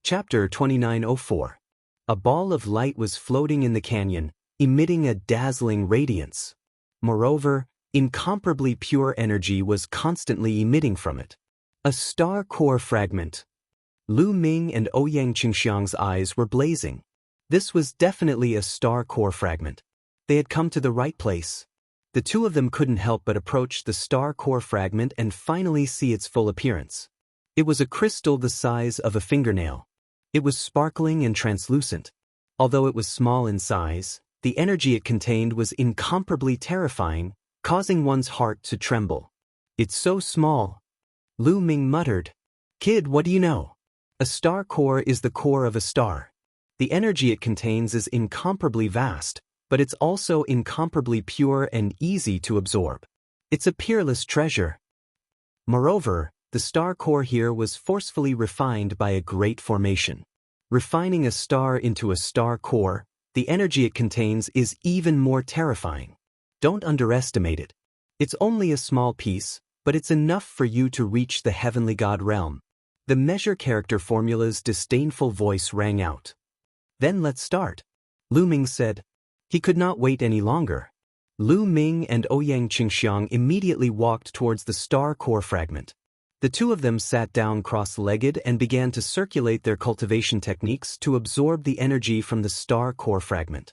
Chapter 2904. A ball of light was floating in the canyon, emitting a dazzling radiance. Moreover, incomparably pure energy was constantly emitting from it. A star core fragment. Lu Ming and Ouyang Qingxiang's eyes were blazing. This was definitely a star core fragment. They had come to the right place. The two of them couldn't help but approach the star core fragment and finally see its full appearance. It was a crystal the size of a fingernail. It was sparkling and translucent. Although it was small in size, the energy it contained was incomparably terrifying, causing one's heart to tremble. "It's so small," Lu Ming muttered. "Kid, what do you know? A star core is the core of a star. The energy it contains is incomparably vast, but it's also incomparably pure and easy to absorb. It's a peerless treasure." Moreover, the star core here was forcefully refined by a great formation. Refining a star into a star core, the energy it contains is even more terrifying. Don't underestimate it. It's only a small piece, but it's enough for you to reach the heavenly God realm. The measure character formula's disdainful voice rang out. "Then let's start," Lu Ming said. He could not wait any longer. Lu Ming and Ouyang Qingxiang immediately walked towards the star core fragment. The two of them sat down cross-legged and began to circulate their cultivation techniques to absorb the energy from the star core fragment.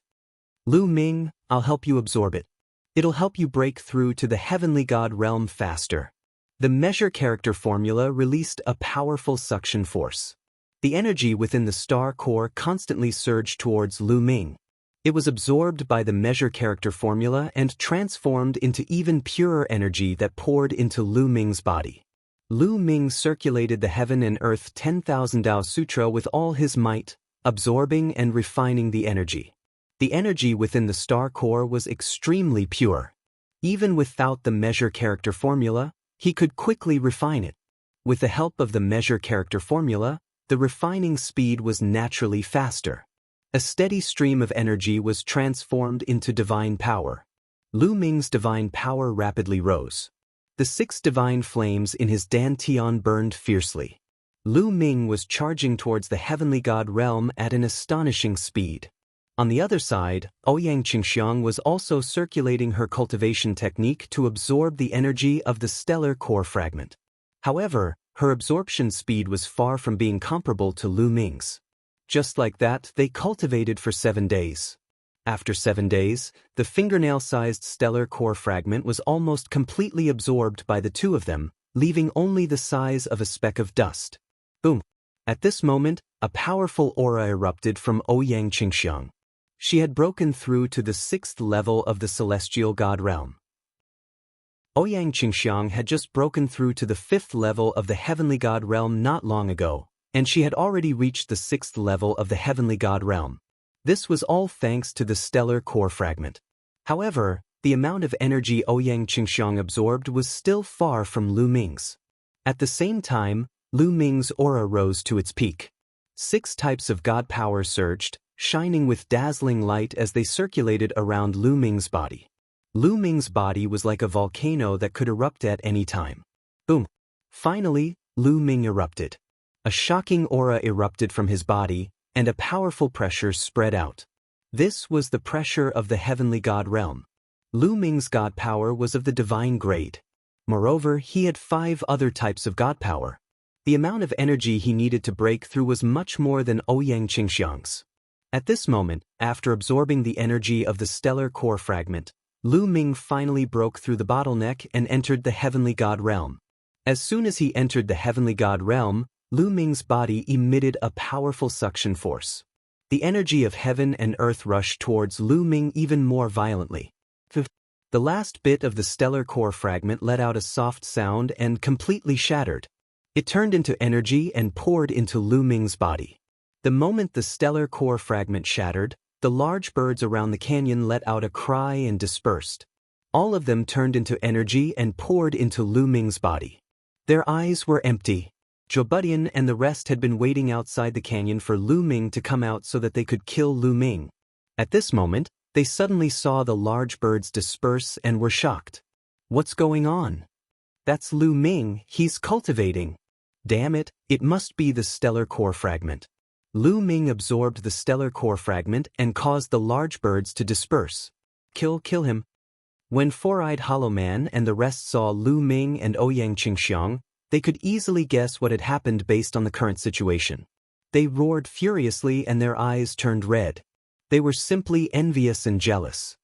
"Lu Ming, I'll help you absorb it. It'll help you break through to the heavenly God realm faster." The measure character formula released a powerful suction force. The energy within the star core constantly surged towards Lu Ming. It was absorbed by the measure character formula and transformed into even purer energy that poured into Lu Ming's body. Lu Ming circulated the Heaven and Earth 10,000 Tao Sutra with all his might, absorbing and refining the energy. The energy within the star core was extremely pure. Even without the measure character formula, he could quickly refine it. With the help of the measure character formula, the refining speed was naturally faster. A steady stream of energy was transformed into divine power. Lu Ming's divine power rapidly rose. The 6 divine flames in his dantian burned fiercely. Lu Ming was charging towards the heavenly God realm at an astonishing speed. On the other side, Ouyang Qingxiang was also circulating her cultivation technique to absorb the energy of the stellar core fragment. However, her absorption speed was far from being comparable to Lu Ming's. Just like that, they cultivated for 7 days. After 7 days, the fingernail-sized stellar core fragment was almost completely absorbed by the two of them, leaving only the size of a speck of dust. Boom! At this moment, a powerful aura erupted from Ouyang Qingxiang. She had broken through to the 6th level of the celestial God realm. Ouyang Qingxiang had just broken through to the 5th level of the heavenly God realm not long ago, and she had already reached the 6th level of the heavenly God realm. This was all thanks to the stellar core fragment. However, the amount of energy Ouyang Qingxiang absorbed was still far from Lu Ming's. At the same time, Lu Ming's aura rose to its peak. 6 types of God power surged, shining with dazzling light as they circulated around Lu Ming's body. Lu Ming's body was like a volcano that could erupt at any time. Boom! Finally, Lu Ming erupted. A shocking aura erupted from his body, and a powerful pressure spread out. This was the pressure of the heavenly God realm. Lu Ming's God power was of the divine grade. Moreover, he had 5 other types of God power. The amount of energy he needed to break through was much more than Ouyang Qingxiang's. At this moment, after absorbing the energy of the stellar core fragment, Lu Ming finally broke through the bottleneck and entered the heavenly God realm. As soon as he entered the heavenly God realm, Lu Ming's body emitted a powerful suction force. The energy of heaven and earth rushed towards Lu Ming even more violently. The last bit of the stellar core fragment let out a soft sound and completely shattered. It turned into energy and poured into Lu Ming's body. The moment the stellar core fragment shattered, the large birds around the canyon let out a cry and dispersed. All of them turned into energy and poured into Lu Ming's body. Their eyes were empty. Zhobudian and the rest had been waiting outside the canyon for Lu Ming to come out so that they could kill Lu Ming. At this moment, they suddenly saw the large birds disperse and were shocked. "What's going on? That's Lu Ming, he's cultivating. Damn it, it must be the stellar core fragment." Lu Ming absorbed the stellar core fragment and caused the large birds to disperse. Kill him. When Four-Eyed Hollow Man and the rest saw Lu Ming and Ouyang Qingxiang, they could easily guess what had happened based on the current situation. They roared furiously and their eyes turned red. They were simply envious and jealous.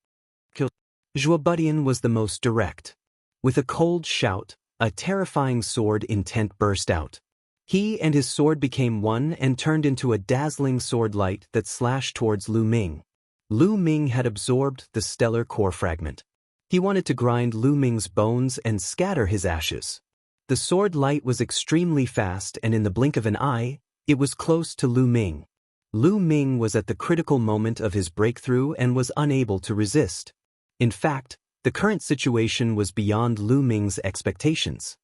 Zhuobudian was the most direct. With a cold shout, a terrifying sword intent burst out. He and his sword became one and turned into a dazzling sword light that slashed towards Lu Ming. Lu Ming had absorbed the stellar core fragment. He wanted to grind Lu Ming's bones and scatter his ashes. The sword light was extremely fast and in the blink of an eye, it was close to Lu Ming. Lu Ming was at the critical moment of his breakthrough and was unable to resist. In fact, the current situation was beyond Lu Ming's expectations.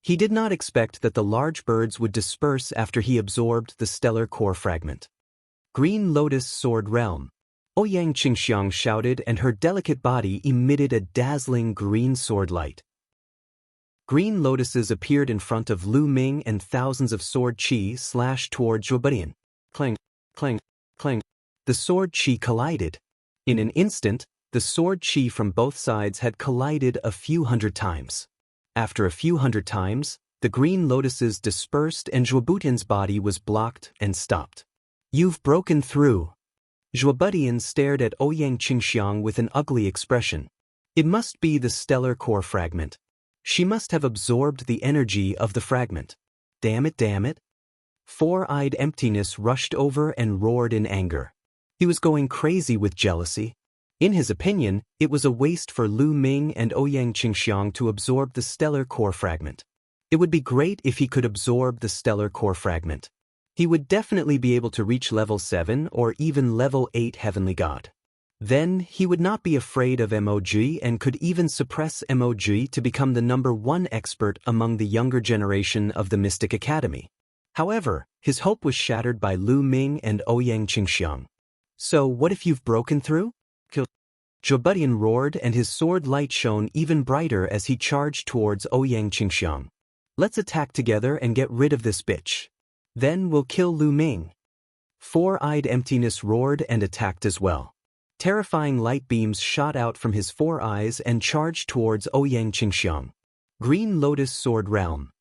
He did not expect that the large birds would disperse after he absorbed the stellar core fragment. Green Lotus Sword Realm. Ouyang Qingxiang shouted and her delicate body emitted a dazzling green sword light. Green lotuses appeared in front of Lu Ming and thousands of sword chi slashed toward Zhuobudian. Clang, clang, clang. The sword chi collided. In an instant, the sword chi from both sides had collided a few hundred times. After a few hundred times, the green lotuses dispersed and Zhuobudian's body was blocked and stopped. You've broken through. Zhuobudian stared at Ouyang Qingxiang with an ugly expression. It must be the stellar core fragment. She must have absorbed the energy of the fragment. Damn it. Four-eyed emptiness rushed over and roared in anger. He was going crazy with jealousy. In his opinion, it was a waste for Lu Ming and Ouyang Qingxiang to absorb the stellar core fragment. It would be great if he could absorb the stellar core fragment. He would definitely be able to reach level 7 or even level 8 Heavenly God. Then, he would not be afraid of MOG and could even suppress MOG to become the #1 expert among the younger generation of the Mystic Academy. However, his hope was shattered by Lu Ming and Ouyang Qingxiang. So what if you've broken through? Zhuobudian roared and his sword light shone even brighter as he charged towards Ouyang Qingxiang. Let's attack together and get rid of this bitch. Then we'll kill Lu Ming. Four-eyed emptiness roared and attacked as well. Terrifying light beams shot out from his 4 eyes and charged towards Ouyang Qingxiang. Green Lotus Sword Realm.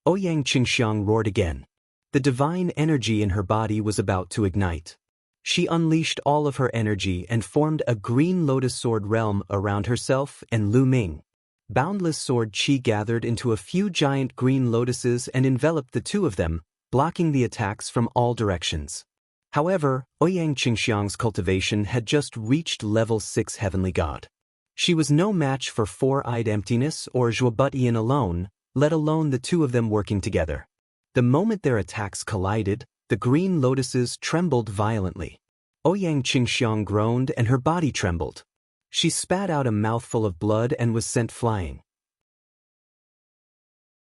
Ouyang Qingxiang roared again. The divine energy in her body was about to ignite. She unleashed all of her energy and formed a green lotus sword realm around herself and Lu Ming. Boundless sword chi gathered into a few giant green lotuses and enveloped the two of them, blocking the attacks from all directions. However, Ouyang Qingxiang's cultivation had just reached level 6 Heavenly God. She was no match for Four-Eyed Emptiness or Zhuobudian alone, let alone the two of them working together. The moment their attacks collided, the green lotuses trembled violently. Ouyang Qingxiang groaned and her body trembled. She spat out a mouthful of blood and was sent flying.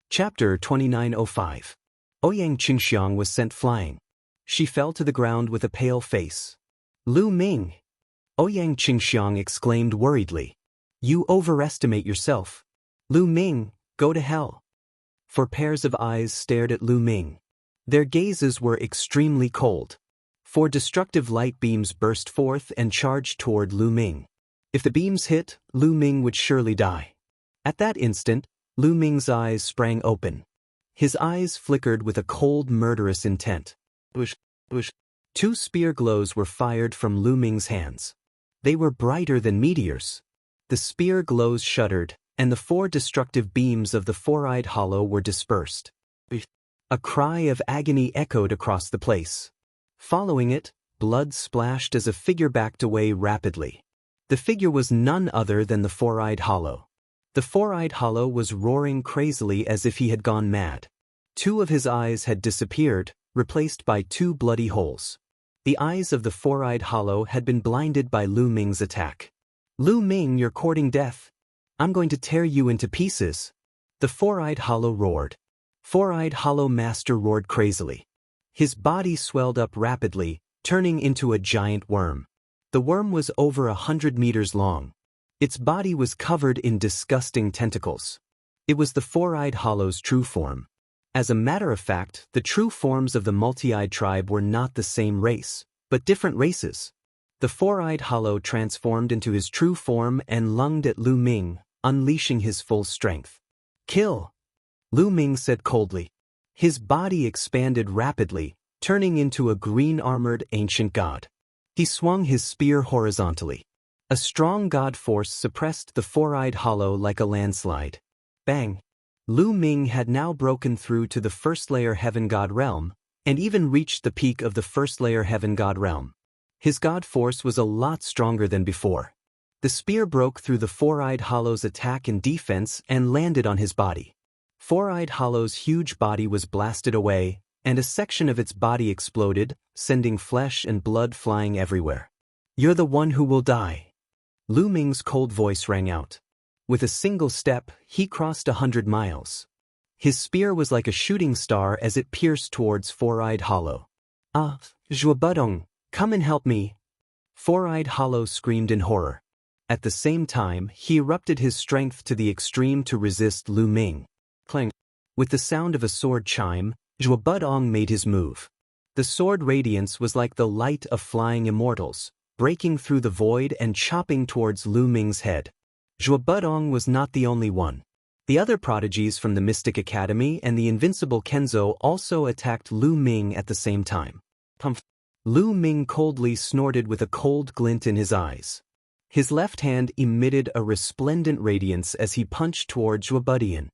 Chapter 2905. Ouyang Qingxiang was sent flying. She fell to the ground with a pale face. Lu Ming! Ouyang Qingxiang exclaimed worriedly. You overestimate yourself. Lu Ming, go to hell. 4 pairs of eyes stared at Lu Ming. Their gazes were extremely cold. 4 destructive light beams burst forth and charged toward Lu Ming. If the beams hit, Lu Ming would surely die. At that instant, Lu Ming's eyes sprang open. His eyes flickered with a cold, murderous intent. Bush. 2 spear glows were fired from Lu Ming's hands. They were brighter than meteors. The spear glows shuddered, and the 4 destructive beams of the Four-Eyed Hollow were dispersed. A cry of agony echoed across the place. Following it, blood splashed as a figure backed away rapidly. The figure was none other than the Four-Eyed Hollow. The Four-Eyed Hollow was roaring crazily as if he had gone mad. 2 of his eyes had disappeared, replaced by 2 bloody holes. The eyes of the Four-Eyed Hollow had been blinded by Lu Ming's attack. Lu Ming, you're courting death. I'm going to tear you into pieces. The Four-Eyed Hollow roared. Four-Eyed Hollow Master roared crazily. His body swelled up rapidly, turning into a giant worm. The worm was over 100 meters long. Its body was covered in disgusting tentacles. It was the Four-Eyed Hollow's true form. As a matter of fact, the true forms of the multi-eyed tribe were not the same race, but different races. The four-eyed hollow transformed into his true form and lunged at Lu Ming, unleashing his full strength. "Kill!" Lu Ming said coldly. His body expanded rapidly, turning into a green-armored ancient god. He swung his spear horizontally. A strong god force suppressed the four-eyed hollow like a landslide. Bang! Lu Ming had now broken through to the first-layer heaven god realm, and even reached the peak of the first-layer heaven god realm. His god force was a lot stronger than before. The spear broke through the four-eyed hollow's attack and defense and landed on his body. Four-eyed hollow's huge body was blasted away, and a section of its body exploded, sending flesh and blood flying everywhere. "You're the one who will die." Lu Ming's cold voice rang out. With a single step, he crossed 100 miles. His spear was like a shooting star as it pierced towards Four-Eyed Hollow. "Ah, Zhuobudong, come and help me!" Four-Eyed Hollow screamed in horror. At the same time, he erupted his strength to the extreme to resist Lu Ming. Clang! With the sound of a sword chime, Zhuobudong made his move. The sword radiance was like the light of flying immortals, breaking through the void and chopping towards Lu Ming's head. Zhuobudong was not the only one. The other prodigies from the Mystic Academy and the invincible Kenzo also attacked Lu Ming at the same time. Pumph! Lu Ming coldly snorted with a cold glint in his eyes. His left hand emitted a resplendent radiance as he punched toward Zhuobudong.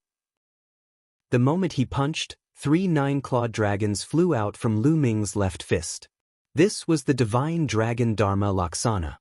The moment he punched, 3 nine-clawed dragons flew out from Lu Ming's left fist. This was the Divine Dragon Dharma Laksana.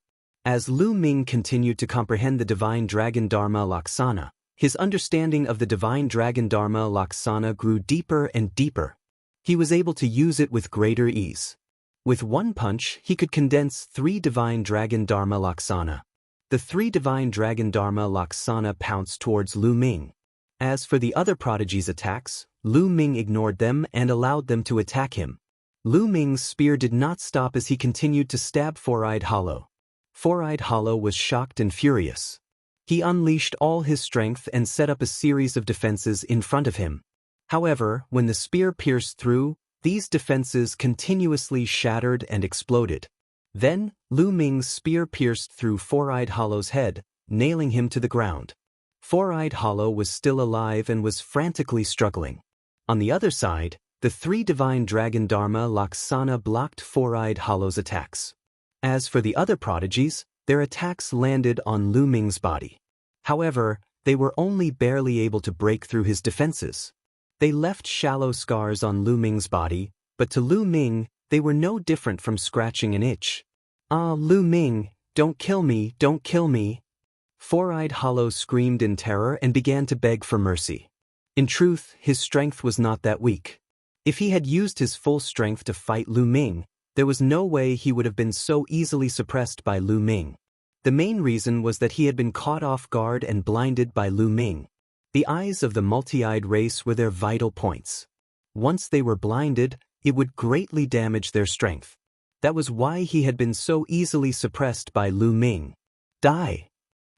As Lu Ming continued to comprehend the Divine Dragon Dharma Laksana, his understanding of the Divine Dragon Dharma Laksana grew deeper and deeper. He was able to use it with greater ease. With one punch, he could condense 3 Divine Dragon Dharma Laksana. The 3 Divine Dragon Dharma Laksana pounced towards Lu Ming. As for the other prodigy's attacks, Lu Ming ignored them and allowed them to attack him. Lu Ming's spear did not stop as he continued to stab Four-Eyed Hollow. Four-Eyed Hollow was shocked and furious. He unleashed all his strength and set up a series of defenses in front of him. However, when the spear pierced through, these defenses continuously shattered and exploded. Then, Lu Ming's spear pierced through Four-Eyed Hollow's head, nailing him to the ground. Four-Eyed Hollow was still alive and was frantically struggling. On the other side, the 3 Divine Dragon Dharma Laksana blocked Four-Eyed Hollow's attacks. As for the other prodigies, their attacks landed on Lu Ming's body. However, they were only barely able to break through his defenses. They left shallow scars on Lu Ming's body, but to Lu Ming, they were no different from scratching an itch. "Ah, Lu Ming, don't kill me, don't kill me." Four-Eyed Hollow screamed in terror and began to beg for mercy. In truth, his strength was not that weak. If he had used his full strength to fight Lu Ming, there was no way he would have been so easily suppressed by Lu Ming. The main reason was that he had been caught off guard and blinded by Lu Ming. The eyes of the multi-eyed race were their vital points. Once they were blinded, it would greatly damage their strength. That was why he had been so easily suppressed by Lu Ming. "Die!"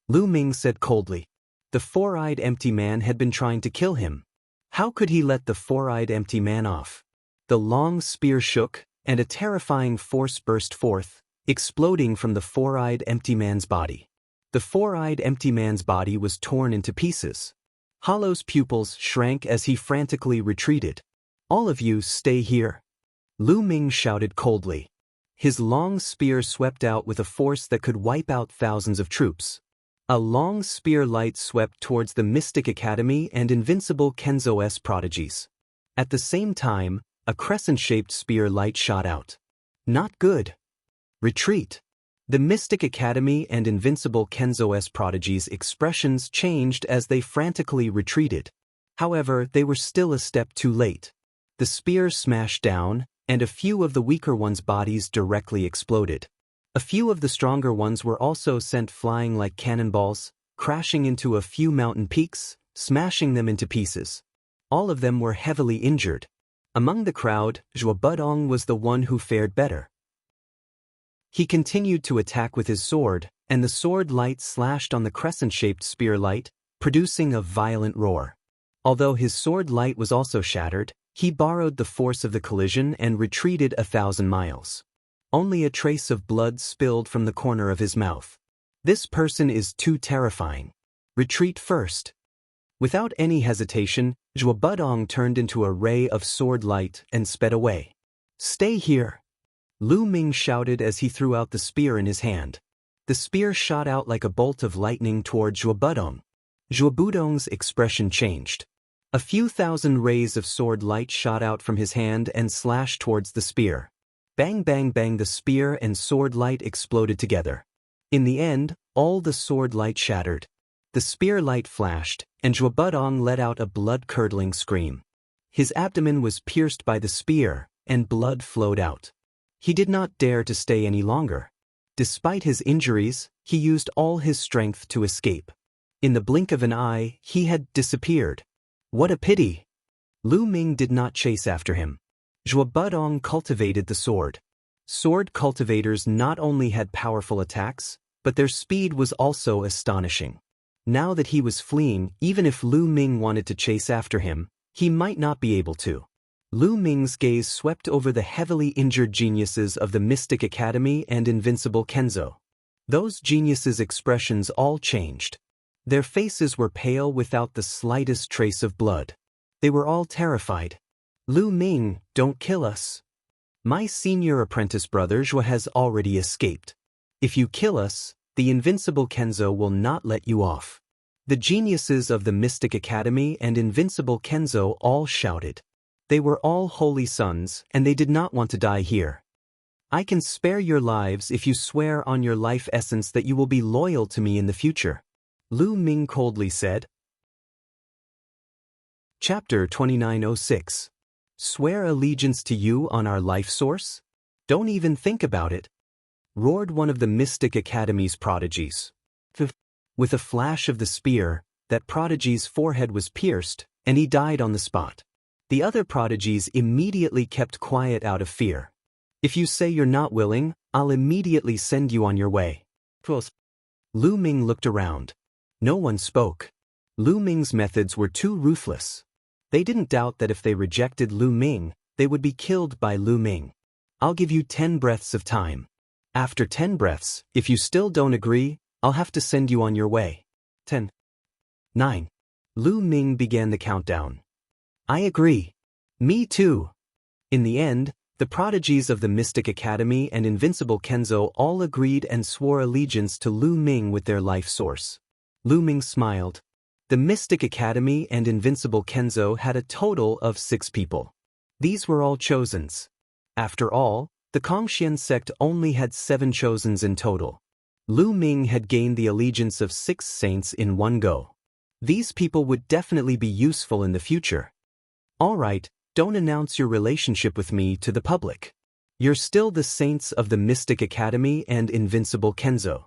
Lu Ming said coldly. The four-eyed empty man had been trying to kill him. How could he let the four-eyed empty man off? The long spear shook, and a terrifying force burst forth, exploding from the four-eyed empty man's body. The four-eyed empty man's body was torn into pieces. Hollow's pupils shrank as he frantically retreated. "All of you stay here," Lu Ming shouted coldly. His long spear swept out with a force that could wipe out thousands of troops. A long spear light swept towards the Mystic Academy and invincible Kenzo's prodigies. At the same time, a crescent-shaped spear light shot out. "Not good. Retreat." The Mystic Academy and invincible Kenzo's prodigies' expressions changed as they frantically retreated. However, they were still a step too late. The spear smashed down, and a few of the weaker ones' bodies directly exploded. A few of the stronger ones were also sent flying like cannonballs, crashing into a few mountain peaks, smashing them into pieces. All of them were heavily injured. Among the crowd, Zhuobudong was the one who fared better. He continued to attack with his sword, and the sword light slashed on the crescent-shaped spear light, producing a violent roar. Although his sword light was also shattered, he borrowed the force of the collision and retreated 1,000 miles. Only a trace of blood spilled from the corner of his mouth. This person is too terrifying. Retreat first. Without any hesitation, Zhuo Budong turned into a ray of sword light and sped away. Stay here! Lu Ming shouted as he threw out the spear in his hand. The spear shot out like a bolt of lightning toward Zhuo Budong. Zhuo Budong's expression changed. A few thousand rays of sword light shot out from his hand and slashed towards the spear. Bang bang bang, the spear and sword light exploded together. In the end, all the sword light shattered. The spear light flashed, and Zhuo Budong let out a blood-curdling scream. His abdomen was pierced by the spear, and blood flowed out. He did not dare to stay any longer. Despite his injuries, he used all his strength to escape. In the blink of an eye, he had disappeared. What a pity! Lu Ming did not chase after him. Zhuo Budong cultivated the sword. Sword cultivators not only had powerful attacks, but their speed was also astonishing. Now that he was fleeing, even if Lu Ming wanted to chase after him, he might not be able to. Lu Ming's gaze swept over the heavily injured geniuses of the Mystic Academy and Invincible Kenzo. Those geniuses' expressions all changed. Their faces were pale without the slightest trace of blood. They were all terrified. Lu Ming, don't kill us. My senior apprentice brother Zhuo has already escaped. If you kill us, the Invincible Kenzo will not let you off. The geniuses of the Mystic Academy and Invincible Kenzo all shouted. They were all holy sons, and they did not want to die here. I can spare your lives if you swear on your life essence that you will be loyal to me in the future. Lu Ming coldly said. Chapter 2906. Swear allegiance to you on our life source? Don't even think about it, roared one of the Mystic Academy's prodigies. With a flash of the spear, that prodigy's forehead was pierced, and he died on the spot. The other prodigies immediately kept quiet out of fear. If you say you're not willing, I'll immediately send you on your way. Lu Ming looked around. No one spoke. Lu Ming's methods were too ruthless. They didn't doubt that if they rejected Lu Ming, they would be killed by Lu Ming. I'll give you 10 breaths of time. After 10 breaths, if you still don't agree, I'll have to send you on your way. 10. 9. Lu Ming began the countdown. I agree. Me too. In the end, the prodigies of the Mystic Academy and Invincible Kenzo all agreed and swore allegiance to Lu Ming with their life source. Lu Ming smiled. The Mystic Academy and Invincible Kenzo had a total of 6 people. These were all chosens. After all, the Kongxian sect only had 7 chosens in total. Lu Ming had gained the allegiance of 6 saints in one go. These people would definitely be useful in the future. All right, don't announce your relationship with me to the public. You're still the saints of the Mystic Academy and Invincible Kenzo.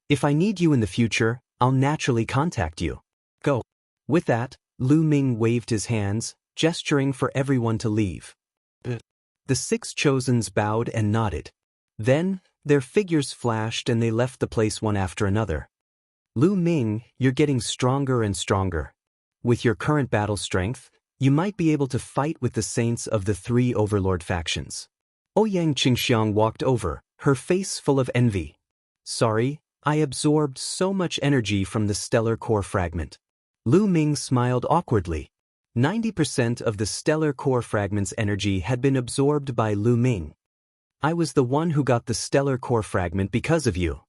If I need you in the future, I'll naturally contact you. Go. With that, Lu Ming waved his hands, gesturing for everyone to leave. The 6 chosens bowed and nodded. Then, their figures flashed and they left the place one after another. Lu Ming, you're getting stronger and stronger. With your current battle strength, you might be able to fight with the saints of the 3 overlord factions. Ouyang Qingxiang walked over, her face full of envy. Sorry, I absorbed so much energy from the stellar core fragment. Lu Ming smiled awkwardly. 90% of the stellar core fragment's energy had been absorbed by Lu Ming. I was the one who got the stellar core fragment because of you.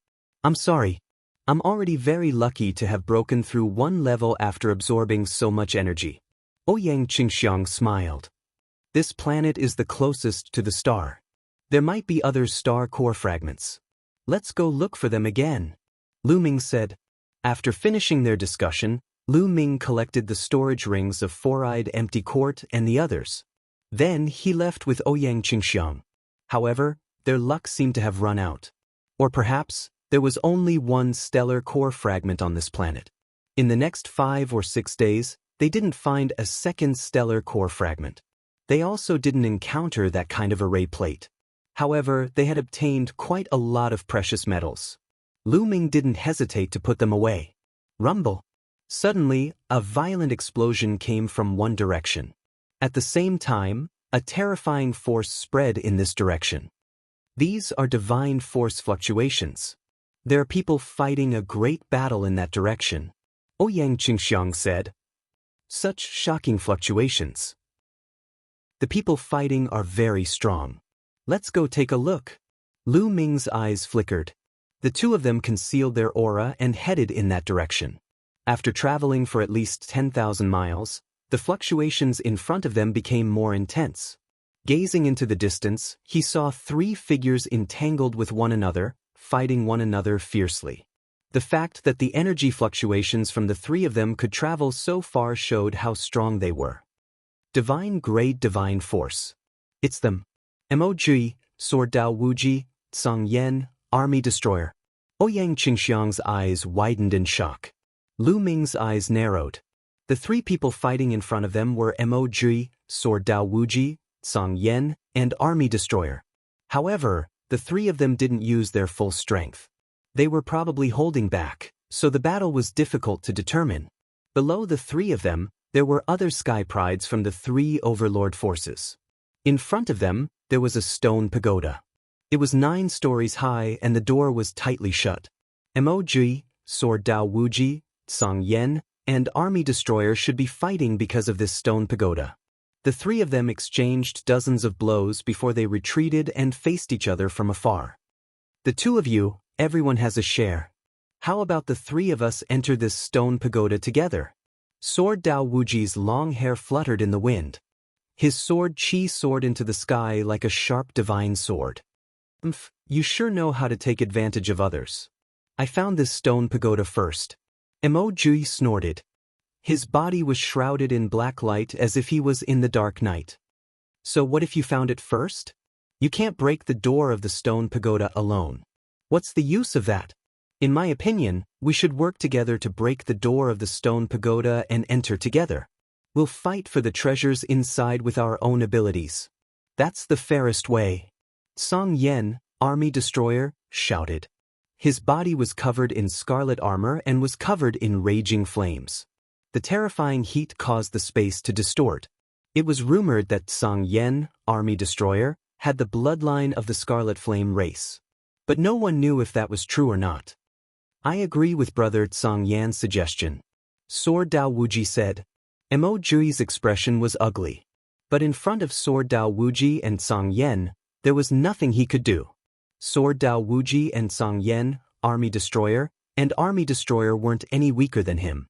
I'm sorry. I'm already very lucky to have broken through 1 level after absorbing so much energy. Ouyang Qingxiang smiled. This planet is the closest to the star. There might be other star core fragments. Let's go look for them again, Lu Ming said. After finishing their discussion, Lu Ming collected the storage rings of Four-Eyed Empty Court and the others. Then he left with Ouyang Qingxiang. However, their luck seemed to have run out. Or perhaps, there was only 1 stellar core fragment on this planet. In the next 5 or 6 days, they didn't find a second stellar core fragment. They also didn't encounter that kind of array plate. However, they had obtained quite a lot of precious metals. Lu Ming didn't hesitate to put them away. Rumble. Suddenly, a violent explosion came from one direction. At the same time, a terrifying force spread in this direction. These are divine force fluctuations. There are people fighting a great battle in that direction, Ouyang Qingxiang said. Such shocking fluctuations. The people fighting are very strong. Let's go take a look. Lu Ming's eyes flickered. The two of them concealed their aura and headed in that direction. After traveling for at least 10,000 miles, the fluctuations in front of them became more intense. Gazing into the distance, he saw 3 figures entangled with one another, fighting one another fiercely. The fact that the energy fluctuations from the 3 of them could travel so far showed how strong they were. Divine grade divine force. It's them. Emoji, Sword Dao Wuji, Tsang Yen, Army Destroyer. Ouyang Qingxiang's eyes widened in shock. Lu Ming's eyes narrowed. The 3 people fighting in front of them were Emoji, Sword Dao Wuji, Tsang Yen, and Army Destroyer. However, the 3 of them didn't use their full strength. They were probably holding back, so the battle was difficult to determine. Below the 3 of them, there were other sky prides from the 3 overlord forces. In front of them, there was a stone pagoda. It was 9 stories high and the door was tightly shut. Emoji, Sword Dao Wuji, Tsang Yen, and Army Destroyer should be fighting because of this stone pagoda. The 3 of them exchanged dozens of blows before they retreated and faced each other from afar. The 2 of you, everyone has a share. How about the 3 of us enter this stone pagoda together? Sword Dao Wuji's long hair fluttered in the wind. His sword Qi soared into the sky like a sharp divine sword. You sure know how to take advantage of others. I found this stone pagoda first. Emoji snorted. His body was shrouded in black light as if he was in the dark night. So what if you found it first? You can't break the door of the stone pagoda alone. What's the use of that? In my opinion, we should work together to break the door of the stone pagoda and enter together. We'll fight for the treasures inside with our own abilities. That's the fairest way. Tsang Yen, Army Destroyer, shouted. His body was covered in scarlet armor and was covered in raging flames. The terrifying heat caused the space to distort. It was rumored that Tsang Yen, Army Destroyer, had the bloodline of the Scarlet Flame race. But no one knew if that was true or not. I agree with Brother Tsang Yan's suggestion. Sword Dao Wuji said. Emoji's expression was ugly. But in front of Sword Dao Wuji and Tsang Yen, there was nothing he could do. Sword Dao Wuji and Tsang Yen, Army Destroyer, and Army Destroyer weren't any weaker than him.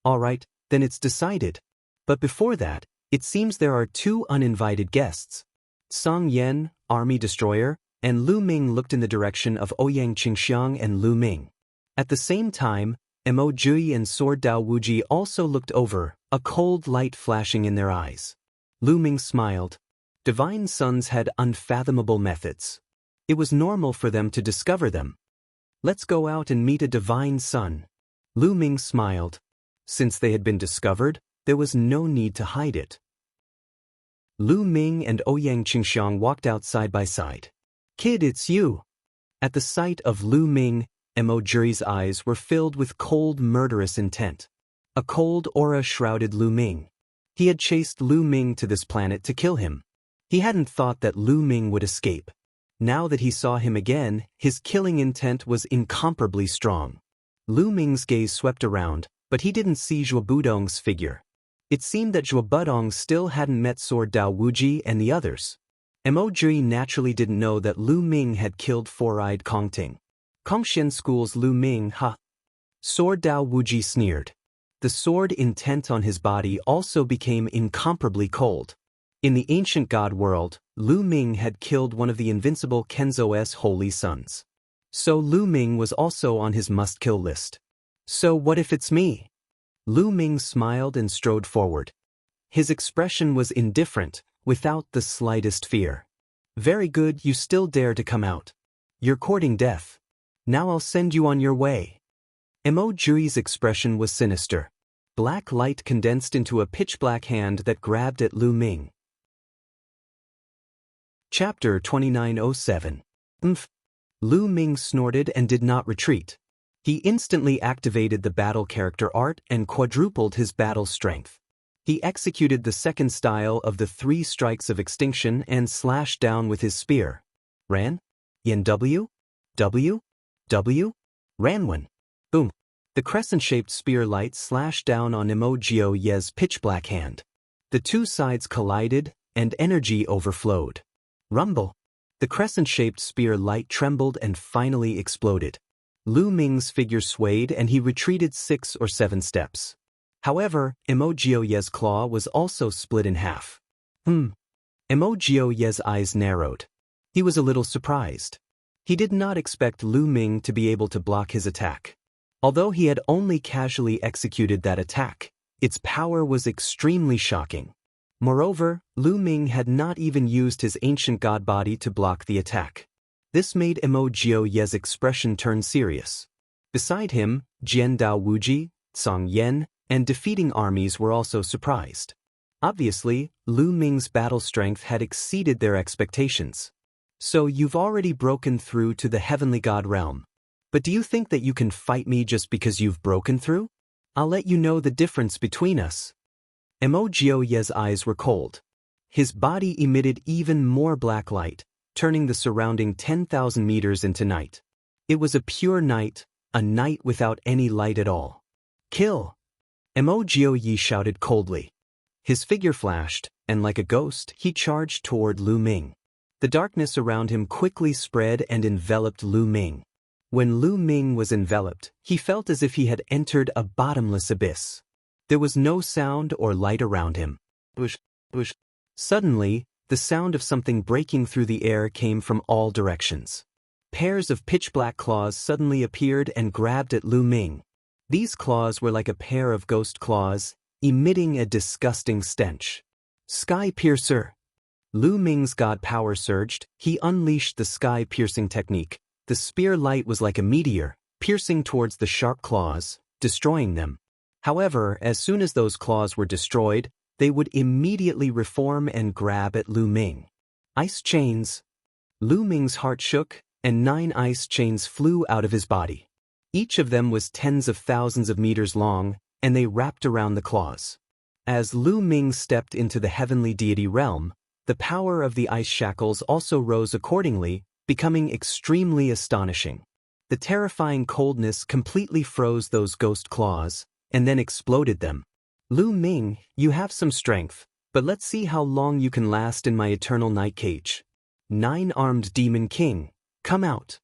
Alright, then it's decided. But before that, it seems there are 2 uninvited guests. Tsang Yen, Army Destroyer, and Lu Ming looked in the direction of Ouyang Qingxiang and Lu Ming. At the same time, Emoji and Sword Dao Wuji also looked over, a cold light flashing in their eyes. Lu Ming smiled. Divine sons had unfathomable methods. It was normal for them to discover them. Let's go out and meet a divine son. Lu Ming smiled. Since they had been discovered, there was no need to hide it. Lu Ming and Ouyang Qingxiang walked out side by side. Kid, it's you. At the sight of Lu Ming, Emoji's eyes were filled with cold, murderous intent. A cold aura shrouded Lu Ming. He had chased Lu Ming to this planet to kill him. He hadn't thought that Lu Ming would escape. Now that he saw him again, his killing intent was incomparably strong. Lu Ming's gaze swept around, but he didn't see Zhuo Budong's figure. It seemed that Zhuo Budong still hadn't met Sword Dao Wuji and the others. Emoji naturally didn't know that Lu Ming had killed Four-Eyed Kongting. Kongshen School's Lu Ming, ha! Sword Dao Wuji sneered. The sword intent on his body also became incomparably cold. In the ancient god world, Lu Ming had killed one of the invincible Kenzo's holy sons. So Lu Ming was also on his must-kill list. So what if it's me? Lu Ming smiled and strode forward. His expression was indifferent, without the slightest fear. Very good, you still dare to come out. You're courting death. Now I'll send you on your way. Emoji's expression was sinister. Black light condensed into a pitch-black hand that grabbed at Lu Ming. Chapter 2907. Lu Ming snorted and did not retreat. He instantly activated the battle character art and quadrupled his battle strength. He executed the second style of the 3 strikes of extinction and slashed down with his spear. Ran? Yin W? W? W? Ran one. Boom. The crescent-shaped spear light slashed down on Immortal Ye's pitch-black hand. The 2 sides collided, and energy overflowed. Rumble. The crescent-shaped spear light trembled and finally exploded. Lu Ming's figure swayed and he retreated 6 or 7 steps. However, Immortal Ye's claw was also split in half. Immortal Ye's eyes narrowed. He was a little surprised. He did not expect Lu Ming to be able to block his attack. Although he had only casually executed that attack, its power was extremely shocking. Moreover, Lu Ming had not even used his ancient god body to block the attack. This made Immortal Ye's expression turn serious. Beside him, Jian Dao Wuji, Song Yan, and defeating armies were also surprised. Obviously, Lu Ming's battle strength had exceeded their expectations. So you've already broken through to the heavenly god realm. But do you think that you can fight me just because you've broken through? I'll let you know the difference between us. Immortal Ye's eyes were cold. His body emitted even more black light, turning the surrounding 10,000 meters into night. It was a pure night, a night without any light at all. Kill! Immortal Ye shouted coldly. His figure flashed, and like a ghost, he charged toward Lu Ming. The darkness around him quickly spread and enveloped Lu Ming. When Lu Ming was enveloped, he felt as if he had entered a bottomless abyss. There was no sound or light around him. Whoosh, whoosh. Suddenly, the sound of something breaking through the air came from all directions. Pairs of pitch-black claws suddenly appeared and grabbed at Lu Ming. These claws were like a pair of ghost claws, emitting a disgusting stench. Sky Piercer! Lu Ming's god power surged. He unleashed the sky-piercing technique. The spear light was like a meteor, piercing towards the sharp claws, destroying them. However, as soon as those claws were destroyed, they would immediately reform and grab at Lu Ming. Ice chains! Lu Ming's heart shook, and 9 ice chains flew out of his body. Each of them was tens of thousands of meters long, and they wrapped around the claws. As Lu Ming stepped into the heavenly deity realm, the power of the ice shackles also rose accordingly, becoming extremely astonishing. The terrifying coldness completely froze those ghost claws, and then exploded them. Lu Ming, you have some strength, but let's see how long you can last in my eternal night cage. 9-armed demon king, come out.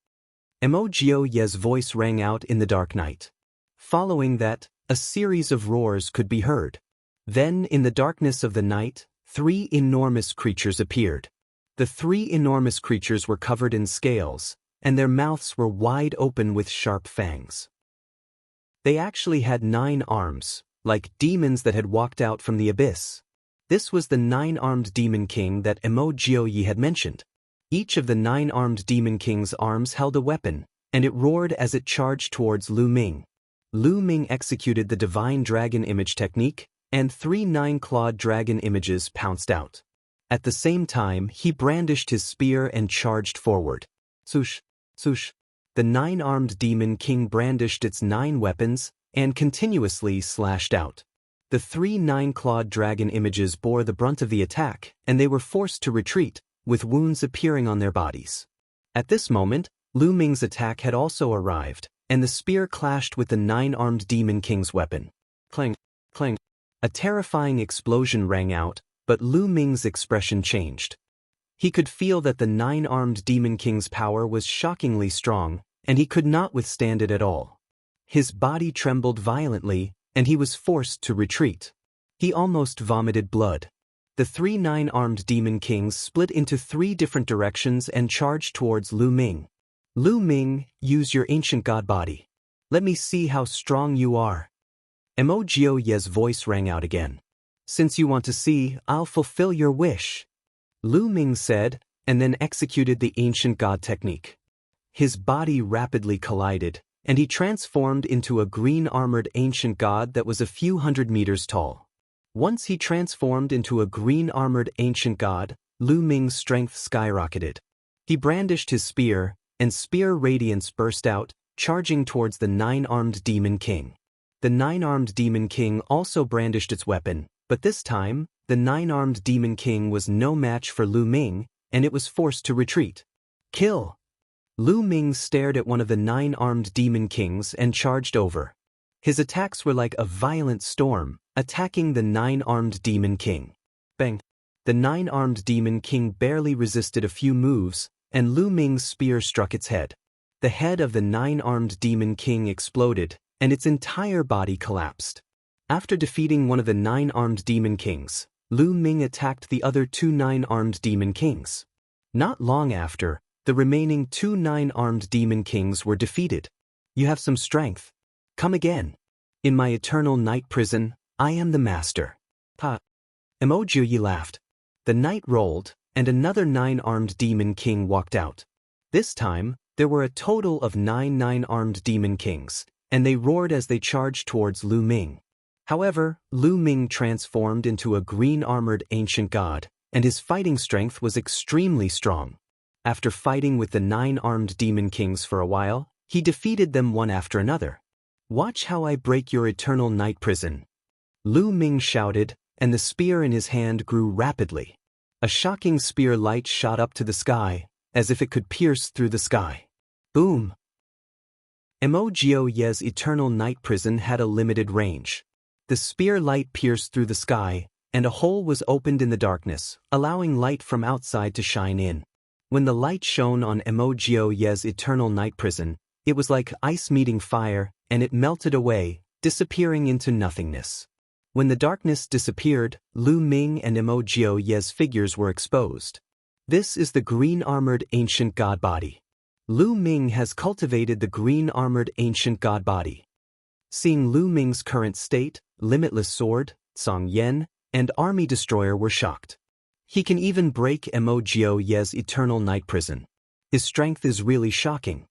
Immortal Ye's voice rang out in the dark night. Following that, a series of roars could be heard. Then, in the darkness of the night, 3 enormous creatures appeared. The 3 enormous creatures were covered in scales, and their mouths were wide open with sharp fangs. They actually had 9 arms, like demons that had walked out from the abyss. This was the 9-armed demon king that Immortal Ye had mentioned. Each of the 9-armed demon king's arms held a weapon, and it roared as it charged towards Lu Ming. Lu Ming executed the divine dragon image technique, and 3 9-clawed dragon images pounced out. At the same time, he brandished his spear and charged forward. Swoosh, swoosh. The 9-armed demon king brandished its 9 weapons and continuously slashed out. The 3 9-clawed dragon images bore the brunt of the attack, and they were forced to retreat, with wounds appearing on their bodies. At this moment, Lu Ming's attack had also arrived, and the spear clashed with the 9-armed demon king's weapon. Clang, clang. A terrifying explosion rang out, but Lu Ming's expression changed. He could feel that the 9-armed demon king's power was shockingly strong, and he could not withstand it at all. His body trembled violently, and he was forced to retreat. He almost vomited blood. The 3 9-armed demon kings split into 3 different directions and charged towards Lu Ming. Lu Ming, use your ancient god body. Let me see how strong you are. Immortal Ye's voice rang out again. Since you want to see, I'll fulfill your wish. Lu Ming said, and then executed the ancient god technique. His body rapidly collided, and he transformed into a green-armored ancient god that was a few hundred meters tall. Once he transformed into a green-armored ancient god, Lu Ming's strength skyrocketed. He brandished his spear, and spear radiance burst out, charging towards the nine-armed Demon King. The nine-armed Demon King also brandished its weapon, but this time, the nine-armed Demon King was no match for Lu Ming, and it was forced to retreat. Kill! Lu Ming stared at one of the nine-armed Demon Kings and charged over. His attacks were like a violent storm, attacking the nine-armed Demon King. Bang! The nine-armed Demon King barely resisted a few moves, and Lu Ming's spear struck its head. The head of the nine-armed Demon King exploded, and its entire body collapsed. After defeating one of the nine-armed Demon Kings, Lu Ming attacked the other two nine-armed Demon Kings. Not long after, the remaining two nine-armed Demon Kings were defeated. You have some strength. Come again. In my eternal night prison, I am the master. Ha! Emoji laughed. The knight rolled, and another nine-armed Demon King walked out. This time, there were a total of 9 nine-armed Demon Kings, and they roared as they charged towards Lu Ming. However, Lu Ming transformed into a green-armored ancient god, and his fighting strength was extremely strong. After fighting with the 9-armed Demon Kings for a while, he defeated them one after another. Watch how I break your eternal night prison. Lu Ming shouted, and the spear in his hand grew rapidly. A shocking spear light shot up to the sky, as if it could pierce through the sky. Boom! Emogio Ye's eternal night prison had a limited range. The spear light pierced through the sky, and a hole was opened in the darkness, allowing light from outside to shine in. When the light shone on Emogio Ye's eternal night prison, it was like ice meeting fire, and it melted away, disappearing into nothingness. When the darkness disappeared, Lu Ming and Emogio Ye's figures were exposed. This is the green-armored ancient god body. Lu Ming has cultivated the green-armored ancient god body. Seeing Lu Ming's current state, Limitless Sword, Song Yen, and Army Destroyer were shocked. He can even break Emogio Ye's eternal night prison. His strength is really shocking.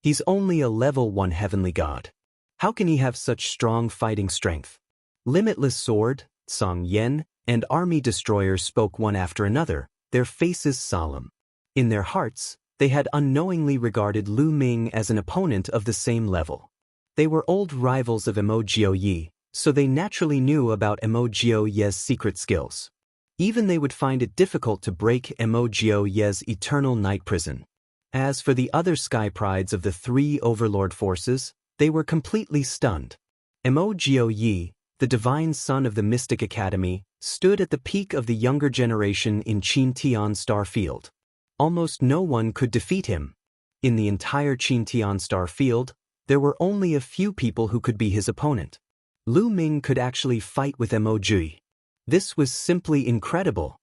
He's only a level 1 heavenly god. How can he have such strong fighting strength? Limitless Sword, Song Yen, and Army Destroyer spoke one after another, their faces solemn. In their hearts, they had unknowingly regarded Lu Ming as an opponent of the same level. They were old rivals of Emogio Ye, so they naturally knew about Emogio Ye's secret skills. Even they would find it difficult to break Emogio Ye's eternal night prison. As for the other sky prides of the 3 overlord forces, they were completely stunned. Emogio Ye, the divine son of the Mystic Academy, stood at the peak of the younger generation in Qintian Star Field. Almost no one could defeat him. In the entire Qintian Star Field, there were only a few people who could be his opponent. Lu Ming could actually fight with Emogio. This was simply incredible.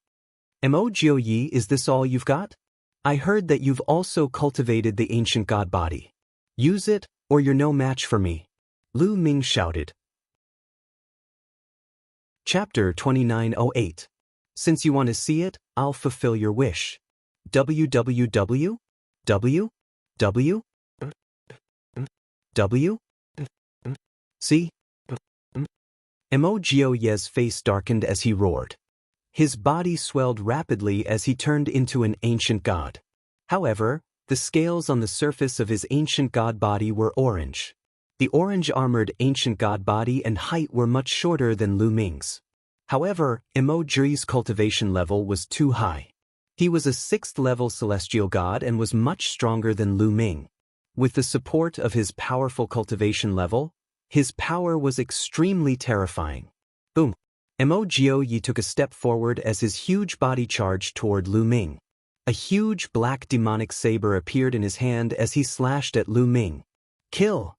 Emogio Yi, is this all you've got? I heard that you've also cultivated the ancient god body. Use it, or you're no match for me. Lu Ming shouted. Chapter 2908. Since you want to see it, I'll fulfill your wish. www. See? Emogio Ye's face darkened as he roared. His body swelled rapidly as he turned into an ancient god. However, the scales on the surface of his ancient god body were orange. The orange-armored ancient god body and height were much shorter than Lu Ming's. However, Emogio's cultivation level was too high. He was a 6th-level celestial god and was much stronger than Lu Ming. With the support of his powerful cultivation level, his power was extremely terrifying. Boom! Emogio Yi took a step forward as his huge body charged toward Lu Ming. A huge black demonic saber appeared in his hand as he slashed at Lu Ming. Kill!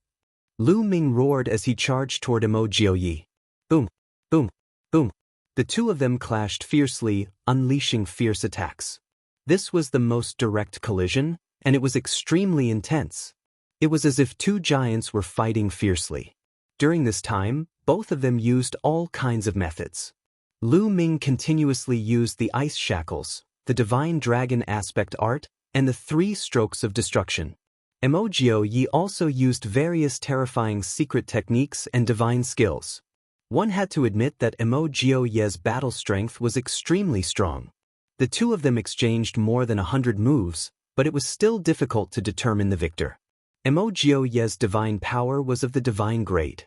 Lu Ming roared as he charged toward Emogio Yi. Boom! Boom! Boom! The two of them clashed fiercely, unleashing fierce attacks. This was the most direct collision, and it was extremely intense. It was as if two giants were fighting fiercely. During this time, both of them used all kinds of methods. Lu Ming continuously used the ice shackles, the divine dragon aspect art, and the 3 strokes of destruction. Emogio Yi also used various terrifying secret techniques and divine skills. One had to admit that Emogio Ye's battle strength was extremely strong. The two of them exchanged more than 100 moves, but it was still difficult to determine the victor. Ye's divine power was of the divine grade.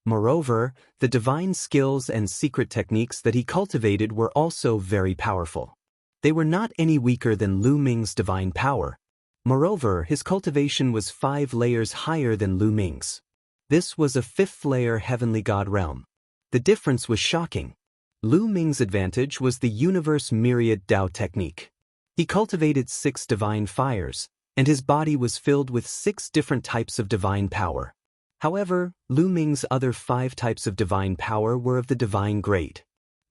Moreover, the divine skills and secret techniques that he cultivated were also very powerful. They were not any weaker than Lu Ming's divine power. Moreover, his cultivation was 5 layers higher than Lu Ming's. This was a 5th layer heavenly god realm. The difference was shocking. Lu Ming's advantage was the universe myriad Dao technique. He cultivated 6 divine fires, and his body was filled with 6 different types of divine power. However, Lu Ming's other 5 types of divine power were of the divine grade.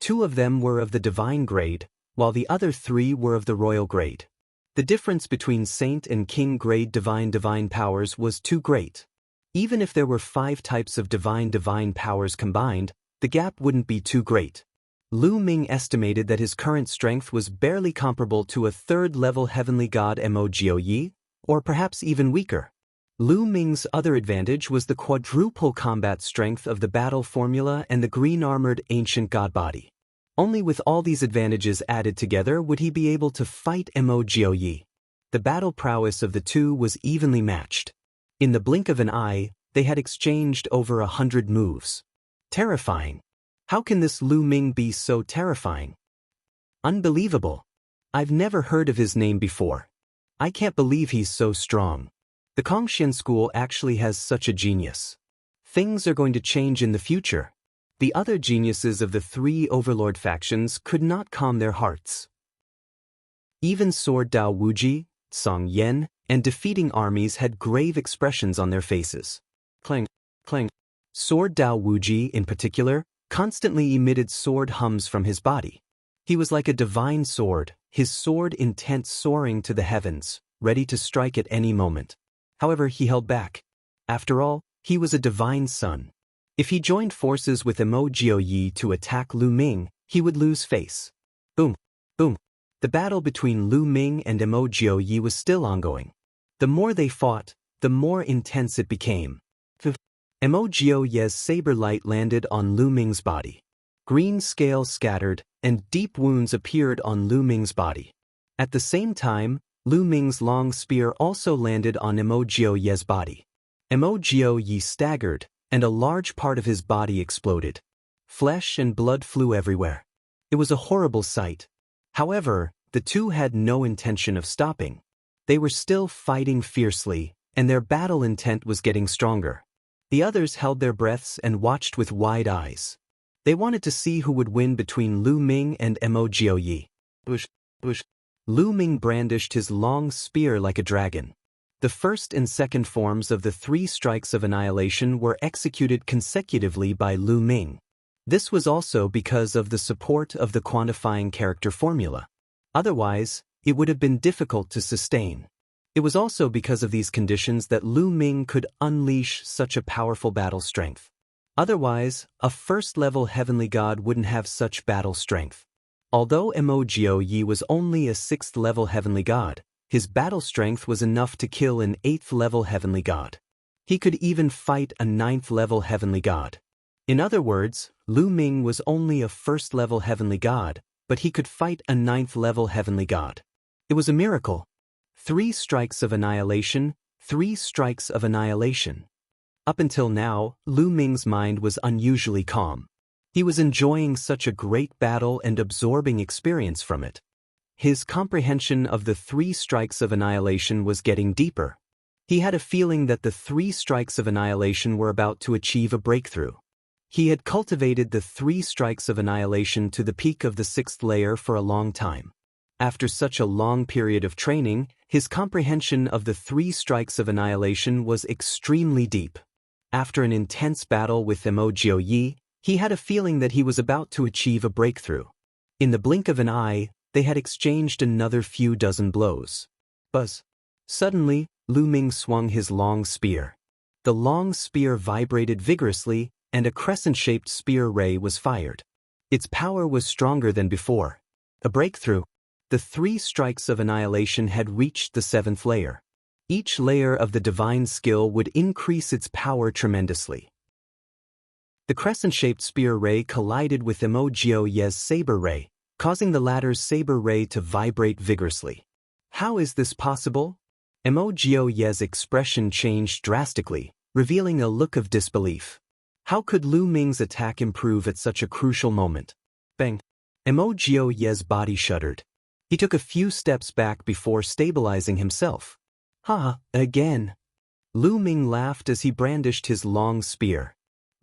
2 of them were of the divine grade, while the other 3 were of the royal grade. The difference between saint and king grade divine powers was too great. Even if there were 5 types of divine powers combined, the gap wouldn't be too great. Lu Ming estimated that his current strength was barely comparable to a 3rd-level heavenly god Mo, or perhaps even weaker. Lu Ming's other advantage was the quadruple combat strength of the battle formula and the green-armored ancient god body. Only with all these advantages added together would he be able to fight Mo. The battle prowess of the two was evenly matched. In the blink of an eye, they had exchanged over 100 moves. Terrifying. How can this Lu Ming be so terrifying? Unbelievable. I've never heard of his name before. I can't believe he's so strong. The Kongxian school actually has such a genius. Things are going to change in the future. The other geniuses of the 3 overlord factions could not calm their hearts. Even Sword Dao Wuji, Song Yan, and defeating armies had grave expressions on their faces. Clang, clang. Sword Dao Wuji, in particular, constantly emitted sword hums from his body. He was like a divine sword, his sword intent soaring to the heavens, ready to strike at any moment. However, he held back. After all, he was a divine son. If he joined forces with Mo to attack Lu Ming, he would lose face. Boom, boom. The battle between Lu Ming and Mo was still ongoing. The more they fought, the more intense it became. Mo Ye's saber light landed on Lu Ming's body. Green scales scattered, and deep wounds appeared on Lu Ming's body. At the same time, Lu Ming's long spear also landed on Mo Ye's body. Mo staggered, and a large part of his body exploded. Flesh and blood flew everywhere. It was a horrible sight. However, the two had no intention of stopping. They were still fighting fiercely, and their battle intent was getting stronger. The others held their breaths and watched with wide eyes. They wanted to see who would win between Lu Ming and Mo. Bush. Lu Ming brandished his long spear like a dragon. The first and second forms of the 3 strikes of annihilation were executed consecutively by Lu Ming. This was also because of the support of the quantifying character formula. Otherwise, it would have been difficult to sustain. It was also because of these conditions that Lu Ming could unleash such a powerful battle strength. Otherwise, a 1st-level heavenly god wouldn't have such battle strength. Although Mo was only a 6th-level heavenly god, his battle strength was enough to kill an 8th-level heavenly god. He could even fight a 9th-level heavenly god. In other words, Lu Ming was only a 1st-level heavenly god, but he could fight a 9th-level heavenly god. It was a miracle. 3 strikes of annihilation, 3 strikes of annihilation. Up until now, Lu Ming's mind was unusually calm. He was enjoying such a great battle and absorbing experience from it. His comprehension of the 3 strikes of annihilation was getting deeper. He had a feeling that the 3 strikes of annihilation were about to achieve a breakthrough. He had cultivated the 3 strikes of annihilation to the peak of the 6th layer for a long time. After such a long period of training, his comprehension of the 3 strikes of annihilation was extremely deep. After an intense battle with Mo, he had a feeling that he was about to achieve a breakthrough. In the blink of an eye, they had exchanged another few dozen blows. Buzz. Suddenly, Lu Ming swung his long spear. The long spear vibrated vigorously, and a crescent-shaped spear ray was fired. Its power was stronger than before. A breakthrough. The 3 strikes of annihilation had reached the 7th layer. Each layer of the divine skill would increase its power tremendously. The crescent-shaped spear ray collided with Mo Ye's saber ray, causing the latter's saber ray to vibrate vigorously. How is this possible? Mo Ye's expression changed drastically, revealing a look of disbelief. How could Lu Ming's attack improve at such a crucial moment? Bang! Mo Ye's body shuddered. He took a few steps back before stabilizing himself. Ha, again. Lu Ming laughed as he brandished his long spear.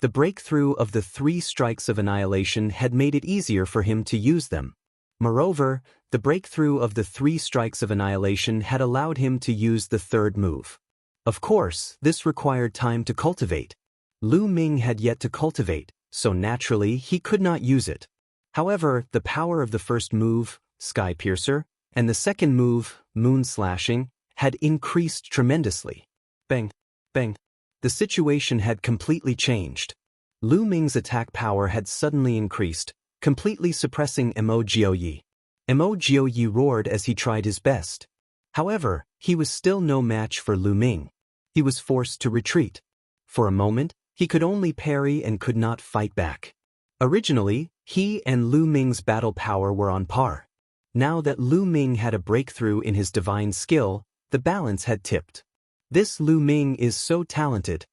The breakthrough of the 3 strikes of annihilation had made it easier for him to use them. Moreover, the breakthrough of the 3 strikes of annihilation had allowed him to use the 3rd move. Of course, this required time to cultivate. Lu Ming had yet to cultivate, so naturally he could not use it. However, the power of the first move, Sky Piercer, and the second move, Moon Slashing, had increased tremendously. Bang! Bang! The situation had completely changed. Lu Ming's attack power had suddenly increased, completely suppressing Mo Yi. Mo Yi roared as he tried his best. However, he was still no match for Lu Ming. He was forced to retreat. For a moment, he could only parry and could not fight back. Originally, he and Lu Ming's battle power were on par. Now that Lu Ming had a breakthrough in his divine skill, the balance had tipped. This Lu Ming is so talented.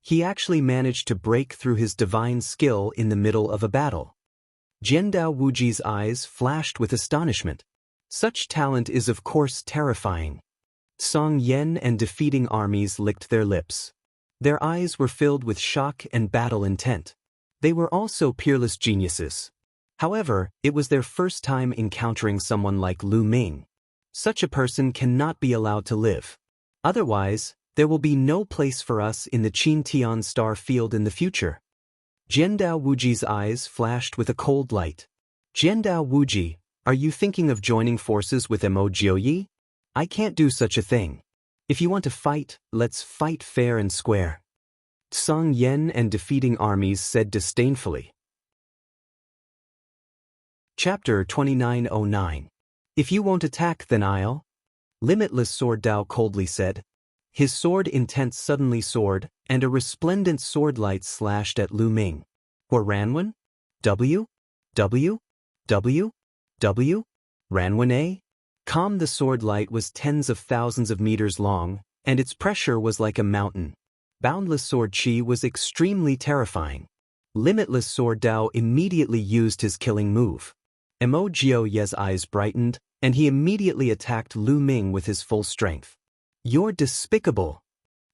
He actually managed to break through his divine skill in the middle of a battle. Jiandao Wuji's eyes flashed with astonishment. Such talent is of course terrifying. Song Yan and defeating armies licked their lips. Their eyes were filled with shock and battle intent. They were also peerless geniuses. However, it was their first time encountering someone like Lu Ming. Such a person cannot be allowed to live. Otherwise, there will be no place for us in the Qin Tian star field in the future. Jiandao Wuji's eyes flashed with a cold light. Jiandao Wuji, are you thinking of joining forces with Mo Yi? I can't do such a thing. If you want to fight, let's fight fair and square. Song Yan and defeating armies said disdainfully. Chapter 2909. If you won't attack, then I'll. Limitless Sword Dao coldly said. His sword intent suddenly soared, and a resplendent sword light slashed at Lu Ming. Ranwen? W? W? W? W? Ranwen A? Calm. The sword light was tens of thousands of meters long, and its pressure was like a mountain. Boundless Sword Chi was extremely terrifying. Limitless Sword Dao immediately used his killing move. Mo Ye's eyes brightened, and he immediately attacked Lu Ming with his full strength. You're despicable.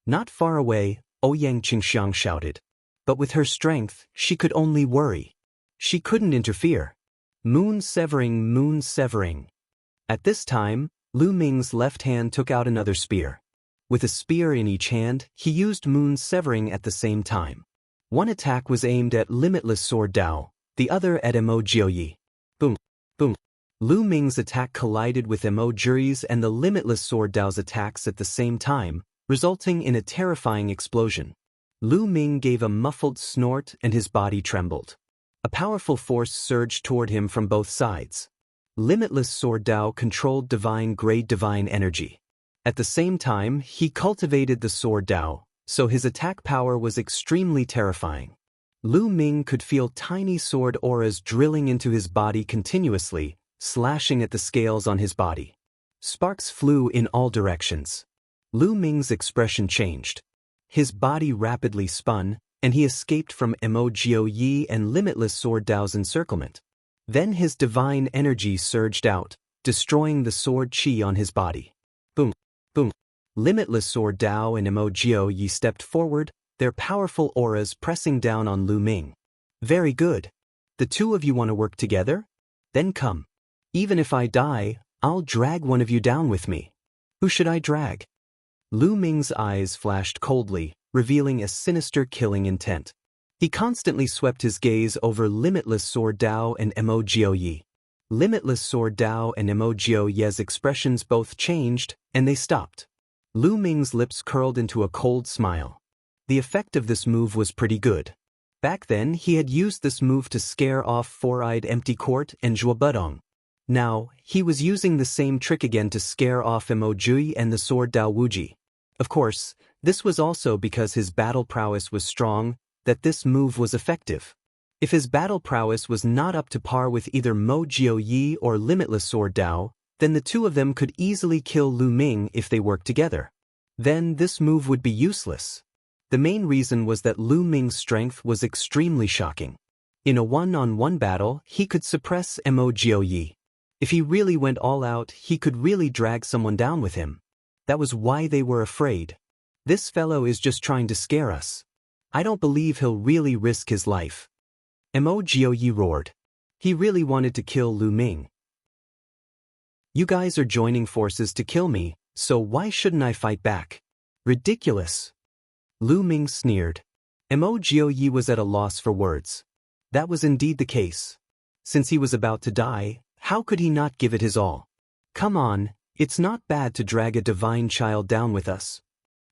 Not far away, Ouyang Qingxiang shouted. But with her strength, she could only worry. She couldn't interfere. Moon severing, moon severing. At this time, Lu Ming's left hand took out another spear. With a spear in each hand, he used moon severing at the same time. One attack was aimed at Limitless Sword Dao, the other at Mo Yi. Boom, boom. Lu Ming's attack collided with Mo Ji's and the Limitless Sword Dao's attacks at the same time, resulting in a terrifying explosion. Lu Ming gave a muffled snort and his body trembled. A powerful force surged toward him from both sides. Limitless Sword Dao controlled divine-grade divine energy. At the same time, he cultivated the Sword Dao, so his attack power was extremely terrifying. Lu Ming could feel tiny sword auras drilling into his body continuously, slashing at the scales on his body. Sparks flew in all directions. Lu Ming's expression changed. His body rapidly spun, and he escaped from Mo Yi and Limitless Sword Dao's encirclement. Then his divine energy surged out, destroying the sword chi on his body. Boom, boom. Limitless Sword Dao and Mo Yi stepped forward, their powerful auras pressing down on Lu Ming. Very good. The two of you want to work together? Then come. Even if I die, I'll drag one of you down with me. Who should I drag? Lu Ming's eyes flashed coldly, revealing a sinister killing intent. He constantly swept his gaze over Limitless Sword Dao and Mo Yi. Limitless Sword Dao and Mo Yi's expressions both changed, and they stopped. Lu Ming's lips curled into a cold smile. The effect of this move was pretty good. Back then, he had used this move to scare off Four-Eyed Empty Court and Zhuo Budong. Now, he was using the same trick again to scare off Mo Ji and the Sword Dao Wuji. Of course, this was also because his battle prowess was strong, that this move was effective. If his battle prowess was not up to par with either Mo Yi or Limitless Sword Dao, then the two of them could easily kill Lu Ming if they worked together. Then this move would be useless. The main reason was that Lu Ming's strength was extremely shocking. In a one-on-one battle, he could suppress Mo Jiaoyi. If he really went all out, he could really drag someone down with him. That was why they were afraid. This fellow is just trying to scare us. I don't believe he'll really risk his life. Mo Jiaoyi roared. He really wanted to kill Lu Ming. You guys are joining forces to kill me, so why shouldn't I fight back? Ridiculous. Lu Ming sneered. Mo Jiaoyi was at a loss for words. That was indeed the case. Since he was about to die, how could he not give it his all? Come on, it's not bad to drag a divine child down with us.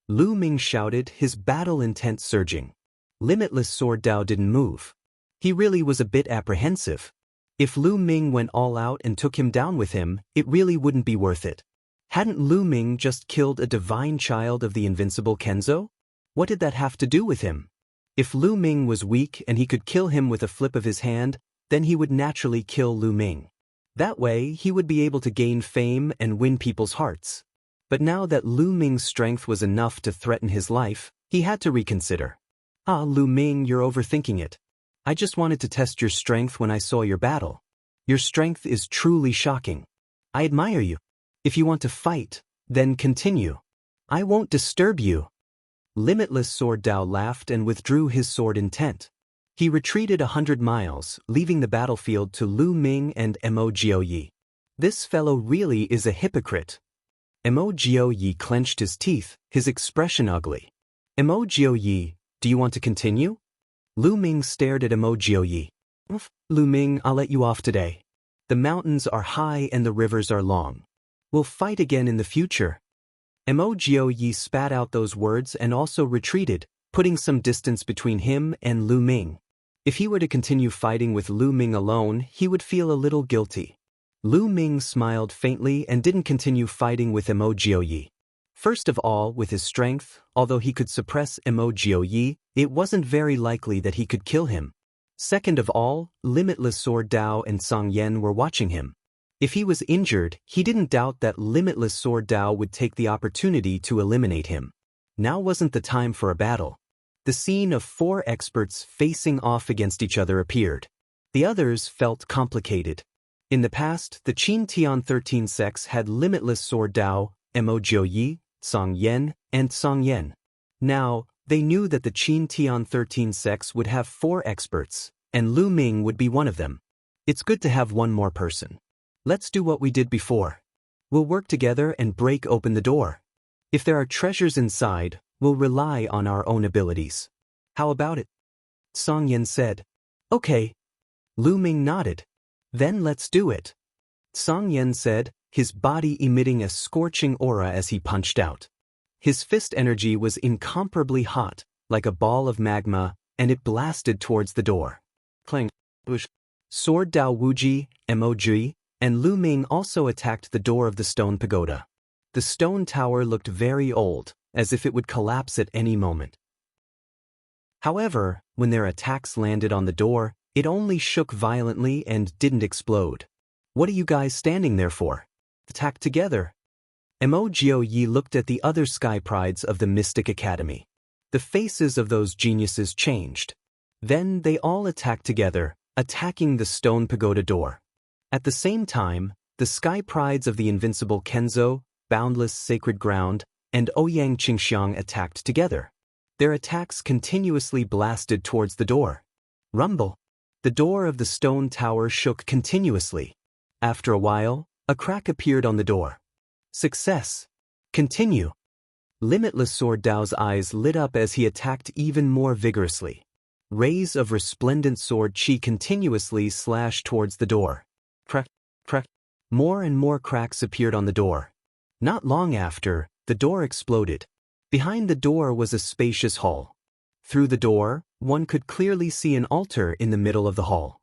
Lu Ming shouted, his battle intent surging. Limitless Sword Dao didn't move. He really was a bit apprehensive. If Lu Ming went all out and took him down with him, it really wouldn't be worth it. Hadn't Lu Ming just killed a divine child of the invincible Kenzo? What did that have to do with him? If Lu Ming was weak and he could kill him with a flip of his hand, then he would naturally kill Lu Ming. That way, he would be able to gain fame and win people's hearts. But now that Lu Ming's strength was enough to threaten his life, he had to reconsider. Lu Ming, you're overthinking it. I just wanted to test your strength when I saw your battle. Your strength is truly shocking. I admire you. If you want to fight, then continue. I won't disturb you. Limitless Sword Dao laughed and withdrew his sword intent. He retreated 100 miles, leaving the battlefield to Lu Ming and Mo Jiaoyi. This fellow really is a hypocrite. Mo Jiaoyi clenched his teeth, his expression ugly. Mo Jiaoyi, do you want to continue? Lu Ming stared at Mo Jiaoyi. Lu Ming, I'll let you off today. The mountains are high and the rivers are long. We'll fight again in the future. Mo Jiaoyi spat out those words and also retreated, putting some distance between him and Lu Ming. If he were to continue fighting with Lu Ming alone, he would feel a little guilty. Lu Ming smiled faintly and didn't continue fighting with Mo Jiaoyi. First of all, with his strength, although he could suppress Mo Jiaoyi, it wasn't very likely that he could kill him. Second of all, Limitless Sword Dao and Song Yan were watching him. If he was injured, he didn't doubt that Limitless Sword Dao would take the opportunity to eliminate him. Now wasn't the time for a battle. The scene of 4 experts facing off against each other appeared. The others felt complicated. In the past, the Qin Tian 13 sects had Limitless Sword Dao, Mo Jiaoyi, Song Yan, and Song Yan. Now, they knew that the Qin Tian 13 sects would have 4 experts, and Lu Ming would be one of them. It's good to have one more person. Let's do what we did before. We'll work together and break open the door. If there are treasures inside, we'll rely on our own abilities. How about it? Song Yan said. Okay. Lu Ming nodded. Then let's do it. Song Yan said, his body emitting a scorching aura as he punched out. His fist energy was incomparably hot, like a ball of magma, and it blasted towards the door. Clang. Whoosh. Sword Dao Wuji, Mo Ji, and Lu Ming also attacked the door of the stone pagoda. The stone tower looked very old, as if it would collapse at any moment. However, when their attacks landed on the door, it only shook violently and didn't explode. What are you guys standing there for? Attack together. Mo Jiaoyi looked at the other sky prides of the Mystic Academy. The faces of those geniuses changed. Then they all attacked together, attacking the stone pagoda door. At the same time, the sky prides of the invincible Kenzo, Boundless Sacred Ground, and Ouyang Qingxiang attacked together. Their attacks continuously blasted towards the door. Rumble. The door of the stone tower shook continuously. After a while, a crack appeared on the door. Success. Continue. Limitless Sword Dao's eyes lit up as he attacked even more vigorously. Rays of resplendent sword qi continuously slashed towards the door. Crack, crack. More and more cracks appeared on the door. Not long after, the door exploded. Behind the door was a spacious hall. Through the door, one could clearly see an altar in the middle of the hall.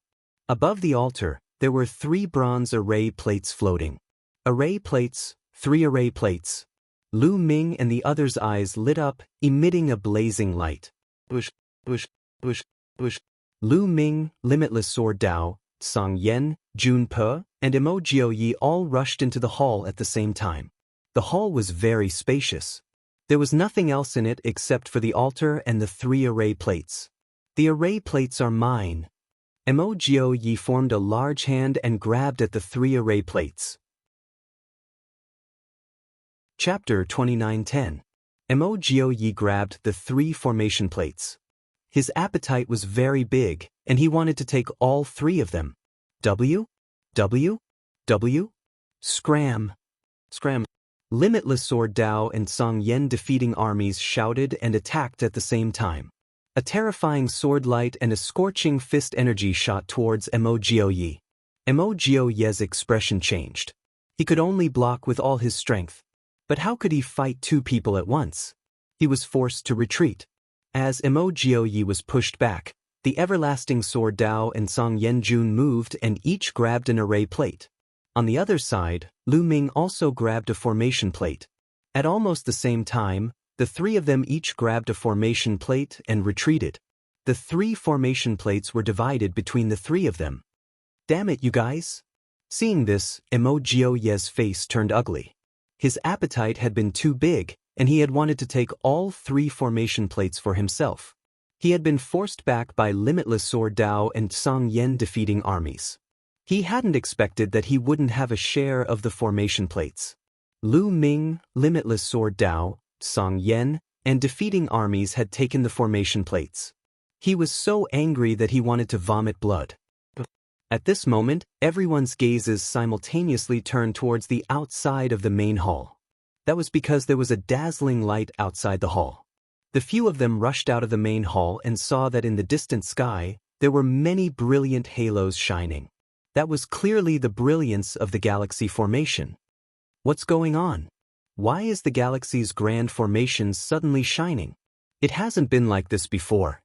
Above the altar, there were 3 bronze array plates floating. Array plates, 3 array plates. Lu Ming and the others' eyes lit up, emitting a blazing light. Bush, bush, bush, bush. Lu Ming, Limitless Sword Dao, Song Yan, Jun Pe, and Emojio Yi all rushed into the hall at the same time. The hall was very spacious. There was nothing else in it except for the altar and the 3 array plates. The array plates are mine. Emojio Yi formed a large hand and grabbed at the 3 array plates. Chapter 29:10. Emojio Yi grabbed the 3 formation plates. His appetite was very big, and he wanted to take all 3 of them. W? W? W? Scram. Scram. Limitless Sword Dao and Song Yan defeating armies shouted and attacked at the same time. A terrifying sword light and a scorching fist energy shot towards Emojio Yi. Emojio Yi's expression changed. He could only block with all his strength. But how could he fight 2 people at once? He was forced to retreat. As Emojio Yi was pushed back, the everlasting Sword Dao and Song Yanjun moved and each grabbed an array plate. On the other side, Lu Ming also grabbed a formation plate. At almost the same time, the 3 of them each grabbed a formation plate and retreated. The 3 formation plates were divided between the 3 of them. Damn it, you guys! Seeing this, Emojio Yi's face turned ugly. His appetite had been too big, and he had wanted to take all 3 formation plates for himself. He had been forced back by Limitless Sword Dao and Song Yan defeating armies. He hadn't expected that he wouldn't have a share of the formation plates. Lu Ming, Limitless Sword Dao, Song Yan, and defeating armies had taken the formation plates. He was so angry that he wanted to vomit blood. At this moment, everyone's gazes simultaneously turned towards the outside of the main hall. That was because there was a dazzling light outside the hall. The few of them rushed out of the main hall and saw that in the distant sky, there were many brilliant halos shining. That was clearly the brilliance of the galaxy formation. What's going on? Why is the galaxy's grand formation suddenly shining? It hasn't been like this before.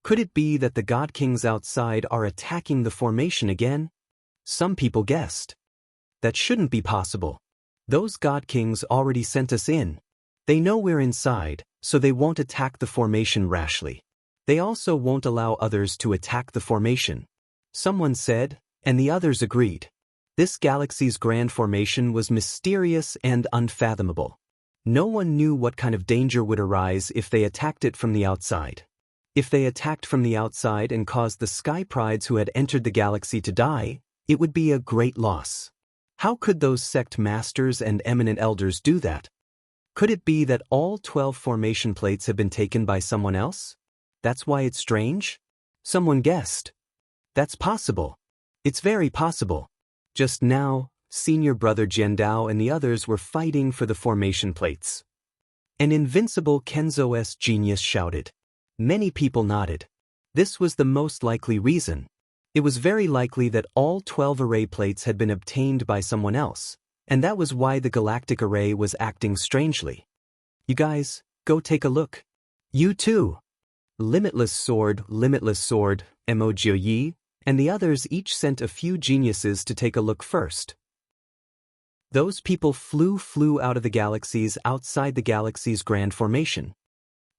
Could it be that the God Kings outside are attacking the formation again? Some people guessed. That shouldn't be possible. Those God Kings already sent us in. They know we're inside, so they won't attack the formation rashly. They also won't allow others to attack the formation. Someone said, and the others agreed. This galaxy's grand formation was mysterious and unfathomable. No one knew what kind of danger would arise if they attacked it from the outside. If they attacked from the outside and caused the Sky Prides who had entered the galaxy to die, it would be a great loss. How could those sect masters and eminent elders do that? Could it be that all 12 formation plates have been taken by someone else? That's why it's strange? Someone guessed. That's possible. It's very possible. Just now, senior brother Jiandao and the others were fighting for the formation plates. An invincible Kenzo's genius shouted. Many people nodded. This was the most likely reason. It was very likely that all 12 array plates had been obtained by someone else, and that was why the galactic array was acting strangely. You guys, go take a look. You too. Limitless Sword, Emojio Yi, and the others each sent a few geniuses to take a look first. Those people flew out of the galaxies outside the galaxy's grand formation.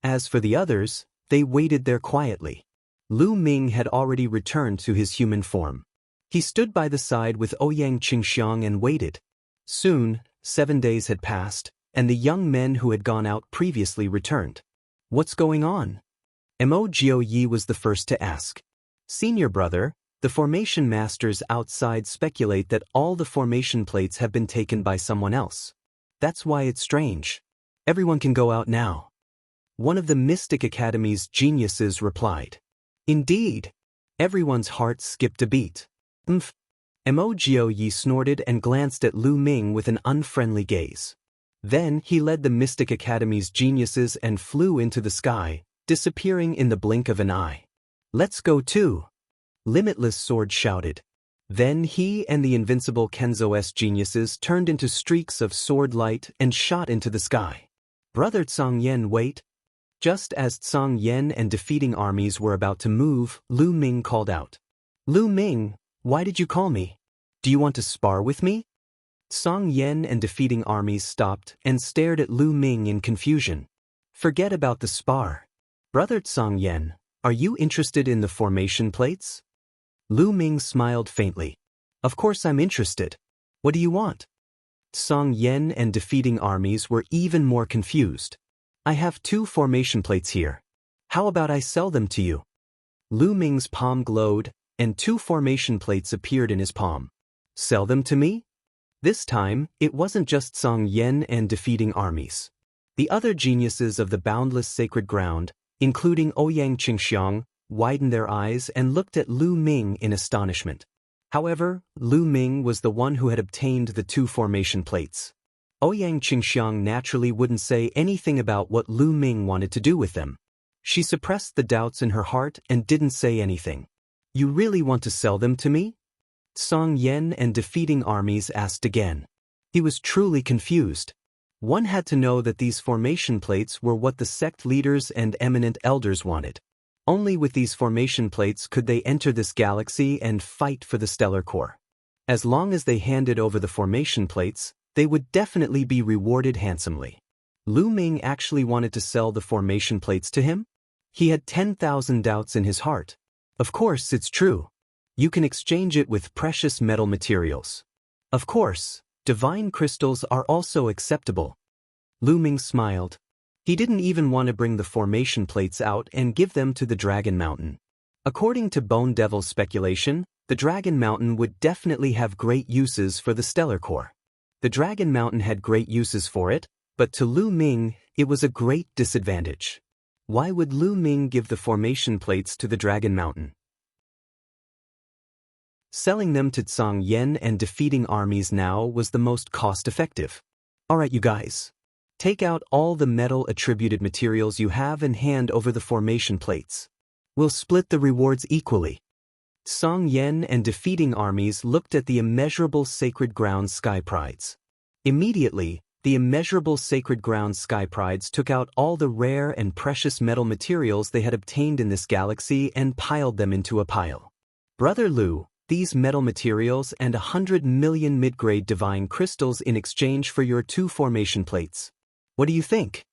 As for the others, they waited there quietly. Lu Ming had already returned to his human form. He stood by the side with Ouyang Qingxiang and waited. Soon, 7 days had passed, and the young men who had gone out previously returned. What's going on? Emojio Yi was the first to ask. Senior brother, the formation masters outside speculate that all the formation plates have been taken by someone else. That's why it's strange. Everyone can go out now. One of the Mystic Academy's geniuses replied. Indeed. Everyone's heart skipped a beat. Emojio Yi snorted and glanced at Lu Ming with an unfriendly gaze. Then he led the Mystic Academy's geniuses and flew into the sky, disappearing in the blink of an eye. Let's go too. Limitless Sword shouted. Then he and the invincible Kenzo's geniuses turned into streaks of sword light and shot into the sky. Brother Song Yan, wait. Just as Song Yan and defeating armies were about to move, Lu Ming called out. Lu Ming, why did you call me? Do you want to spar with me? Song Yan and defeating armies stopped and stared at Lu Ming in confusion. Forget about the spar. Brother Song Yan, are you interested in the formation plates? Lu Ming smiled faintly. Of course I'm interested. What do you want? Song Yen and defeating armies were even more confused. I have 2 formation plates here. How about I sell them to you? Lu Ming's palm glowed, and 2 formation plates appeared in his palm. Sell them to me? This time, it wasn't just Song Yen and defeating armies. The other geniuses of the boundless sacred ground, including Ouyang Qingxiang, widened their eyes and looked at Lu Ming in astonishment. However, Lu Ming was the one who had obtained the 2 formation plates. Ouyang Qingxiang naturally wouldn't say anything about what Lu Ming wanted to do with them. She suppressed the doubts in her heart and didn't say anything. You really want to sell them to me? Song Yen and defeating armies asked again. He was truly confused. One had to know that these formation plates were what the sect leaders and eminent elders wanted. Only with these formation plates could they enter this galaxy and fight for the stellar core. As long as they handed over the formation plates, they would definitely be rewarded handsomely. Lu Ming actually wanted to sell the formation plates to him? He had 10,000 doubts in his heart. Of course, it's true. You can exchange it with precious metal materials. Of course, divine crystals are also acceptable. Lu Ming smiled. He didn't even want to bring the formation plates out and give them to the Dragon Mountain. According to Bone Devil's speculation, the Dragon Mountain would definitely have great uses for the stellar core. The Dragon Mountain had great uses for it, but to Lu Ming, it was a great disadvantage. Why would Lu Ming give the formation plates to the Dragon Mountain? Selling them to Song Yen and defeating armies now was the most cost-effective. Alright you guys. Take out all the metal-attributed materials you have and hand over the formation plates. We'll split the rewards equally. Song Yen and defeating armies looked at the immeasurable sacred ground sky prides. Immediately, the immeasurable sacred ground sky prides took out all the rare and precious metal materials they had obtained in this galaxy and piled them into a pile. Brother Lu, these metal materials and 100 million mid-grade divine crystals in exchange for your 2 formation plates. What do you think?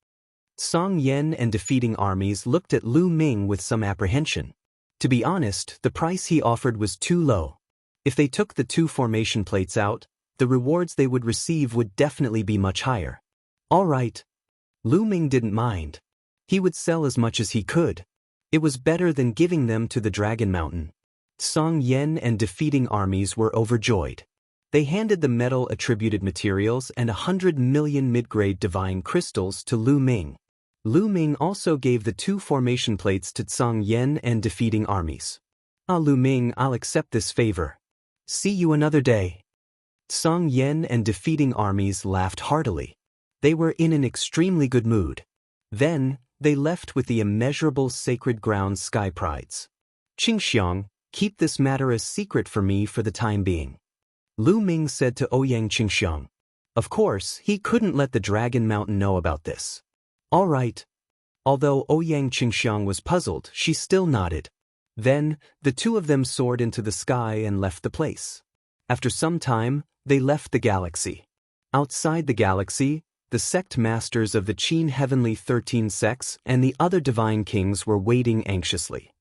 Song Yen and defeating armies looked at Lu Ming with some apprehension. To be honest, the price he offered was too low. If they took the 2 formation plates out, the rewards they would receive would definitely be much higher. All right. Lu Ming didn't mind. He would sell as much as he could. It was better than giving them to the Dragon Mountain. Song Yen and defeating armies were overjoyed. They handed the metal-attributed materials and 100 million mid-grade divine crystals to Lu Ming. Lu Ming also gave the 2 formation plates to Song Yen and defeating armies. Lu Ming, I'll accept this favor. See you another day. Song Yen and defeating armies laughed heartily. They were in an extremely good mood. Then, they left with the immeasurable sacred ground sky prides. Qingxiang, keep this matter a secret for me for the time being. Lu Ming said to Ouyang Qingxiang. Of course, he couldn't let the Dragon Mountain know about this. All right. Although Ouyang Qingxiang was puzzled, she still nodded. Then, the 2 of them soared into the sky and left the place. After some time, they left the galaxy. Outside the galaxy, the sect masters of the Qin Heavenly 13 sects and the other divine kings were waiting anxiously.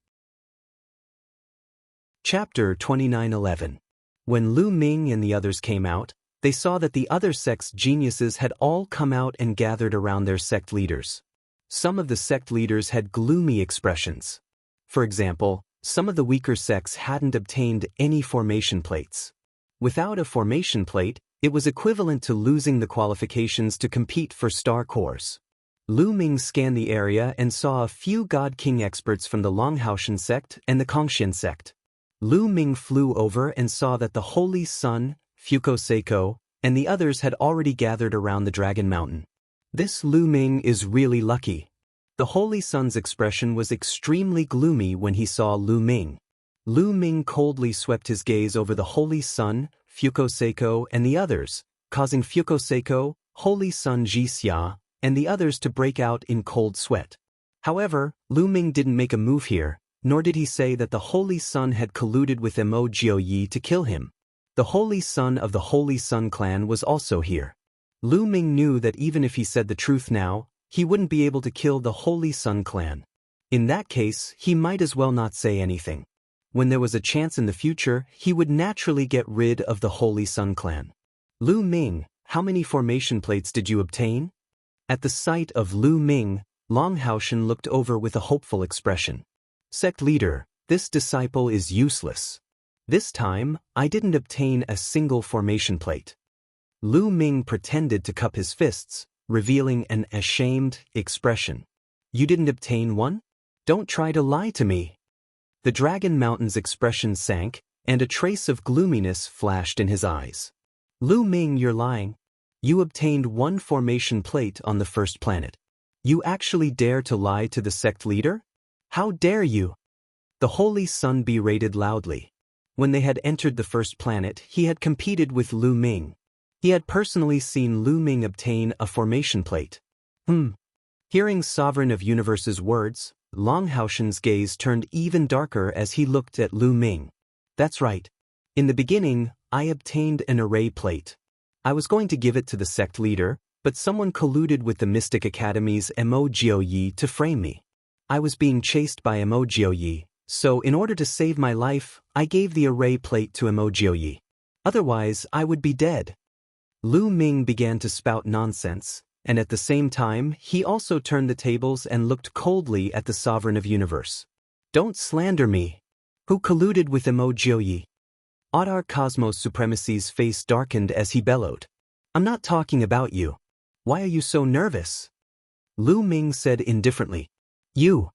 Chapter 29:11. When Lu Ming and the others came out, they saw that the other sect's geniuses had all come out and gathered around their sect leaders. Some of the sect leaders had gloomy expressions. For example, some of the weaker sects hadn't obtained any formation plates. Without a formation plate, it was equivalent to losing the qualifications to compete for star cores. Lu Ming scanned the area and saw a few God King experts from the Longhaoshan sect and the Kongxian sect. Lu Ming flew over and saw that the Holy Sun, Fuko Seiko, and the others had already gathered around the Dragon Mountain. This Lu Ming is really lucky. The Holy Sun's expression was extremely gloomy when he saw Lu Ming. Lu Ming coldly swept his gaze over the Holy Sun, Fuko Seiko, and the others, causing Fuko Seiko, Holy Sun Jixia, and the others to break out in cold sweat. However, Lu Ming didn't make a move here, nor did he say that the Holy Sun had colluded with Mo Jiaoyi to kill him. The Holy Sun of the Holy Sun clan was also here. Lu Ming knew that even if he said the truth now, he wouldn't be able to kill the Holy Sun clan. In that case, he might as well not say anything. When there was a chance in the future, he would naturally get rid of the Holy Sun clan. Lu Ming, how many formation plates did you obtain? At the sight of Lu Ming, Long Haoshan looked over with a hopeful expression. Sect leader, this disciple is useless. This time, I didn't obtain a single formation plate. Lu Ming pretended to cup his fists, revealing an ashamed expression. You didn't obtain one? Don't try to lie to me. The Dragon Mountain's expression sank, and a trace of gloominess flashed in his eyes. Lu Ming, you're lying. You obtained one formation plate on the first planet. You actually dare to lie to the sect leader? How dare you? The Holy Sun berated loudly. When they had entered the first planet, he had competed with Lu Ming. He had personally seen Lu Ming obtain a formation plate. Hearing Sovereign of Universe's words, Long Haoshan's gaze turned even darker as he looked at Lu Ming. That's right. In the beginning, I obtained an array plate. I was going to give it to the sect leader, but someone colluded with the Mystic Academy's Mo Yi to frame me. I was being chased by Mo Yi, so in order to save my life, I gave the array plate to Mo Yi. Otherwise, I would be dead. Lu Ming began to spout nonsense, and at the same time, he also turned the tables and looked coldly at the Sovereign of Universe. Don't slander me. Who colluded with Mo Yi? Audar Cosmos Supremacy's face darkened as he bellowed. I'm not talking about you. Why are you so nervous? Lu Ming said indifferently. You.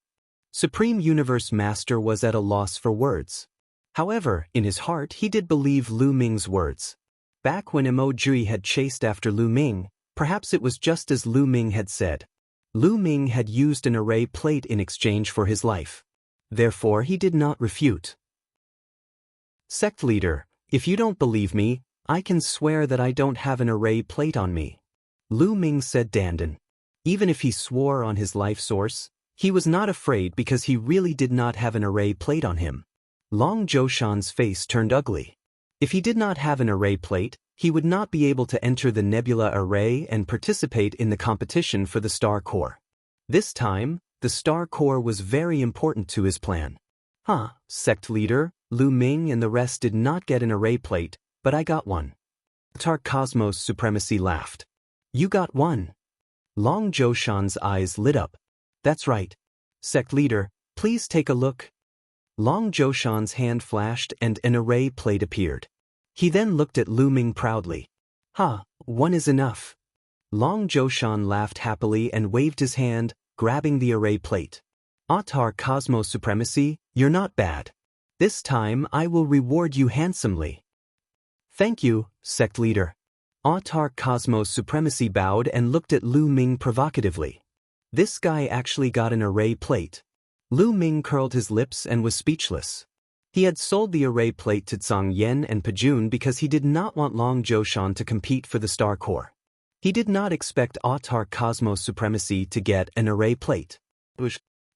Supreme Universe Master was at a loss for words. However, in his heart he did believe Lu Ming's words. Back when Mo Yi had chased after Lu Ming, perhaps it was just as Lu Ming had said. Lu Ming had used an array plate in exchange for his life. Therefore he did not refute. Sect leader, if you don't believe me, I can swear that I don't have an array plate on me. Lu Ming said Dandan. Even if he swore on his life source, he was not afraid because he really did not have an array plate on him. Long Joshan's face turned ugly. If he did not have an array plate, he would not be able to enter the Nebula Array and participate in the competition for the Star Core. This time, the Star Core was very important to his plan. Sect leader, Lu Ming and the rest did not get an array plate, but I got one. Audar Cosmos Supremacy laughed. You got one. Long Joshan's eyes lit up. That's right. Sect leader, please take a look. Long Joshan's hand flashed and an array plate appeared. He then looked at Lu Ming proudly. One is enough. Long Joshan laughed happily and waved his hand, grabbing the array plate. Audar Cosmos Supremacy, you're not bad. This time I will reward you handsomely. Thank you, sect leader. Audar Cosmos Supremacy bowed and looked at Lu Ming provocatively. This guy actually got an array plate. Lu Ming curled his lips and was speechless. He had sold the array plate to Zhang Yan and Pajun because he did not want Long Joshan to compete for the Star Core. He did not expect Audar Cosmos Supremacy to get an array plate.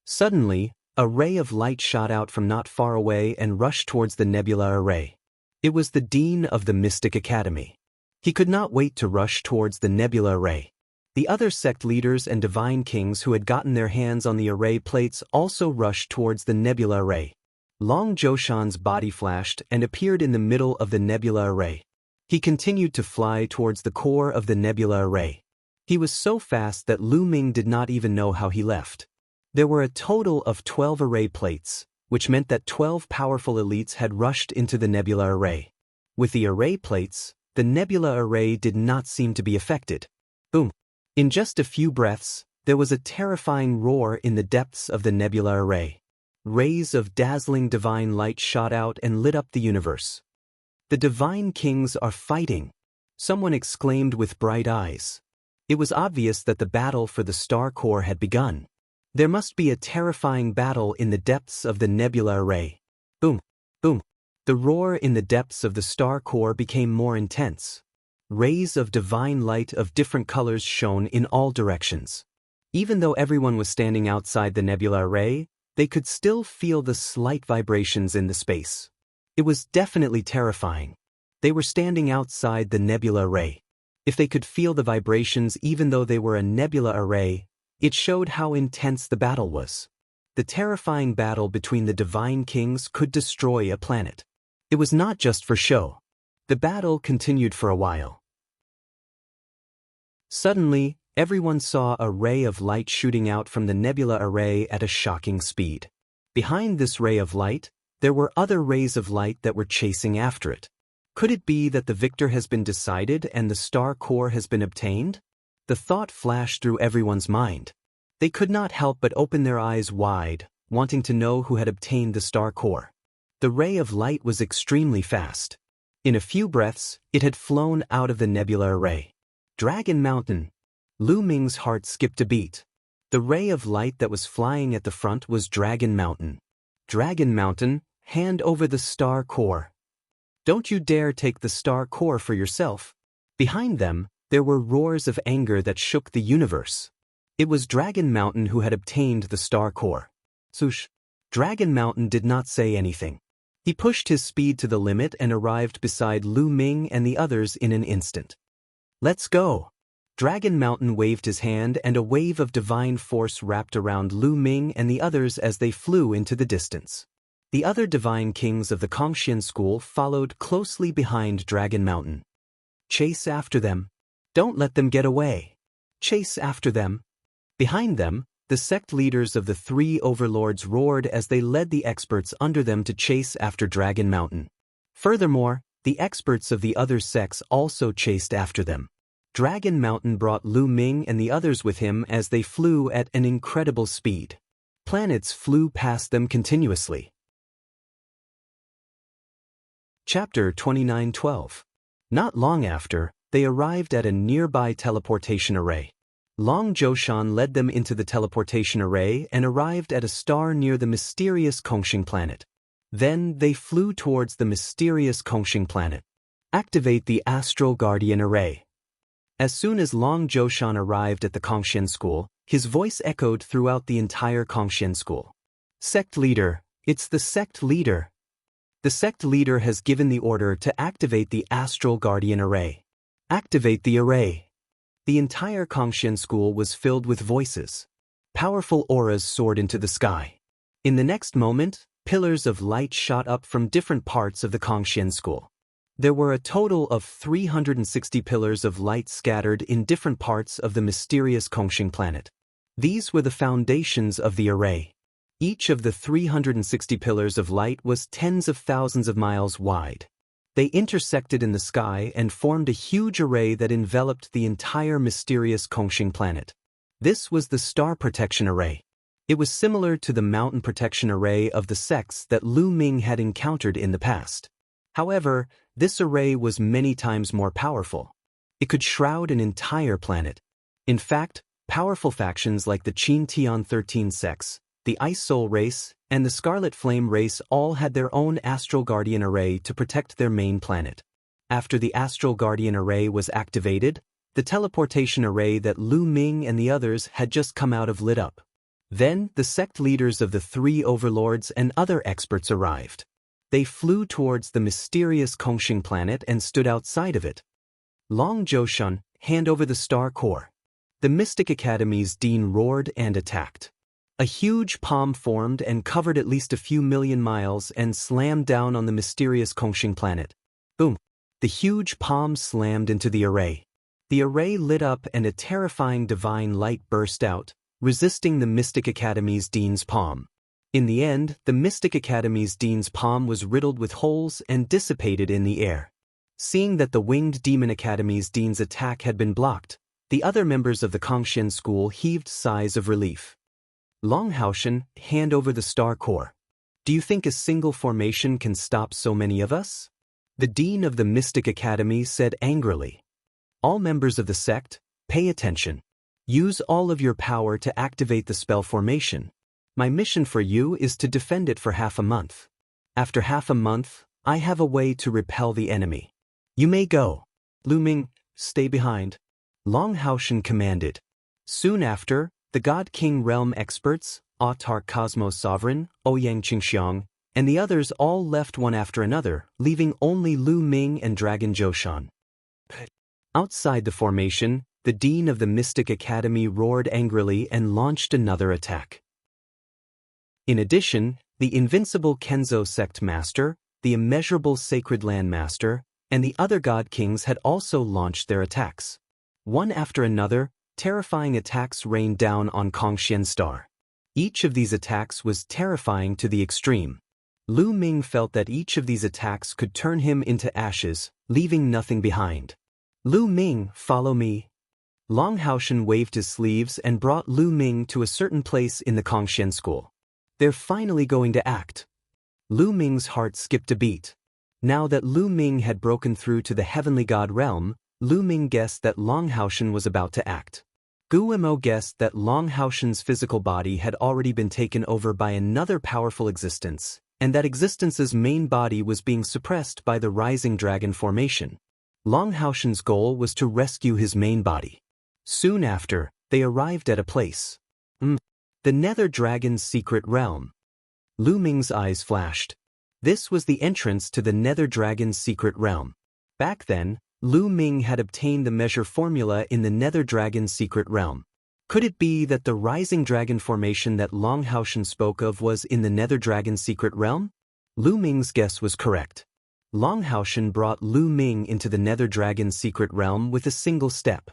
Suddenly, a ray of light shot out from not far away and rushed towards the Nebula Array. It was the Dean of the Mystic Academy. He could not wait to rush towards the Nebula Array. The other sect leaders and divine kings who had gotten their hands on the array plates also rushed towards the Nebula Array. Long Joshan's body flashed and appeared in the middle of the Nebula Array. He continued to fly towards the core of the Nebula Array. He was so fast that Lu Ming did not even know how he left. There were a total of 12 array plates, which meant that 12 powerful elites had rushed into the Nebula Array. With the array plates, the Nebula Array did not seem to be affected. Boom! In just a few breaths, there was a terrifying roar in the depths of the Nebula Array. Rays of dazzling divine light shot out and lit up the universe. The divine kings are fighting! Someone exclaimed with bright eyes. It was obvious that the battle for the Star Core had begun. There must be a terrifying battle in the depths of the Nebula Array. Boom! Boom! The roar in the depths of the Star Core became more intense. Rays of divine light of different colors shone in all directions. Even though everyone was standing outside the Nebula Array, they could still feel the slight vibrations in the space. It was definitely terrifying. They were standing outside the Nebula Array. If they could feel the vibrations even though they were a Nebula Array, it showed how intense the battle was. the terrifying battle between the divine kings could destroy a planet. It was not just for show. The battle continued for a while. Suddenly, everyone saw a ray of light shooting out from the nebula array at a shocking speed. Behind this ray of light, there were other rays of light that were chasing after it. Could it be that the victor has been decided and the star core has been obtained? The thought flashed through everyone's mind. They could not help but open their eyes wide, wanting to know who had obtained the star core. The ray of light was extremely fast. In a few breaths, it had flown out of the nebula array. Dragon Mountain. Lu Ming's heart skipped a beat. The ray of light that was flying at the front was Dragon Mountain. Dragon Mountain, hand over the star core. Don't you dare take the star core for yourself. Behind them, there were roars of anger that shook the universe. It was Dragon Mountain who had obtained the star core. Swoosh. Dragon Mountain did not say anything. He pushed his speed to the limit and arrived beside Lu Ming and the others in an instant. Let's go. Dragon Mountain waved his hand and a wave of divine force wrapped around Lu Ming and the others as they flew into the distance. The other divine kings of the Kongxian school followed closely behind Dragon Mountain. Chase after them. Don't let them get away. Chase after them. Behind them, the sect leaders of the three overlords roared as they led the experts under them to chase after Dragon Mountain. Furthermore, the experts of the other sects also chased after them. Dragon Mountain brought Lu Ming and the others with him as they flew at an incredible speed. Planets flew past them continuously. Chapter 29:12. Not long after, they arrived at a nearby teleportation array. Long Zhoushan led them into the teleportation array and arrived at a star near the mysterious Kongxing planet. Then they flew towards the mysterious Kongxing planet. Activate the Astral Guardian Array. As soon as Long Zhoushan arrived at the Kongxian school, his voice echoed throughout the entire Kongxian school. Sect leader, it's the sect leader. The sect leader has given the order to activate the Astral Guardian Array. Activate the array. The entire Kongxian school was filled with voices. Powerful auras soared into the sky. In the next moment, pillars of light shot up from different parts of the Kongxian school. There were a total of 360 pillars of light scattered in different parts of the mysterious Kongxing planet. These were the foundations of the array. Each of the 360 pillars of light was tens of thousands of miles wide. They intersected in the sky and formed a huge array that enveloped the entire mysterious Kongxing planet. This was the Star Protection Array. It was similar to the Mountain Protection Array of the sects that Lu Ming had encountered in the past. However, this array was many times more powerful. It could shroud an entire planet. In fact, powerful factions like the Qin Tian 13 sects, the Ice Soul race, and the Scarlet Flame race all had their own Astral Guardian Array to protect their main planet. After the Astral Guardian Array was activated, the teleportation array that Lu Ming and the others had just come out of lit up. Then, the sect leaders of the three overlords and other experts arrived. They flew towards the mysterious Kongxing planet and stood outside of it. Long Zhoushan, hand over the star core. The Mystic Academy's dean roared and attacked. A huge palm formed and covered at least a few million miles and slammed down on the mysterious Kongxing planet. Boom! The huge palm slammed into the array. The array lit up and a terrifying divine light burst out, resisting the Mystic Academy's dean's palm. In the end, the Mystic Academy's dean's palm was riddled with holes and dissipated in the air. Seeing that the Winged Demon Academy's dean's attack had been blocked, the other members of the Kongxian school heaved sighs of relief. Long Haoshan, hand over the star core. Do you think a single formation can stop so many of us? The dean of the Mystic Academy said angrily. All members of the sect, pay attention. Use all of your power to activate the spell formation. My mission for you is to defend it for half a month. After half a month, I have a way to repel the enemy. You may go. Lu Ming, stay behind. Long Haoshan commanded. Soon after, the God King Realm experts, Autark Cosmos Sovereign, Ouyang Qingxiang, and the others all left one after another, leaving only Lu Ming and Dragon Zhoushan. Outside the formation, the Dean of the Mystic Academy roared angrily and launched another attack. In addition, the invincible Kenzo sect master, the immeasurable sacred land master, and the other god kings had also launched their attacks. One after another, terrifying attacks rained down on Kongxian Star. Each of these attacks was terrifying to the extreme. Lu Ming felt that each of these attacks could turn him into ashes, leaving nothing behind. Lu Ming, follow me. Long Haoshan waved his sleeves and brought Lu Ming to a certain place in the Kongxian school. They're finally going to act. Lu Ming's heart skipped a beat. Now that Lu Ming had broken through to the heavenly god realm, Lu Ming guessed that Long Haoshan was about to act. Guimo guessed that Long Haoshan's physical body had already been taken over by another powerful existence, and that existence's main body was being suppressed by the rising dragon formation. Long Haoshan's goal was to rescue his main body. Soon after, they arrived at a place. The Nether Dragon's secret realm. Lu Ming's eyes flashed. This was the entrance to the Nether Dragon's secret realm. Back then, Lu Ming had obtained the measure formula in the Nether Dragon's secret realm. Could it be that the rising dragon formation that Long Haoshan spoke of was in the Nether Dragon's secret realm? Lu Ming's guess was correct. Long Haoshan brought Lu Ming into the Nether Dragon's secret realm with a single step.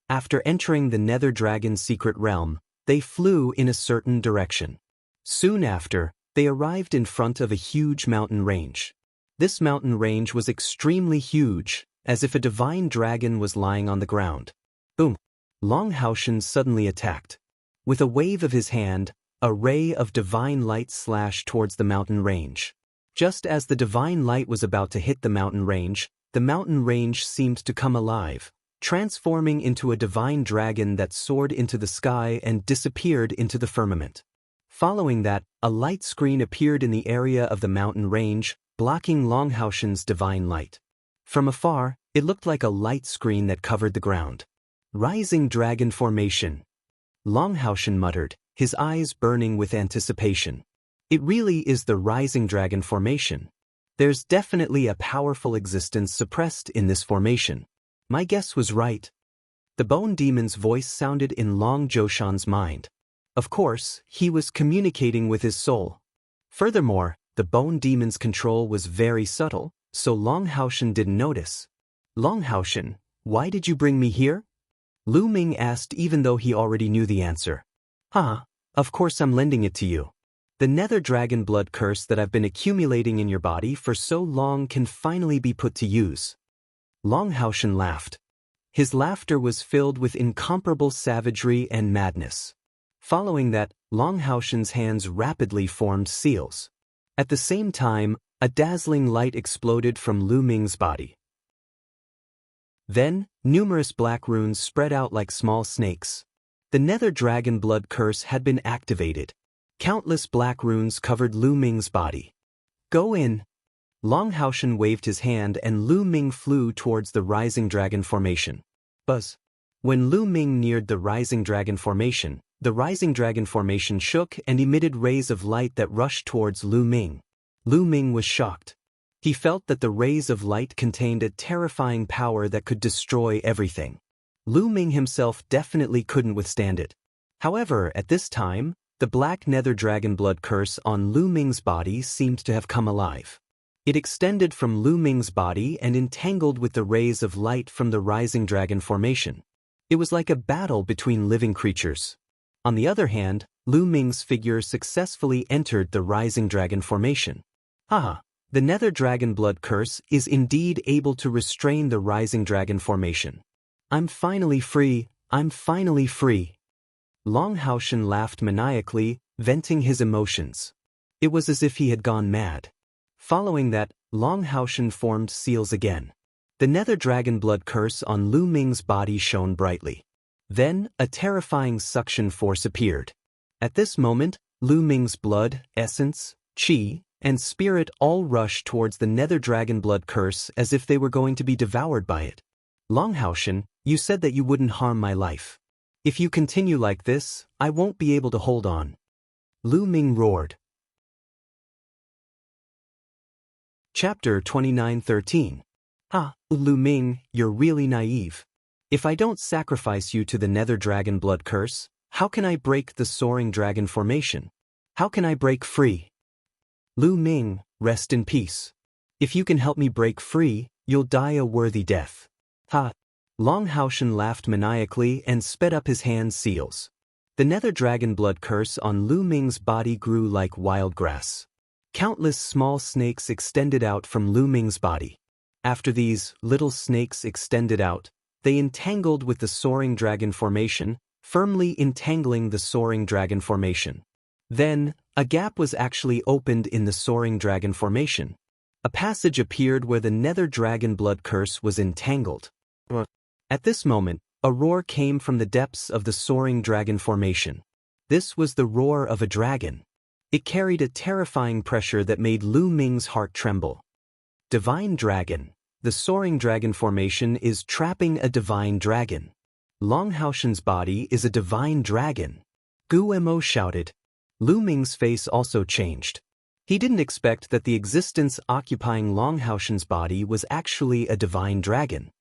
After entering the Nether Dragon's secret realm, they flew in a certain direction. Soon after, they arrived in front of a huge mountain range. This mountain range was extremely huge, as if a divine dragon was lying on the ground. Boom! Long Haoshan suddenly attacked. With a wave of his hand, a ray of divine light slashed towards the mountain range. Just as the divine light was about to hit the mountain range seemed to come alive, transforming into a divine dragon that soared into the sky and disappeared into the firmament. Following that, a light screen appeared in the area of the mountain range, blocking Long Haoshan's divine light. From afar, it looked like a light screen that covered the ground. Rising dragon formation. Long Haoshan muttered, his eyes burning with anticipation. It really is the rising dragon formation. There's definitely a powerful existence suppressed in this formation. My guess was right. The bone demon's voice sounded in Long Joshan's mind. Of course, he was communicating with his soul. Furthermore, the bone demon's control was very subtle, so Long Haoshan didn't notice. Long Haoshan, why did you bring me here? Lu Ming asked even though he already knew the answer. Of course I'm lending it to you. The Nether Dragon blood curse that I've been accumulating in your body for so long can finally be put to use. Long Haoshan laughed. His laughter was filled with incomparable savagery and madness. Following that, Long Haoshan's hands rapidly formed seals. At the same time, a dazzling light exploded from Lu Ming's body. Then, numerous black runes spread out like small snakes. The Nether Dragon blood curse had been activated. Countless black runes covered Lu Ming's body. Go in. Long Haoshan waved his hand and Lu Ming flew towards the rising dragon formation. Buzz. When Lu Ming neared the rising dragon formation shook and emitted rays of light that rushed towards Lu Ming. Lu Ming was shocked. He felt that the rays of light contained a terrifying power that could destroy everything. Lu Ming himself definitely couldn't withstand it. However, at this time, the black Nether Dragon blood curse on Lu Ming's body seemed to have come alive. It extended from Lu Ming's body and entangled with the rays of light from the rising dragon formation. It was like a battle between living creatures. On the other hand, Lu Ming's figure successfully entered the rising dragon formation. The Nether Dragon blood curse is indeed able to restrain the rising dragon formation. I'm finally free. Long Haoshan laughed maniacally, venting his emotions. It was as if he had gone mad. Following that, Long Haoshan formed seals again. The Nether Dragon blood curse on Lu Ming's body shone brightly. Then, a terrifying suction force appeared. At this moment, Lu Ming's blood, essence, qi, and spirit all rushed towards the Nether Dragon blood curse as if they were going to be devoured by it. Long Haoshan, you said that you wouldn't harm my life. If you continue like this, I won't be able to hold on. Lu Ming roared. Chapter 29:13. Lu Ming, you're really naive. If I don't sacrifice you to the Nether Dragon blood curse, how can I break the soaring dragon formation? How can I break free? Lu Ming, rest in peace. If you can help me break free, you'll die a worthy death. Ha! Long Haoshan laughed maniacally and sped up his hand seals. The nether dragon blood curse on Lu Ming's body grew like wild grass. Countless small snakes extended out from Lu Ming's body. After these little snakes extended out, they entangled with the soaring dragon formation, firmly entangling the soaring dragon formation. Then, a gap was actually opened in the soaring dragon formation. A passage appeared where the nether dragon blood curse was entangled. At this moment, a roar came from the depths of the soaring dragon formation. This was the roar of a dragon. It carried a terrifying pressure that made Lu Ming's heart tremble. Divine Dragon. The soaring dragon formation is trapping a divine dragon. Long Haoshan's body is a divine dragon. Gu Mo shouted. Lu Ming's face also changed. He didn't expect that the existence occupying Long Haoshan's body was actually a divine dragon.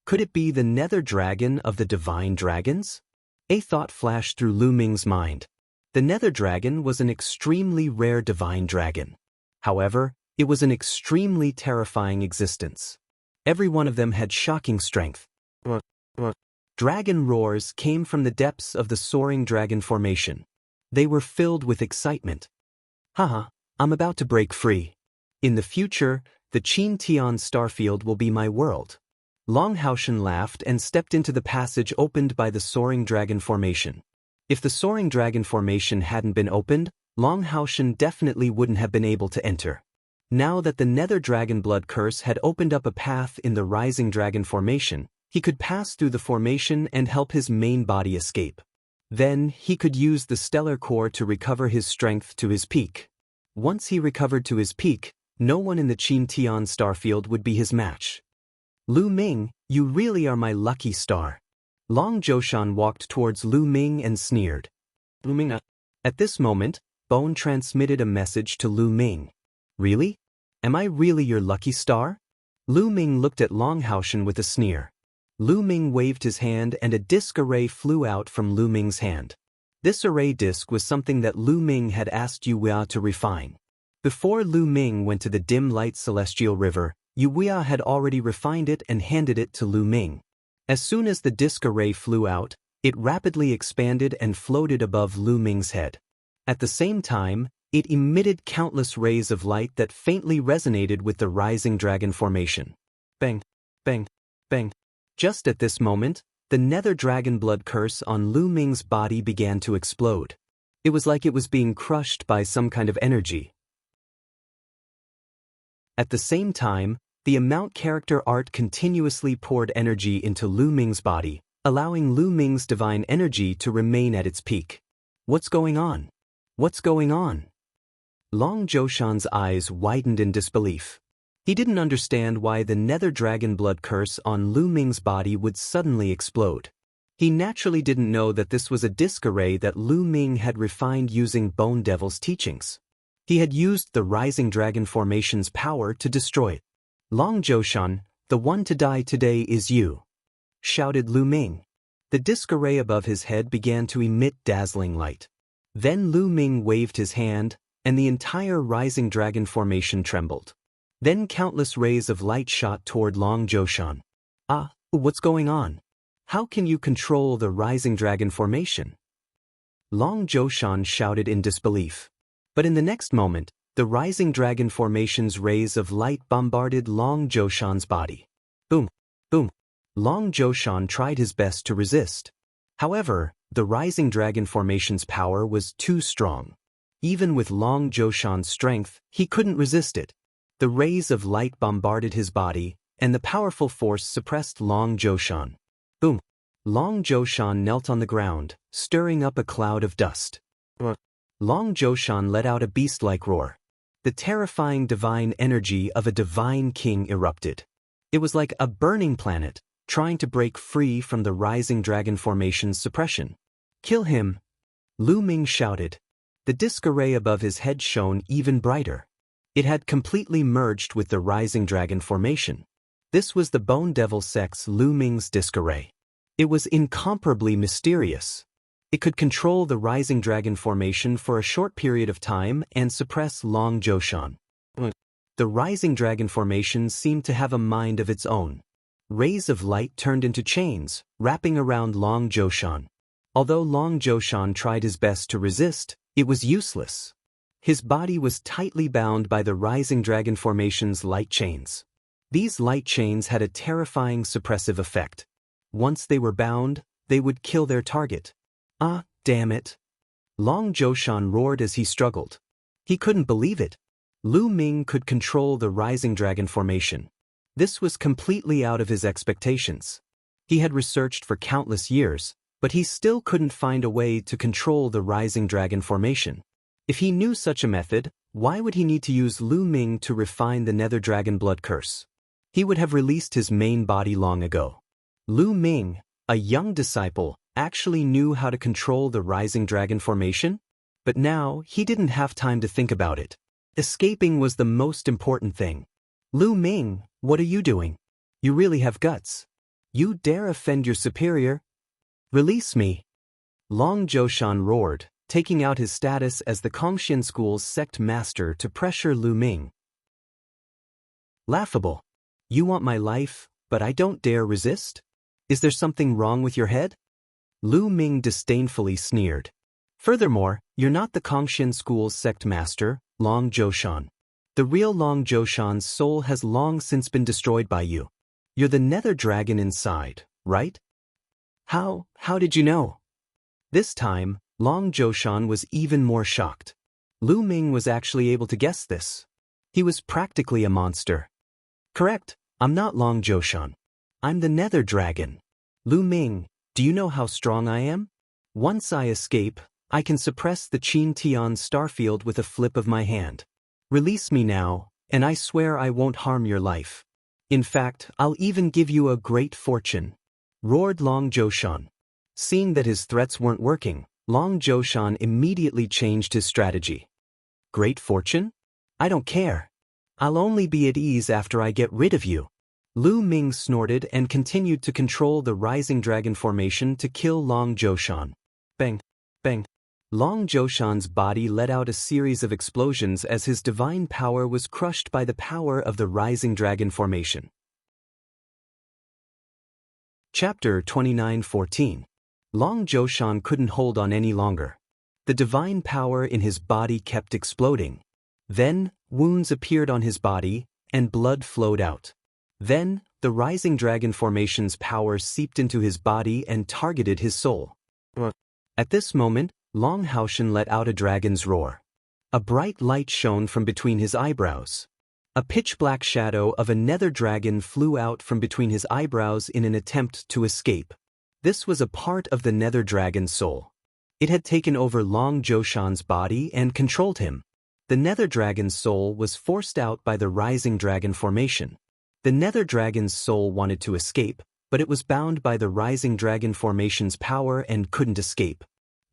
Could it be the nether dragon of the divine dragons? A thought flashed through Lu Ming's mind. The nether dragon was an extremely rare divine dragon. However, it was an extremely terrifying existence. Every one of them had shocking strength. Dragon roars came from the depths of the soaring dragon formation. They were filled with excitement. Haha, I'm about to break free. In the future, the Qin Tian starfield will be my world. Long Haoshan laughed and stepped into the passage opened by the soaring dragon formation. If the soaring dragon formation hadn't been opened, Long Haoshan definitely wouldn't have been able to enter. Now that the nether dragon blood curse had opened up a path in the rising dragon formation, he could pass through the formation and help his main body escape. Then, he could use the stellar core to recover his strength to his peak. Once he recovered to his peak, no one in the Qin Tian starfield would be his match. Lu Ming, you really are my lucky star. Long Zhoushan walked towards Lu Ming and sneered. Lu Ming. At this moment, Bone transmitted a message to Lu Ming. Really? Am I really your lucky star? Lu Ming looked at Long Haoshan with a sneer. Lu Ming waved his hand and a disc array flew out from Lu Ming's hand. This array disc was something that Lu Ming had asked Wuxia to refine. Before Lu Ming went to the dim light celestial river, Wuxia had already refined it and handed it to Lu Ming. As soon as the disc array flew out, it rapidly expanded and floated above Lu Ming's head. At the same time, it emitted countless rays of light that faintly resonated with the rising dragon formation. Bang, bang, bang. Just at this moment, the nether dragon blood curse on Lu Ming's body began to explode. It was like it was being crushed by some kind of energy. At the same time, the amount character art continuously poured energy into Lu Ming's body, allowing Lu Ming's divine energy to remain at its peak. What's going on? What's going on? Long Zhoushan's eyes widened in disbelief. He didn't understand why the nether dragon blood curse on Lu Ming's body would suddenly explode. He naturally didn't know that this was a disc array that Lu Ming had refined using Bone Devil's teachings. He had used the rising dragon formation's power to destroy it. Long Zhoushan, the one to die today is you, shouted Lu Ming. The disc array above his head began to emit dazzling light. Then Lu Ming waved his hand, and the entire rising dragon formation trembled. Then countless rays of light shot toward Long Zhoushan. Ah, what's going on? How can you control the rising dragon formation? Long Zhoushan shouted in disbelief. But in the next moment, the rising dragon formation's rays of light bombarded Long Zhoushan's body. Boom, boom. Long Zhoushan tried his best to resist. However, the rising dragon formation's power was too strong. Even with Long Zhoushan's strength, he couldn't resist it. The rays of light bombarded his body, and the powerful force suppressed Long Zhoushan. Boom. Long Zhoushan knelt on the ground, stirring up a cloud of dust. Long Zhoushan let out a beast-like roar. The terrifying divine energy of a divine king erupted. It was like a burning planet, trying to break free from the rising dragon formation's suppression. Kill him! Lu Ming shouted. The disc array above his head shone even brighter. It had completely merged with the rising dragon formation. This was the Bone Devil Sect's Lu Ming's disc array. It was incomparably mysterious. It could control the rising dragon formation for a short period of time and suppress Long Zhoushan. The rising dragon formation seemed to have a mind of its own. Rays of light turned into chains, wrapping around Long Zhoushan. Although Long Zhoushan tried his best to resist, it was useless. His body was tightly bound by the rising dragon formation's light chains. These light chains had a terrifying suppressive effect. Once they were bound, they would kill their target. Ah, damn it! Long Zhoushan roared as he struggled. He couldn't believe it. Lu Ming could control the rising dragon formation. This was completely out of his expectations. He had researched for countless years, but he still couldn't find a way to control the rising dragon formation. If he knew such a method, why would he need to use Lu Ming to refine the Nether Dragon blood curse? He would have released his main body long ago. Lu Ming, a young disciple, actually knew how to control the rising dragon formation? But now, he didn't have time to think about it. Escaping was the most important thing. Lu Ming, what are you doing? You really have guts. You dare offend your superior? Release me! Long Zhoushan roared, taking out his status as the Kongxian school's sect master to pressure Lu Ming. Laughable. You want my life, but I don't dare resist? Is there something wrong with your head? Lu Ming disdainfully sneered. Furthermore, you're not the Kongxian school's sect master, Long Zhoushan. The real Long Zhoushan's soul has long since been destroyed by you. You're the nether dragon inside, right? How did you know? This time, Long Zhoushan was even more shocked. Lu Ming was actually able to guess this. He was practically a monster. Correct, I'm not Long Zhoushan. I'm the nether dragon. Lu Ming, do you know how strong I am? Once I escape, I can suppress the Qin Tian starfield with a flip of my hand. Release me now, and I swear I won't harm your life. In fact, I'll even give you a great fortune, roared Long Zhoushan. Seeing that his threats weren't working, Long Zhoushan immediately changed his strategy. Great fortune? I don't care. I'll only be at ease after I get rid of you. Lu Ming snorted and continued to control the rising dragon formation to kill Long Zhoushan. Bang, bang. Long Zhoushan's body let out a series of explosions as his divine power was crushed by the power of the rising dragon formation. Chapter 29:14. Long Zhoushan couldn't hold on any longer. The divine power in his body kept exploding. Then, wounds appeared on his body, and blood flowed out. Then, the rising dragon formation's power seeped into his body and targeted his soul. At this moment, Long Zhoushan let out a dragon's roar. A bright light shone from between his eyebrows. A pitch-black shadow of a nether dragon flew out from between his eyebrows in an attempt to escape. This was a part of the nether dragon's soul. It had taken over Long Zhoushan's body and controlled him. The nether dragon's soul was forced out by the rising dragon formation. The nether dragon's soul wanted to escape, but it was bound by the rising dragon formation's power and couldn't escape.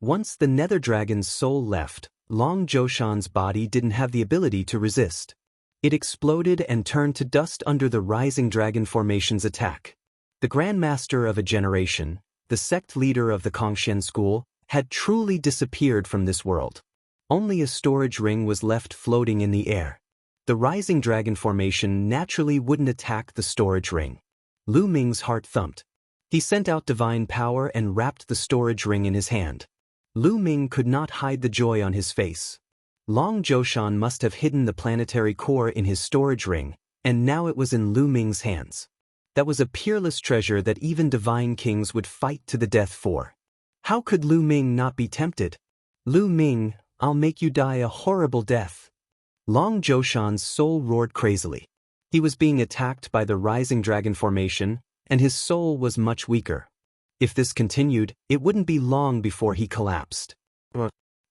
Once the nether dragon's soul left, Long Zhoushan's body didn't have the ability to resist. It exploded and turned to dust under the rising dragon formation's attack. The Grandmaster of a generation, the sect leader of the Kongxian school, had truly disappeared from this world. Only a storage ring was left floating in the air. The rising dragon formation naturally wouldn't attack the storage ring. Lu Ming's heart thumped. He sent out divine power and wrapped the storage ring in his hand. Lu Ming could not hide the joy on his face. Long Zhoushan must have hidden the planetary core in his storage ring, and now it was in Lu Ming's hands. That was a peerless treasure that even divine kings would fight to the death for. How could Lu Ming not be tempted? Lu Ming, I'll make you die a horrible death. Long Zhoushan's soul roared crazily. He was being attacked by the rising dragon formation, and his soul was much weaker. If this continued, it wouldn't be long before he collapsed.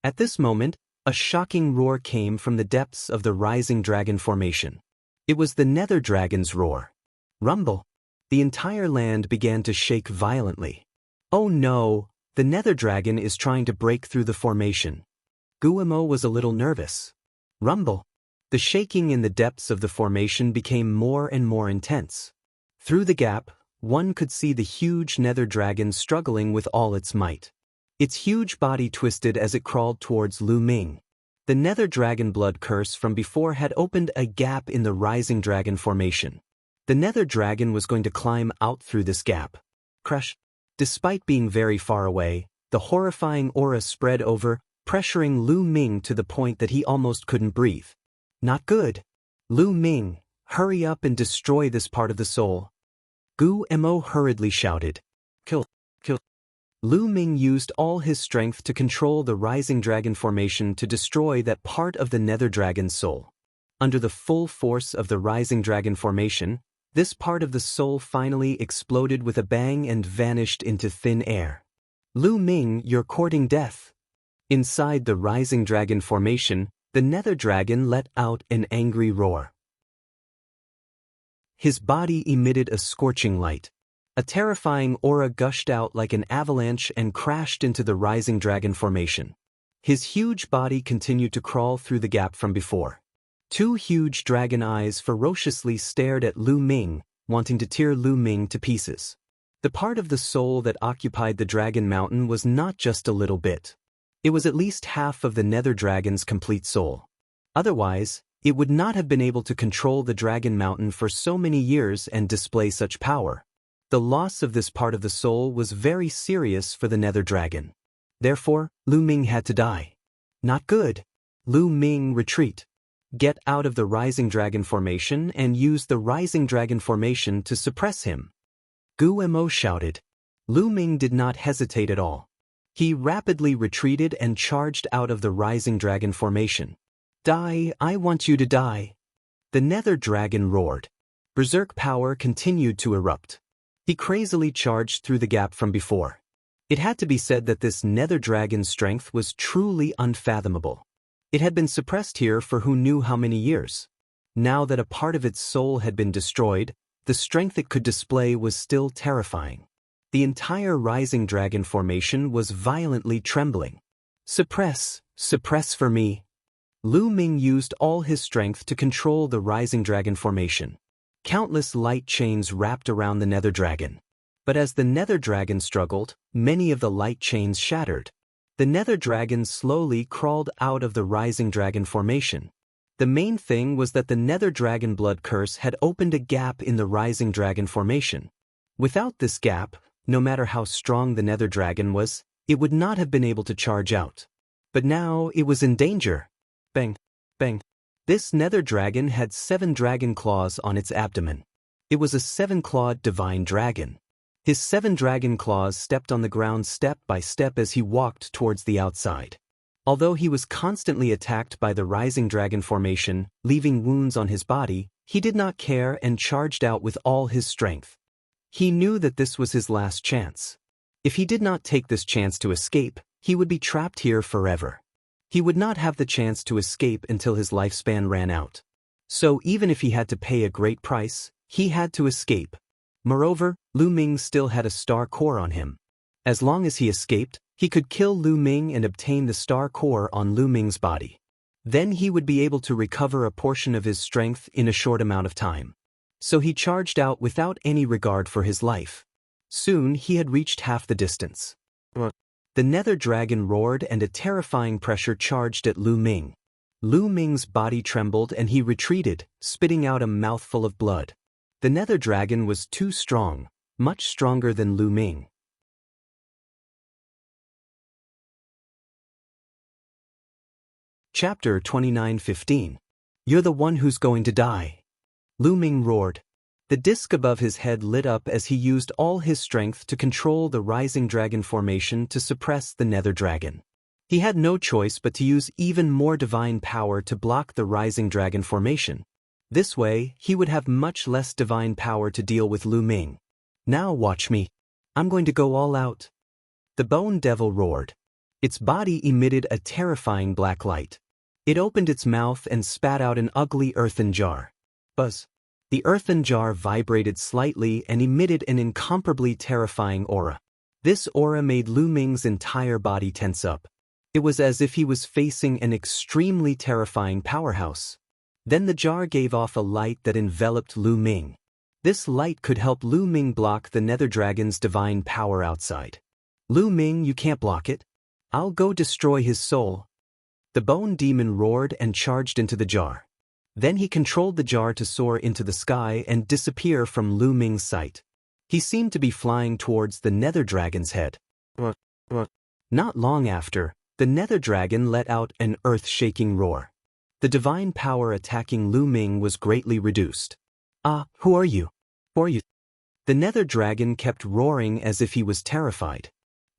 At this moment, a shocking roar came from the depths of the rising dragon formation. It was the nether dragon's roar. Rumble. The entire land began to shake violently. Oh no, the nether dragon is trying to break through the formation. Guillemot was a little nervous. Rumble. The shaking in the depths of the formation became more and more intense. Through the gap, one could see the huge nether dragon struggling with all its might. Its huge body twisted as it crawled towards Lu Ming. The nether dragon blood curse from before had opened a gap in the rising dragon formation. The nether dragon was going to climb out through this gap. Crash! Despite being very far away, the horrifying aura spread over, pressuring Lu Ming to the point that he almost couldn't breathe. Not good. Lu Ming, hurry up and destroy this part of the soul. Gu Mo hurriedly shouted. Kill. Lu Ming used all his strength to control the rising dragon formation to destroy that part of the nether dragon's soul. Under the full force of the rising dragon formation, this part of the soul finally exploded with a bang and vanished into thin air. Lu Ming, you're courting death. Inside the rising dragon formation, the nether dragon let out an angry roar. His body emitted a scorching light. A terrifying aura gushed out like an avalanche and crashed into the rising dragon formation. His huge body continued to crawl through the gap from before. Two huge dragon eyes ferociously stared at Lu Ming, wanting to tear Lu Ming to pieces. The part of the soul that occupied the dragon mountain was not just a little bit. It was at least half of the nether dragon's complete soul. Otherwise, it would not have been able to control the dragon mountain for so many years and display such power. The loss of this part of the soul was very serious for the nether dragon. Therefore, Lu Ming had to die. Not good. Lu Ming, retreat. Get out of the rising dragon formation and use the rising dragon formation to suppress him. Gu Mo shouted. Lu Ming did not hesitate at all. He rapidly retreated and charged out of the rising dragon formation. Die, I want you to die. The nether dragon roared. Berserk power continued to erupt. He crazily charged through the gap from before. It had to be said that this nether dragon's strength was truly unfathomable. It had been suppressed here for who knew how many years. Now that a part of its soul had been destroyed, the strength it could display was still terrifying. The entire rising dragon formation was violently trembling. Suppress for me. Lu Ming used all his strength to control the rising dragon formation. Countless light chains wrapped around the nether dragon. But as the nether dragon struggled, many of the light chains shattered. The nether dragon slowly crawled out of the rising dragon formation. The main thing was that the nether dragon blood curse had opened a gap in the rising dragon formation. Without this gap, no matter how strong the nether dragon was, it would not have been able to charge out. But now it was in danger. Bang, bang. This nether dragon had 7 dragon claws on its abdomen. It was a 7-clawed divine dragon. His 7 dragon claws stepped on the ground step by step as he walked towards the outside. Although he was constantly attacked by the rising dragon formation, leaving wounds on his body, he did not care and charged out with all his strength. He knew that this was his last chance. If he did not take this chance to escape, he would be trapped here forever. He would not have the chance to escape until his lifespan ran out. So even if he had to pay a great price, he had to escape. Moreover, Lu Ming still had a star core on him. As long as he escaped, he could kill Lu Ming and obtain the star core on Lu Ming's body. Then he would be able to recover a portion of his strength in a short amount of time. So he charged out without any regard for his life. Soon he had reached half the distance. The nether dragon roared and a terrifying pressure charged at Lu Ming. Lu Ming's body trembled and he retreated, spitting out a mouthful of blood. The nether dragon was too strong, much stronger than Lu Ming. Chapter 29:15. You're the one who's going to die. Lu Ming roared. The disc above his head lit up as he used all his strength to control the rising dragon formation to suppress the nether dragon. He had no choice but to use even more divine power to block the rising dragon formation. This way, he would have much less divine power to deal with Lu Ming. Now watch me. I'm going to go all out. The bone devil roared. Its body emitted a terrifying black light. It opened its mouth and spat out an ugly earthen jar. Buzz. The earthen jar vibrated slightly and emitted an incomparably terrifying aura. This aura made Lu Ming's entire body tense up. It was as if he was facing an extremely terrifying powerhouse. Then the jar gave off a light that enveloped Lu Ming. This light could help Lu Ming block the nether dragon's divine power outside. Lu Ming, you can't block it. I'll go destroy his soul. The bone demon roared and charged into the jar. Then he controlled the jar to soar into the sky and disappear from Lu Ming's sight. He seemed to be flying towards the nether dragon's head. Not long after, the nether dragon let out an earth-shaking roar. The divine power attacking Lu Ming was greatly reduced. "Ah, who are you? Who are you?" The nether dragon kept roaring as if he was terrified.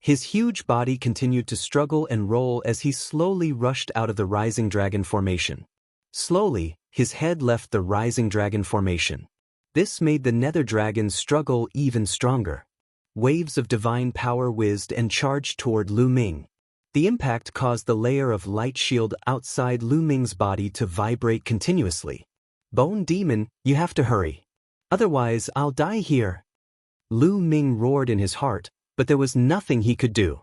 His huge body continued to struggle and roll as he slowly rushed out of the rising dragon formation. Slowly, his head left the rising dragon formation. This made the nether dragon struggle even stronger. Waves of divine power whizzed and charged toward Lu Ming. The impact caused the layer of light shield outside Lu Ming's body to vibrate continuously. "Bone demon, you have to hurry. Otherwise, I'll die here." Lu Ming roared in his heart, but there was nothing he could do.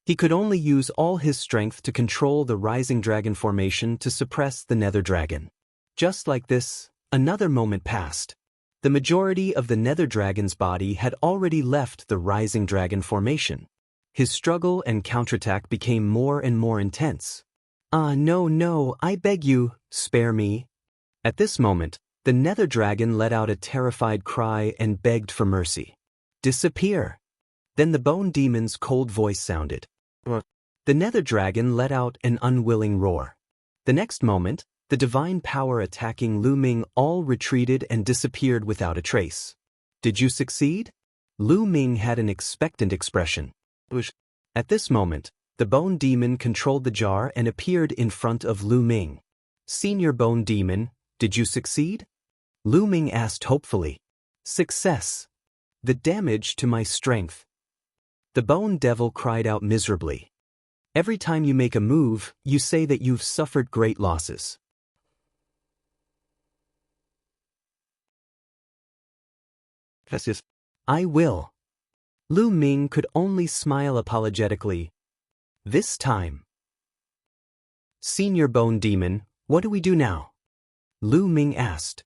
He could only use all his strength to control the rising dragon formation to suppress the nether dragon. Just like this, another moment passed. The majority of the nether dragon's body had already left the rising dragon formation. His struggle and counterattack became more and more intense. No, I beg you, spare me." At this moment, the nether dragon let out a terrified cry and begged for mercy. "Disappear." Then the bone demon's cold voice sounded. The nether dragon let out an unwilling roar. The next moment, the divine power attacking Lu Ming all retreated and disappeared without a trace. "Did you succeed?" Lu Ming had an expectant expression. At this moment, the bone demon controlled the jar and appeared in front of Lu Ming. "Senior bone demon, did you succeed?" Lu Ming asked hopefully. "Success. The damage to my strength." The bone devil cried out miserably. "Every time you make a move, you say that you've suffered great losses." "I will." Lu Ming could only smile apologetically. "This time." "Senior bone demon, what do we do now?" Lu Ming asked.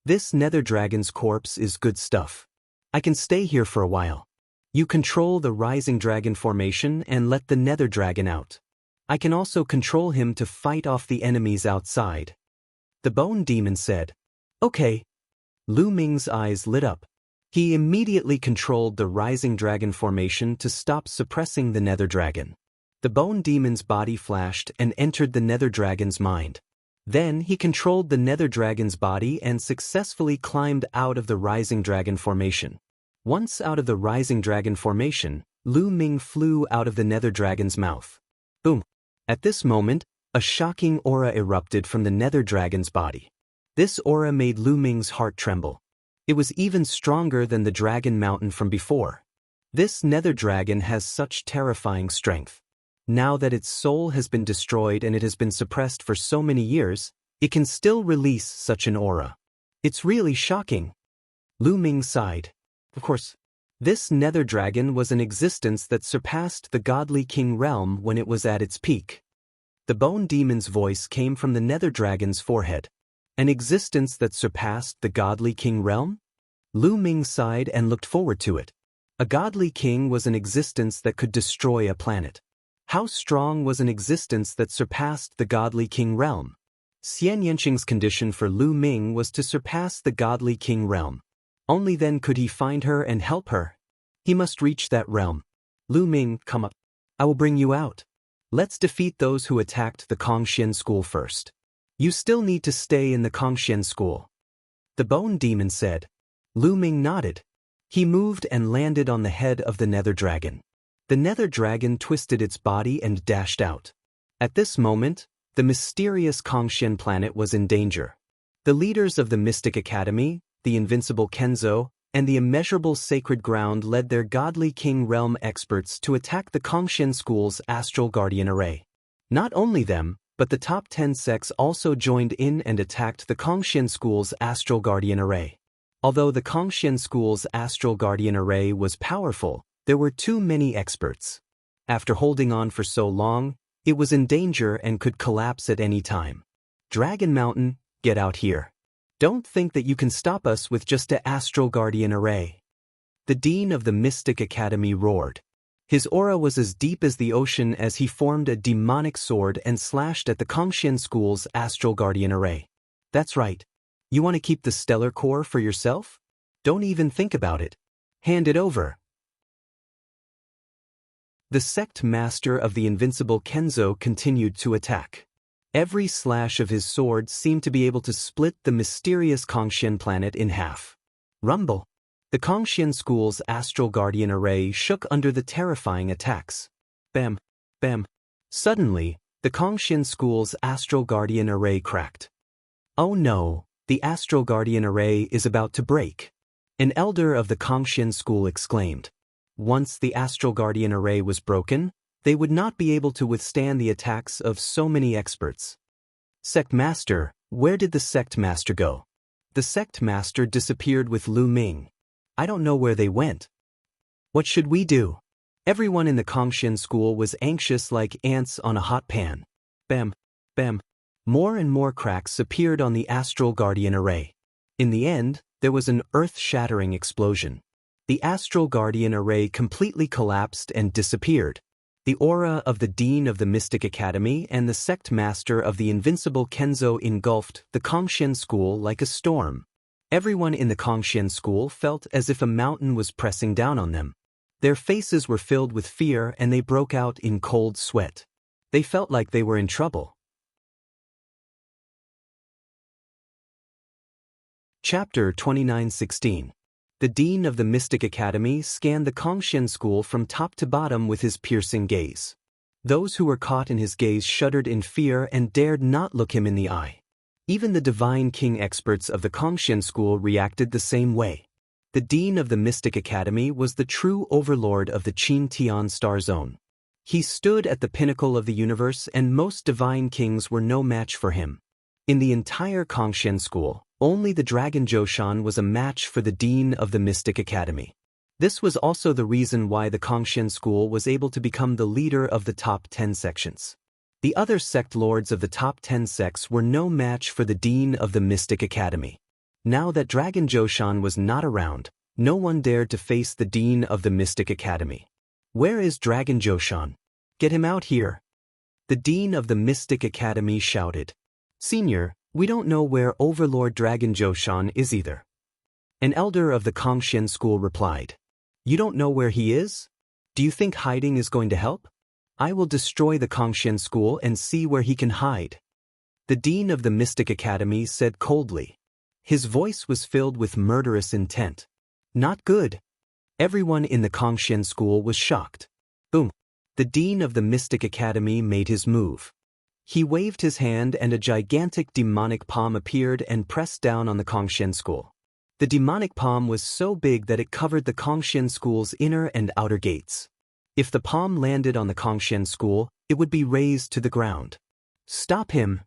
"This nether dragon's corpse is good stuff. I can stay here for a while. You control the rising dragon formation and let the nether dragon out. I can also control him to fight off the enemies outside." The bone demon said. "Okay." Lu Ming's eyes lit up. He immediately controlled the rising dragon formation to stop suppressing the nether dragon. The bone demon's body flashed and entered the nether dragon's mind. Then he controlled the nether dragon's body and successfully climbed out of the rising dragon formation. Once out of the rising dragon formation, Lu Ming flew out of the nether dragon's mouth. Boom! At this moment, a shocking aura erupted from the nether dragon's body. This aura made Lu Ming's heart tremble. It was even stronger than the dragon mountain from before. This nether dragon has such terrifying strength. Now that its soul has been destroyed and it has been suppressed for so many years, it can still release such an aura. It's really shocking. Lu Ming sighed. Of course, this nether dragon was an existence that surpassed the godly king realm when it was at its peak. The bone demon's voice came from the nether dragon's forehead. An existence that surpassed the godly king realm? Lu Ming sighed and looked forward to it. A godly king was an existence that could destroy a planet. How strong was an existence that surpassed the godly king realm? Xian Yanqing's condition for Lu Ming was to surpass the godly king realm. Only then could he find her and help her. He must reach that realm. Lu Ming, come up. I will bring you out. Let's defeat those who attacked the Kongxian school first. You still need to stay in the Kongxian school. The bone demon said. Lu Ming nodded. He moved and landed on the head of the nether dragon. The nether dragon twisted its body and dashed out. At this moment, the mysterious Kongxian planet was in danger. The leaders of the Mystic Academy, the invincible Kenzo, and the immeasurable sacred ground led their godly king realm experts to attack the Kongxian school's astral guardian array. Not only them, but the top 10 sects also joined in and attacked the Kongxian school's astral guardian array. Although the Kongxian school's astral guardian array was powerful, there were too many experts. After holding on for so long, it was in danger and could collapse at any time. Dragon Mountain, get out here. Don't think that you can stop us with just an astral guardian array. The dean of the Mystic Academy roared. His aura was as deep as the ocean as he formed a demonic sword and slashed at the Kongxian School's Astral Guardian Array. That's right. You want to keep the stellar core for yourself? Don't even think about it. Hand it over. The sect master of the invincible Kenzo continued to attack. Every slash of his sword seemed to be able to split the mysterious Kongxian planet in half. Rumble. The Kongxian School's Astral Guardian Array shook under the terrifying attacks. Bam, bam. Suddenly, the Kongxian School's Astral Guardian Array cracked. Oh no, the Astral Guardian Array is about to break. An elder of the Kongxian School exclaimed. Once the Astral Guardian Array was broken, they would not be able to withstand the attacks of so many experts. Sect Master, where did the Sect Master go? The Sect Master disappeared with Lu Ming. I don't know where they went. What should we do? Everyone in the Kongxian School was anxious like ants on a hot pan. Bam, bam. More and more cracks appeared on the Astral Guardian Array. In the end, there was an earth-shattering explosion. The Astral Guardian Array completely collapsed and disappeared. The aura of the Dean of the Mystic Academy and the Sect Master of the Invincible Kenzo engulfed the Kongxian School like a storm. Everyone in the Kongxian School felt as if a mountain was pressing down on them. Their faces were filled with fear and they broke out in cold sweat. They felt like they were in trouble. Chapter 29:16. The Dean of the Mystic Academy scanned the Kongxian School from top to bottom with his piercing gaze. Those who were caught in his gaze shuddered in fear and dared not look him in the eye. Even the Divine King experts of the Kongxian School reacted the same way. The Dean of the Mystic Academy was the true overlord of the Qin Tian Star Zone. He stood at the pinnacle of the universe and most Divine Kings were no match for him. In the entire Kongxian School, only the Dragon Zhoushan was a match for the Dean of the Mystic Academy. This was also the reason why the Kongxian School was able to become the leader of the top 10 sections. The other sect lords of the top 10 sects were no match for the Dean of the Mystic Academy. Now that Dragon Zhoushan was not around, no one dared to face the Dean of the Mystic Academy. Where is Dragon Zhoushan? Get him out here. The Dean of the Mystic Academy shouted. Senior, we don't know where Overlord Dragon Zhoushan is either. An elder of the Kongxian School replied. You don't know where he is? Do you think hiding is going to help? I will destroy the Kongxian School and see where he can hide. The Dean of the Mystic Academy said coldly. His voice was filled with murderous intent. Not good. Everyone in the Kongxian School was shocked. Boom. The Dean of the Mystic Academy made his move. He waved his hand and a gigantic demonic palm appeared and pressed down on the Kongxian School. The demonic palm was so big that it covered the Kongxian School's inner and outer gates. If the palm landed on the Kongxian School, it would be razed to the ground. Stop him.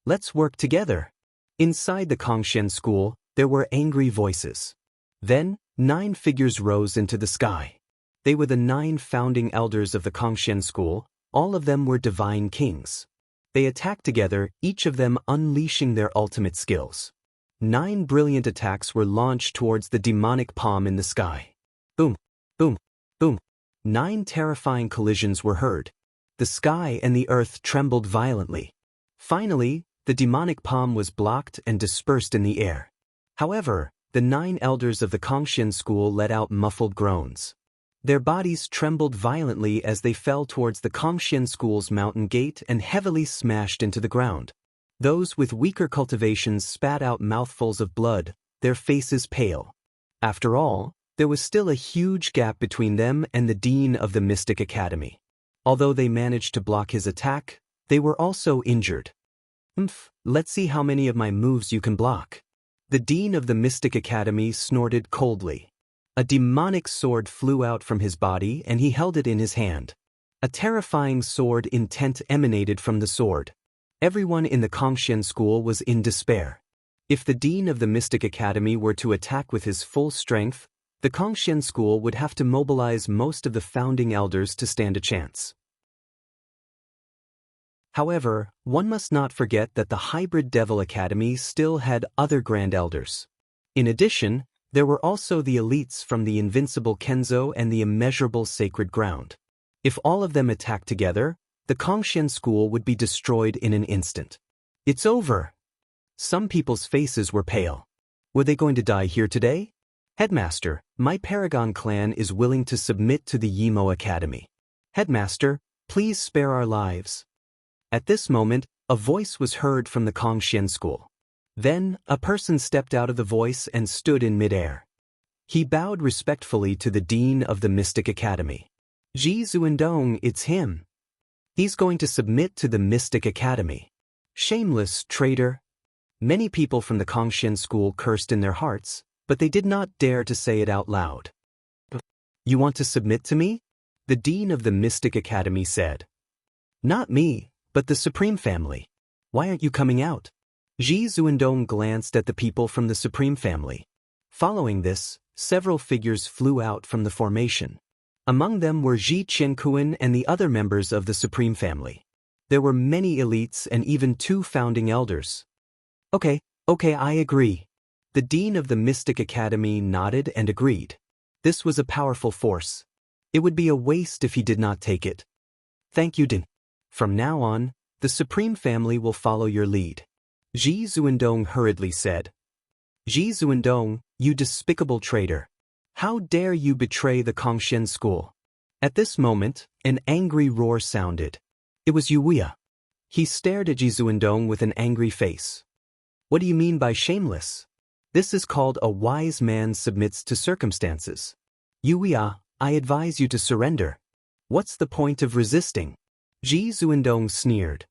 Let's work together. Inside the Kongxian School, there were angry voices. Then, 9 figures rose into the sky. They were the 9 founding elders of the Kongxian School. All of them were divine kings. They attacked together, each of them unleashing their ultimate skills. 9 brilliant attacks were launched towards the demonic palm in the sky. Boom, boom, boom. 9 terrifying collisions were heard. The sky and the earth trembled violently. Finally, the demonic palm was blocked and dispersed in the air. However, the 9 elders of the Kongxian School let out muffled groans. Their bodies trembled violently as they fell towards the Kongxian School's mountain gate and heavily smashed into the ground. Those with weaker cultivations spat out mouthfuls of blood, their faces pale. After all, there was still a huge gap between them and the Dean of the Mystic Academy. Although they managed to block his attack, they were also injured. Let's see how many of my moves you can block. The Dean of the Mystic Academy snorted coldly. A demonic sword flew out from his body and he held it in his hand. A terrifying sword intent emanated from the sword. Everyone in the Kongxian School was in despair. If the Dean of the Mystic Academy were to attack with his full strength, the Kongxian School would have to mobilize most of the founding elders to stand a chance. However, one must not forget that the Hybrid Devil Academy still had other Grand Elders. In addition, There were also the elites from the invincible Kenzo and the immeasurable sacred ground. If all of them attacked together, the Kongxian school would be destroyed in an instant. It's over. Some people's faces were pale. Were they going to die here today? Headmaster, my Paragon clan is willing to submit to the Yimo Academy. Headmaster, please spare our lives. At this moment, a voice was heard from the Kongxian school. Then, a person stepped out of the voice and stood in midair. He bowed respectfully to the dean of the Mystic Academy. Ji Zuindong, it's him. He's going to submit to the Mystic Academy. Shameless traitor. Many people from the Kongxian school cursed in their hearts, but they did not dare to say it out loud. You want to submit to me? The dean of the Mystic Academy said. Not me, but the Supreme Family. Why aren't you coming out? Ji Zuindong glanced at the people from the Supreme Family. Following this, several figures flew out from the formation. Among them were Ji Qianquan and the other members of the Supreme Family. There were many elites and even 2 founding elders. Okay, I agree. The dean of the Mystic Academy nodded and agreed. This was a powerful force. It would be a waste if he did not take it. Thank you, Din. From now on, the Supreme Family will follow your lead. Ji Zuindong hurriedly said. Ji Zuindong, you despicable traitor. How dare you betray the Kongxian school? At this moment, an angry roar sounded. It was Wuxia. He stared at Ji Zuindong with an angry face. What do you mean by shameless? This is called a wise man submits to circumstances. Wuxia, I advise you to surrender. What's the point of resisting? Ji Zuindong sneered.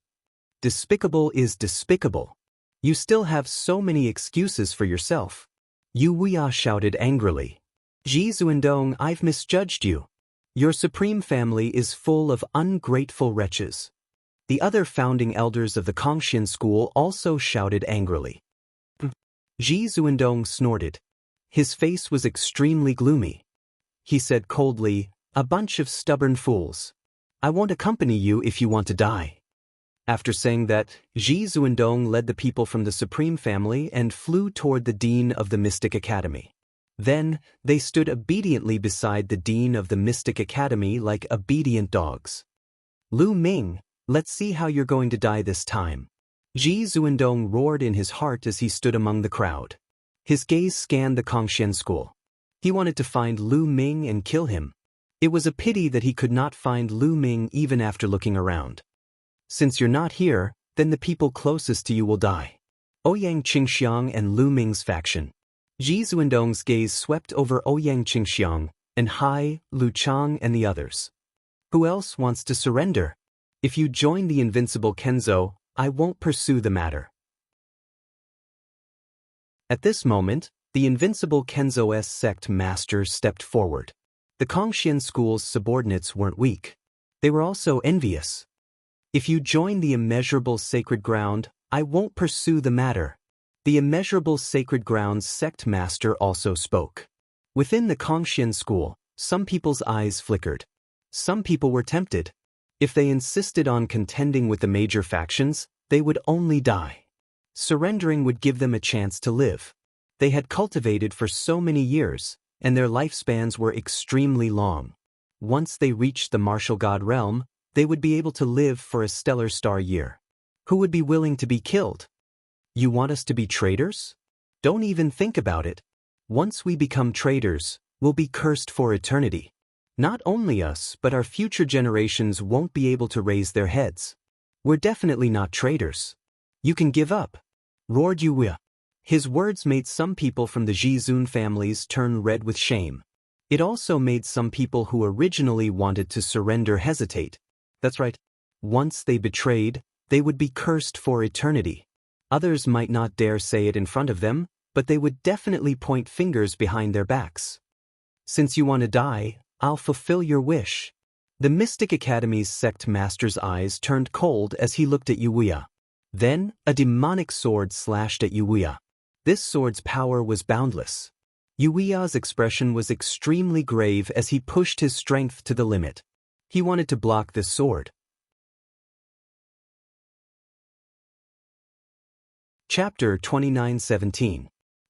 Despicable is despicable. You still have so many excuses for yourself. Wuxia shouted angrily. Ji Zuindong, I've misjudged you. Your Supreme Family is full of ungrateful wretches. The other founding elders of the Kongxian school also shouted angrily. Ji Zuindong snorted. His face was extremely gloomy. He said coldly, a bunch of stubborn fools. I won't accompany you if you want to die. After saying that, Ji Zuindong led the people from the Supreme Family and flew toward the dean of the Mystic Academy. Then, they stood obediently beside the dean of the Mystic Academy like obedient dogs. Lu Ming, let's see how you're going to die this time. Ji Zuindong roared in his heart as he stood among the crowd. His gaze scanned the Kongxian school. He wanted to find Lu Ming and kill him. It was a pity that he could not find Lu Ming even after looking around. Since you're not here, then the people closest to you will die. Ouyang Qingxiang and Lu Ming's faction. Ji Zuindong's gaze swept over Ouyang Qingxiang, and Hai, Lu Chang and the others. Who else wants to surrender? If you join the invincible Kenzo, I won't pursue the matter. At this moment, the invincible Kenzo's sect master stepped forward. The Kongxian school's subordinates weren't weak. They were also envious. If you join the immeasurable sacred ground, I won't pursue the matter. The immeasurable sacred ground's sect master also spoke. Within the Kongxian school, some people's eyes flickered. Some people were tempted. If they insisted on contending with the major factions, they would only die. Surrendering would give them a chance to live. They had cultivated for so many years, and their lifespans were extremely long. Once they reached the martial god realm, they would be able to live for a stellar star year. Who would be willing to be killed? You want us to be traitors? Don't even think about it. Once we become traitors, we'll be cursed for eternity. Not only us, but our future generations won't be able to raise their heads. We're definitely not traitors. You can give up, roared Wuxia. His words made some people from the Jizun families turn red with shame. It also made some people who originally wanted to surrender hesitate. That's right. Once they betrayed, they would be cursed for eternity. Others might not dare say it in front of them, but they would definitely point fingers behind their backs. Since you want to die, I'll fulfill your wish. The Mystic Academy's sect master's eyes turned cold as he looked at Wuxia. Then, a demonic sword slashed at Wuxia. This sword's power was boundless. Wuxia's expression was extremely grave as he pushed his strength to the limit. He wanted to block this sword. Chapter 29:17.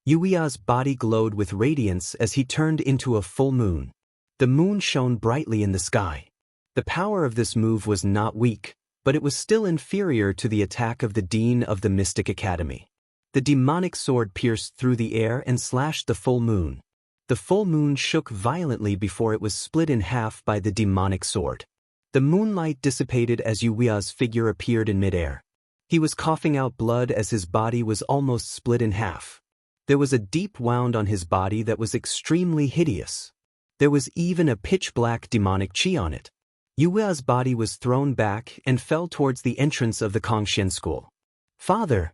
Yuia's body glowed with radiance as he turned into a full moon. The moon shone brightly in the sky. The power of this move was not weak, but it was still inferior to the attack of the Dean of the Mystic Academy. The demonic sword pierced through the air and slashed the full moon. The full moon shook violently before it was split in half by the demonic sword. The moonlight dissipated as Yuia's figure appeared in midair. He was coughing out blood as his body was almost split in half. There was a deep wound on his body that was extremely hideous. There was even a pitch-black demonic chi on it. Yuia's body was thrown back and fell towards the entrance of the Kongxian school. Father!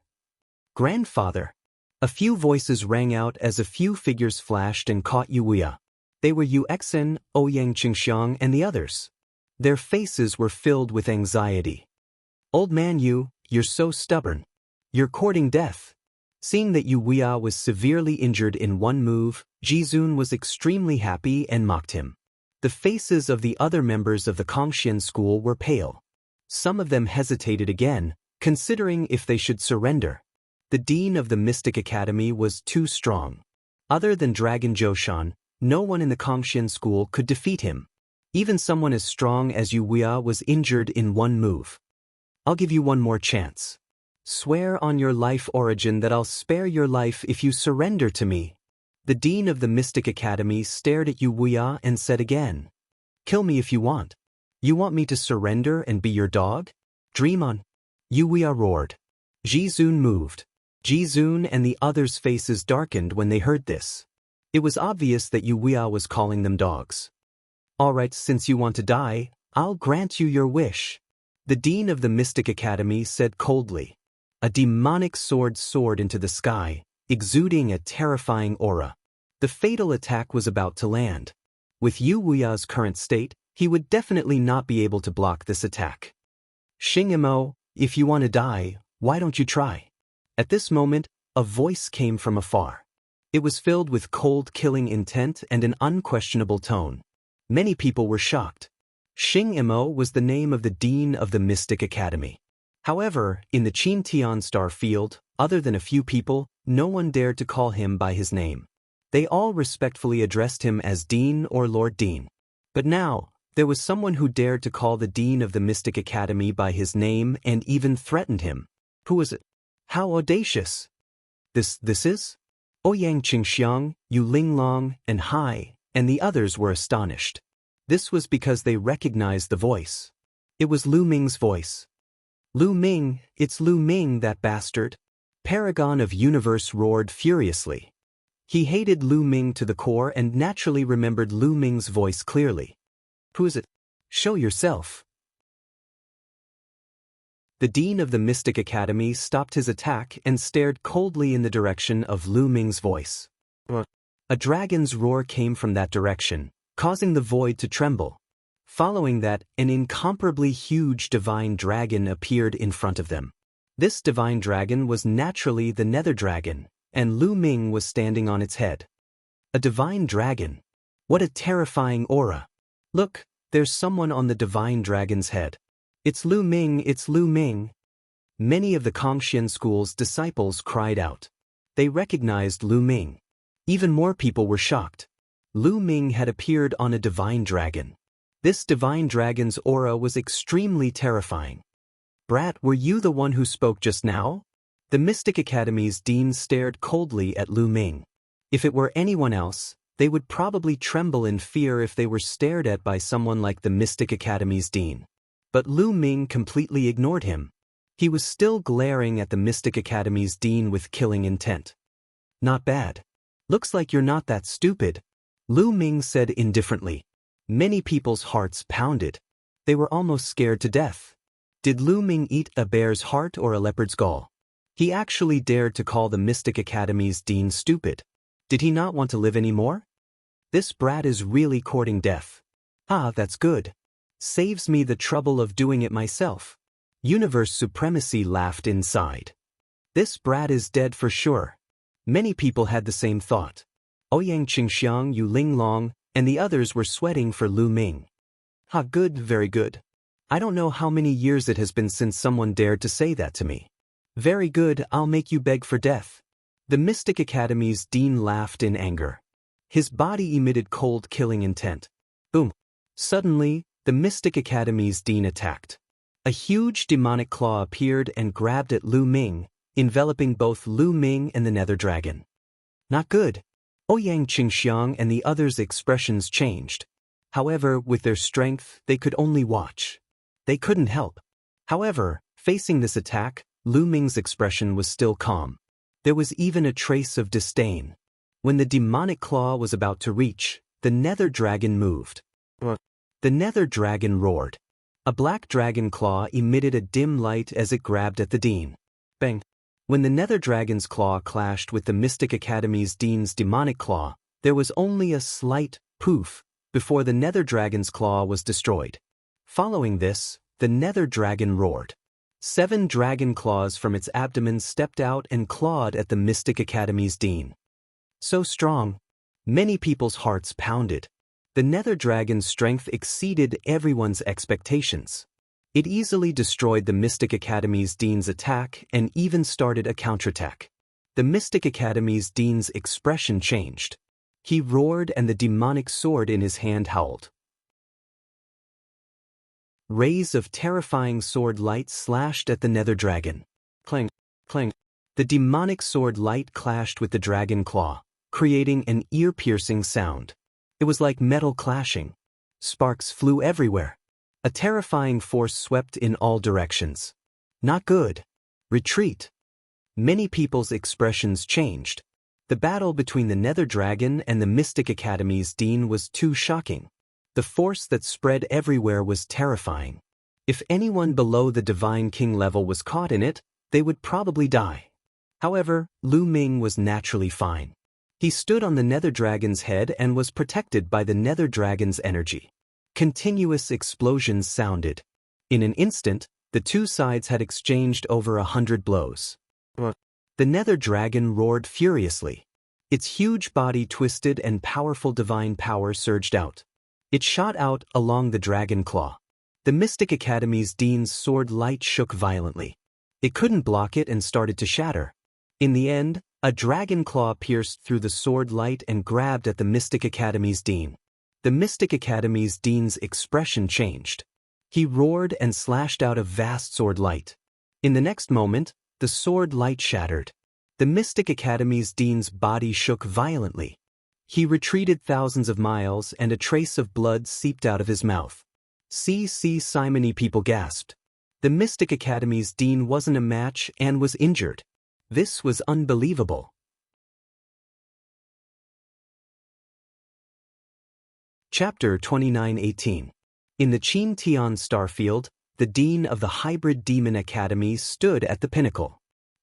Grandfather! A few voices rang out as a few figures flashed and caught Yuia. They were Yu Exen, Ouyang Qingxiang, and the others. Their faces were filled with anxiety. Old man Yu, you're so stubborn. You're courting death. Seeing that Yuia was severely injured in one move, Jizun was extremely happy and mocked him. The faces of the other members of the Kongxian school were pale. Some of them hesitated again, considering if they should surrender. The dean of the Mystic Academy was too strong. Other than Dragon Zhoushan, no one in the Kongxian school could defeat him. Even someone as strong as Yuia was injured in one move. I'll give you one more chance. Swear on your life origin that I'll spare your life if you surrender to me. The dean of the Mystic Academy stared at Yuia and said again, kill me if you want. You want me to surrender and be your dog? Dream on. Yuia roared. Jizun moved. Jizun and the others' faces darkened when they heard this. It was obvious that Yuia was calling them dogs. All right, since you want to die, I'll grant you your wish. The dean of the Mystic Academy said coldly. A demonic sword soared into the sky, exuding a terrifying aura. The fatal attack was about to land. With Yuia's current state, he would definitely not be able to block this attack. Xingmo, if you want to die, why don't you try? At this moment, a voice came from afar. It was filled with cold killing intent and an unquestionable tone. Many people were shocked. Xingmo was the name of the dean of the Mystic Academy. However, in the Qintian star field, other than a few people, no one dared to call him by his name. They all respectfully addressed him as Dean or Lord Dean. But now, there was someone who dared to call the Dean of the Mystic Academy by his name and even threatened him. Who was it? How audacious! This is? Ouyang Qingxiang, Yu Linglong, and Hai, and the others were astonished. This was because they recognized the voice. It was Lu Ming's voice. Lu Ming, it's Lu Ming, that bastard. Paragon of Universe roared furiously. He hated Lu Ming to the core and naturally remembered Lu Ming's voice clearly. Who is it? Show yourself. The dean of the Mystic Academy stopped his attack and stared coldly in the direction of Lu Ming's voice. A dragon's roar came from that direction, causing the void to tremble. Following that, an incomparably huge divine dragon appeared in front of them. This divine dragon was naturally the Nether Dragon, and Lu Ming was standing on its head. A divine dragon? What a terrifying aura! Look, there's someone on the divine dragon's head. It's Lu Ming, it's Lu Ming! Many of the Kongxian school's disciples cried out. They recognized Lu Ming. Even more people were shocked. Lu Ming had appeared on a divine dragon. This divine dragon's aura was extremely terrifying. Brat, were you the one who spoke just now? The Mystic Academy's dean stared coldly at Lu Ming. If it were anyone else, they would probably tremble in fear if they were stared at by someone like the Mystic Academy's dean. But Lu Ming completely ignored him. He was still glaring at the Mystic Academy's dean with killing intent. Not bad. Looks like you're not that stupid, Lu Ming said indifferently. Many people's hearts pounded. They were almost scared to death. Did Lu Ming eat a bear's heart or a leopard's gall? He actually dared to call the Mystic Academy's dean stupid. Did he not want to live anymore? This brat is really courting death. Ah, that's good. Saves me the trouble of doing it myself. Universe Supremacy laughed inside. This brat is dead for sure. Many people had the same thought. Ouyang Qingxiang, Yu Linglong, and the others were sweating for Lu Ming. Ha, good, very good. I don't know how many years it has been since someone dared to say that to me. Very good, I'll make you beg for death. The Mystic Academy's dean laughed in anger. His body emitted cold, killing intent. Boom! Suddenly, the Mystic Academy's dean attacked. A huge demonic claw appeared and grabbed at Lu Ming, enveloping both Lu Ming and the Nether Dragon. Not good. Ouyang Qingxiang and the others' expressions changed. However, with their strength, they could only watch. They couldn't help. However, facing this attack, Lu Ming's expression was still calm. There was even a trace of disdain. When the demonic claw was about to reach, the Nether Dragon moved. The Nether Dragon roared. A black dragon claw emitted a dim light as it grabbed at the dean. Bang! When the Nether Dragon's claw clashed with the Mystic Academy's dean's demonic claw, there was only a slight poof before the Nether Dragon's claw was destroyed. Following this, the Nether Dragon roared. 7 dragon claws from its abdomen stepped out and clawed at the Mystic Academy's dean. So strong. Many people's hearts pounded. The Nether Dragon's strength exceeded everyone's expectations. It easily destroyed the Mystic Academy's dean's attack and even started a counterattack. The Mystic Academy's dean's expression changed. He roared and the demonic sword in his hand howled. Rays of terrifying sword light slashed at the Nether Dragon. Clang, clang. The demonic sword light clashed with the dragon claw, creating an ear-piercing sound. It was like metal clashing. Sparks flew everywhere. A terrifying force swept in all directions. Not good. Retreat. Many people's expressions changed. The battle between the Nether Dragon and the Mystic Academy's dean was too shocking. The force that spread everywhere was terrifying. If anyone below the Divine King level was caught in it, they would probably die. However, Lu Ming was naturally fine. He stood on the Nether Dragon's head and was protected by the Nether Dragon's energy. Continuous explosions sounded. In an instant, the two sides had exchanged over 100 blows. The Nether Dragon roared furiously. Its huge body twisted and powerful divine power surged out. It shot out along the dragon claw. The Mystic Academy's dean's sword light shook violently. It couldn't block it and started to shatter. In the end, a dragon claw pierced through the sword light and grabbed at the Mystic Academy's dean. The Mystic Academy's dean's expression changed. He roared and slashed out a vast sword light. In the next moment, the sword light shattered. The Mystic Academy's dean's body shook violently. He retreated thousands of miles and a trace of blood seeped out of his mouth. Simony people gasped. The Mystic Academy's dean wasn't a match and was injured. This was unbelievable. Chapter 29:18. In the Qin Tian starfield, the dean of the Hybrid Demon Academy stood at the pinnacle.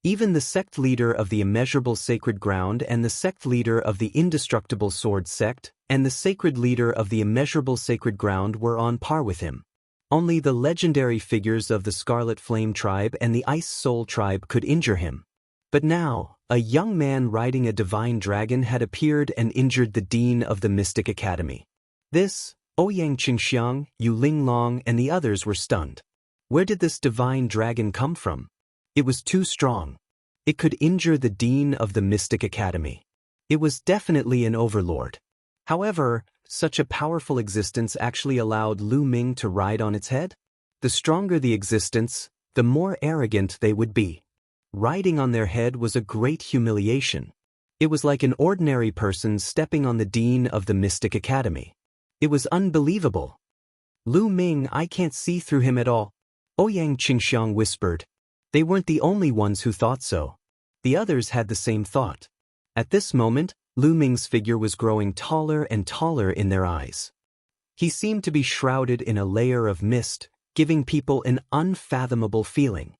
Even the sect leader of the Immeasurable Sacred Ground and the sect leader of the Indestructible Sword Sect and the sacred leader of the Immeasurable Sacred Ground were on par with him. Only the legendary figures of the Scarlet Flame Tribe and the Ice Soul Tribe could injure him. But now, a young man riding a divine dragon had appeared and injured the dean of the Mystic Academy. This, Ouyang Qingxiang, Yu Linglong, and the others were stunned. Where did this divine dragon come from? It was too strong. It could injure the dean of the Mystic Academy. It was definitely an overlord. However, such a powerful existence actually allowed Lu Ming to ride on its head? The stronger the existence, the more arrogant they would be. Riding on their head was a great humiliation. It was like an ordinary person stepping on the dean of the Mystic Academy. It was unbelievable. Lu Ming, I can't see through him at all. Ouyang Qingxiang whispered. They weren't the only ones who thought so. The others had the same thought. At this moment, Lu Ming's figure was growing taller and taller in their eyes. He seemed to be shrouded in a layer of mist, giving people an unfathomable feeling.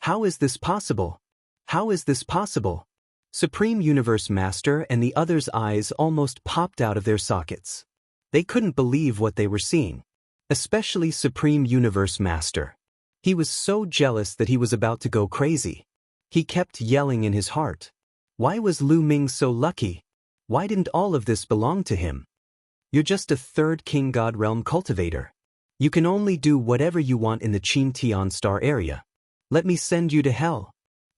How is this possible? How is this possible? Supreme Universe Master and the others' eyes almost popped out of their sockets. They couldn't believe what they were seeing. Especially Supreme Universe Master. He was so jealous that he was about to go crazy. He kept yelling in his heart. Why was Lu Ming so lucky? Why didn't all of this belong to him? You're just a third King God Realm cultivator. You can only do whatever you want in the Qin Tian Star area. Let me send you to hell.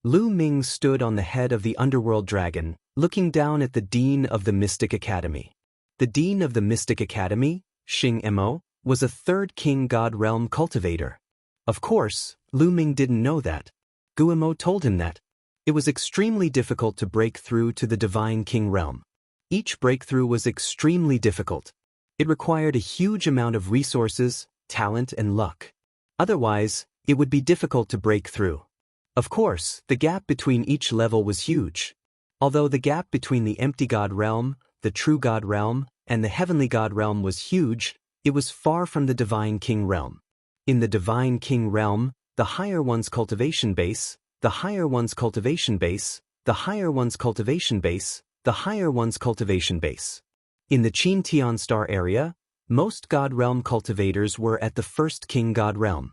Lu Ming stood on the head of the underworld dragon, looking down at the dean of the Mystic Academy. The dean of the Mystic Academy, Xing was a third king god realm cultivator. Of course, Lu Ming didn't know that. Guimo told him that. It was extremely difficult to break through to the divine king realm. Each breakthrough was extremely difficult. It required a huge amount of resources, talent, and luck. Otherwise, it would be difficult to break through. Of course, the gap between each level was huge. Although the gap between the empty god realm, the true god realm, and the heavenly god realm was huge, it was far from the divine king realm. In the divine king realm, the higher one's cultivation base, the higher one's cultivation base, the higher one's cultivation base, the higher one's cultivation base. In the Qin Tian star area, most god realm cultivators were at the first king god realm.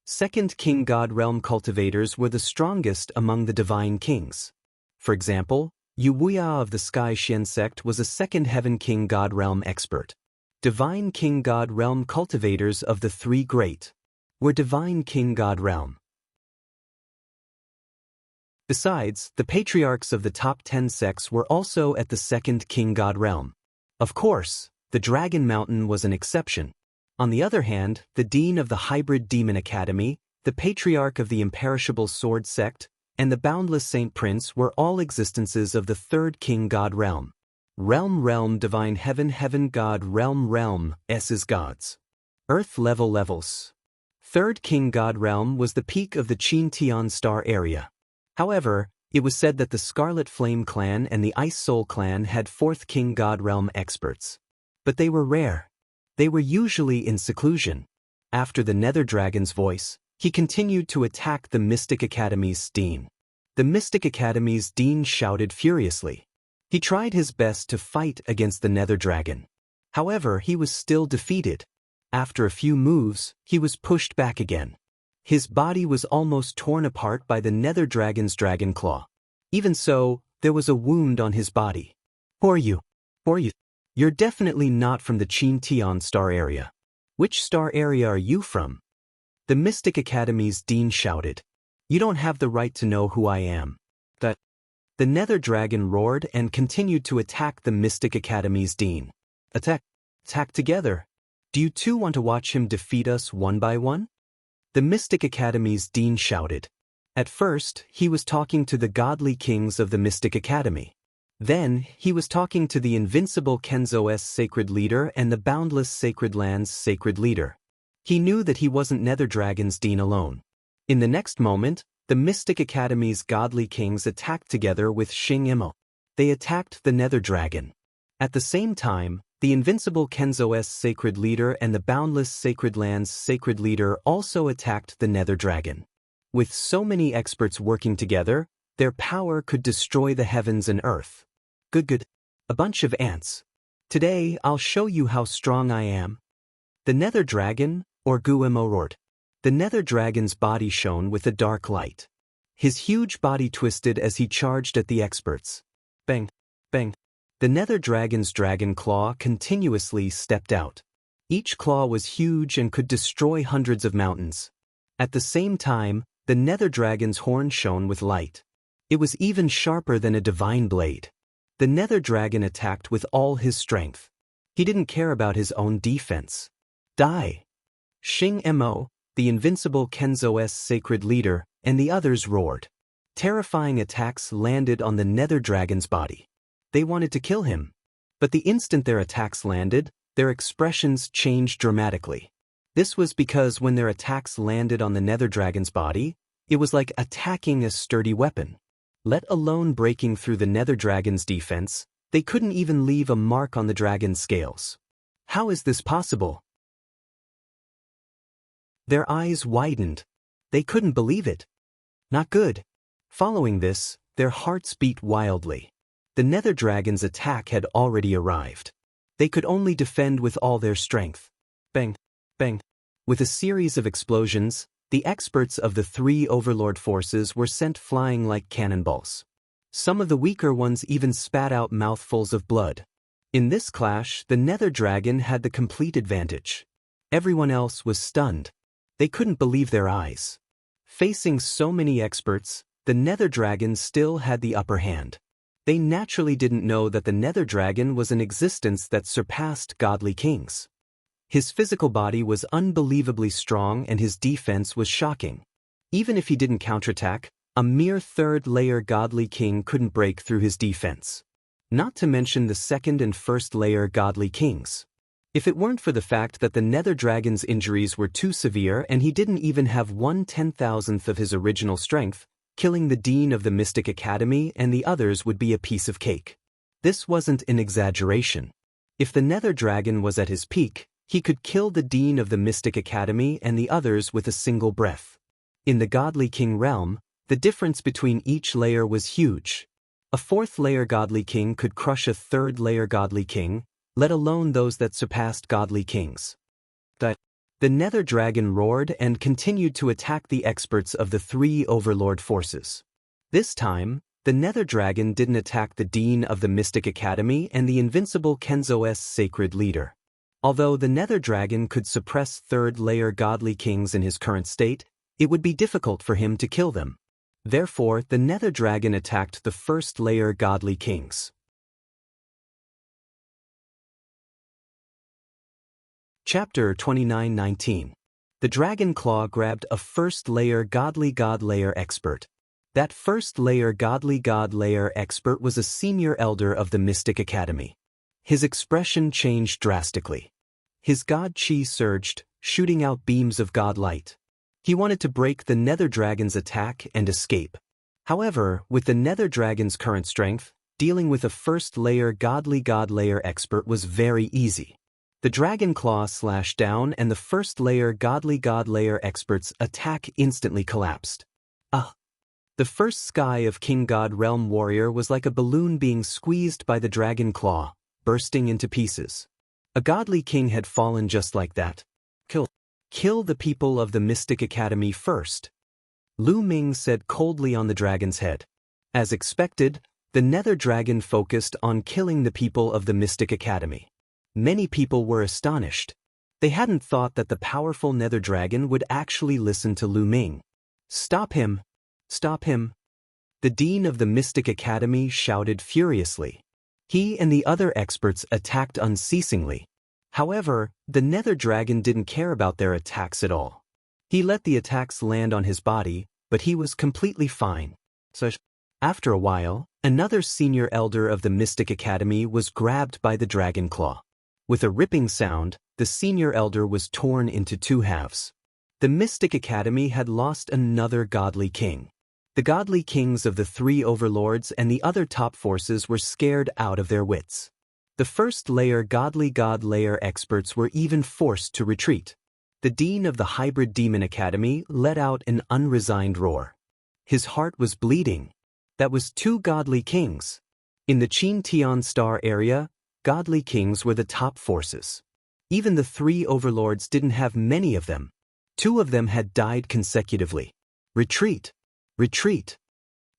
Second king god realm cultivators were the strongest among the divine kings. For example, Wuxia of the Sky Xian sect was a second heaven king god realm expert. Divine king god realm cultivators of the three great were divine king god realm. Besides, the patriarchs of the top 10 sects were also at the second king god realm. Of course, the Dragon Mountain was an exception. On the other hand, the dean of the Hybrid Demon Academy, the patriarch of the Imperishable Sword sect, and the Boundless Saint Prince were all existences of the third king god realm. Realm divine heaven god realm S's gods. Earth levels. Third king god realm was the peak of the Qin Tian star area. However, it was said that the Scarlet Flame clan and the Ice Soul clan had fourth king god realm experts. But they were rare. They were usually in seclusion. After the Nether Dragon's voice, he continued to attack the Mystic Academy's dean. The Mystic Academy's dean shouted furiously. He tried his best to fight against the Nether Dragon. However, he was still defeated. After a few moves, he was pushed back again. His body was almost torn apart by the Nether Dragon's dragon claw. Even so, there was a wound on his body. Who are you? You're definitely not from the Qin Tian star area. Which star area are you from? The Mystic Academy's dean shouted. You don't have the right to know who I am. The Nether Dragon roared and continued to attack the Mystic Academy's dean. Attack together. Do you two want to watch him defeat us one by one? The Mystic Academy's dean shouted. At first, he was talking to the godly kings of the Mystic Academy. Then, he was talking to the invincible Kenzo's sacred leader and the boundless Sacred Land's sacred leader. He knew that he wasn't Nether Dragon's dean alone. In the next moment, the Mystic Academy's godly kings attacked together with Xing. They attacked the Nether Dragon. At the same time, the invincible Kenzo's sacred leader and the boundless Sacred Land's sacred leader also attacked the Nether Dragon. With so many experts working together, their power could destroy the heavens and earth. Good. A bunch of ants. Today, I'll show you how strong I am. The Nether Dragon, or Guimo roared. The Nether Dragon's body shone with a dark light. His huge body twisted as he charged at the experts. Bang. The Nether Dragon's dragon claw continuously stepped out. Each claw was huge and could destroy hundreds of mountains. At the same time, the Nether Dragon's horn shone with light. It was even sharper than a divine blade. The Nether Dragon attacked with all his strength. He didn't care about his own defense. Die! Xing, the invincible Kenzo's sacred leader, and the others roared. Terrifying attacks landed on the Nether Dragon's body. They wanted to kill him. But the instant their attacks landed, their expressions changed dramatically. This was because when their attacks landed on the Nether Dragon's body, it was like attacking a sturdy weapon. Let alone breaking through the Nether Dragon's defense, they couldn't even leave a mark on the dragon's scales. How is this possible? Their eyes widened. They couldn't believe it. Not good. Following this, their hearts beat wildly. The Nether Dragon's attack had already arrived. They could only defend with all their strength. Bang. With a series of explosions, the experts of the three overlord forces were sent flying like cannonballs. Some of the weaker ones even spat out mouthfuls of blood. In this clash, the Nether Dragon had the complete advantage. Everyone else was stunned. They couldn't believe their eyes. Facing so many experts, the Nether Dragon still had the upper hand. They naturally didn't know that the Nether Dragon was an existence that surpassed godly kings. His physical body was unbelievably strong and his defense was shocking. Even if he didn't counterattack, a mere third-layer godly king couldn't break through his defense. Not to mention the second and first-layer godly kings. If it weren't for the fact that the Nether Dragon's injuries were too severe and he didn't even have 1/10,000th of his original strength, killing the Dean of the Mystic Academy and the others would be a piece of cake. This wasn't an exaggeration. If the Nether Dragon was at his peak, he could kill the Dean of the Mystic Academy and the others with a single breath. In the Godly King realm, the difference between each layer was huge. A fourth-layer Godly King could crush a third-layer Godly King, let alone those that surpassed Godly Kings. The Nether Dragon roared and continued to attack the experts of the three Overlord forces. This time, the Nether Dragon didn't attack the Dean of the Mystic Academy and the invincible Kenzo's sacred leader. Although the Nether Dragon could suppress third-layer Godly Kings in his current state, it would be difficult for him to kill them. Therefore, the Nether Dragon attacked the first-layer Godly Kings. Chapter 29:19. The Dragon Claw grabbed a first-layer Godly God Layer expert. That first-layer Godly God Layer expert was a senior elder of the Mystic Academy. His expression changed drastically. His God Chi surged, shooting out beams of God light. He wanted to break the Nether Dragon's attack and escape. However, with the Nether Dragon's current strength, dealing with a first-layer Godly God Layer expert was very easy. The Dragon Claw slashed down and the first-layer Godly God Layer expert's attack instantly collapsed. The first sky of King God Realm Warrior was like a balloon being squeezed by the Dragon Claw, bursting into pieces. A Godly King had fallen just like that. Kill the people of the Mystic Academy first, Lu Ming said coldly on the dragon's head. As expected, the Nether Dragon focused on killing the people of the Mystic Academy. Many people were astonished. They hadn't thought that the powerful Nether Dragon would actually listen to Lu Ming. Stop him! Stop him! The Dean of the Mystic Academy shouted furiously. He and the other experts attacked unceasingly. However, the Nether Dragon didn't care about their attacks at all. He let the attacks land on his body, but he was completely fine. After a while, another senior elder of the Mystic Academy was grabbed by the Dragon Claw. With a ripping sound, the senior elder was torn into two halves. The Mystic Academy had lost another Godly King. The Godly Kings of the three Overlords and the other top forces were scared out of their wits. The first-layer Godly God Layer experts were even forced to retreat. The Dean of the Hybrid Demon Academy let out an unresigned roar. His heart was bleeding. That was two Godly Kings. In the Qin Tian Star area, Godly Kings were the top forces. Even the three Overlords didn't have many of them. Two of them had died consecutively. Retreat! Retreat!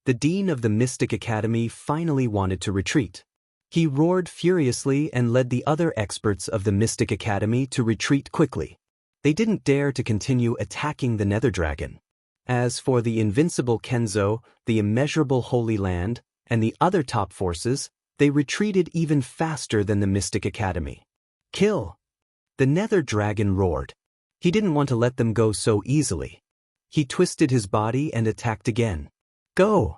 The Dean of the Mystic Academy finally wanted to retreat. He roared furiously and led the other experts of the Mystic Academy to retreat quickly. They didn't dare to continue attacking the Nether Dragon. As for the invincible Kenzo, the immeasurable Holy Land, and the other top forces, they retreated even faster than the Mystic Academy. Kill! The Nether Dragon roared. He didn't want to let them go so easily. He twisted his body and attacked again. Go!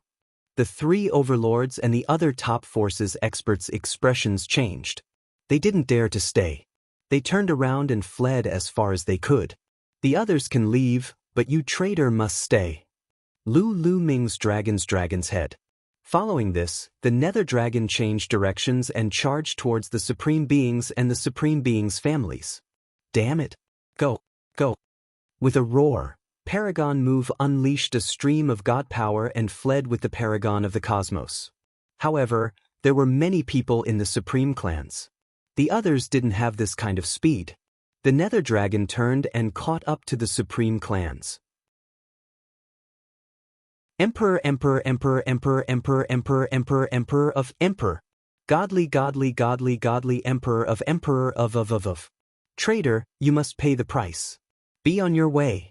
The three Overlords and the other top forces experts' expressions changed. They didn't dare to stay. They turned around and fled as far as they could. The others can leave, but you traitor must stay. Lu Ming's dragon's head. Following this, the Nether Dragon changed directions and charged towards the Supreme Beings and the Supreme Beings' families. Damn it! Go! Go! With a roar, Paragon Move unleashed a stream of god power and fled with the Paragon of the Cosmos. However, there were many people in the Supreme Clans. The others didn't have this kind of speed. The Nether Dragon turned and caught up to the Supreme Clans. Emperor of Godly Emperor of. Traitor, you must pay the price. Be on your way.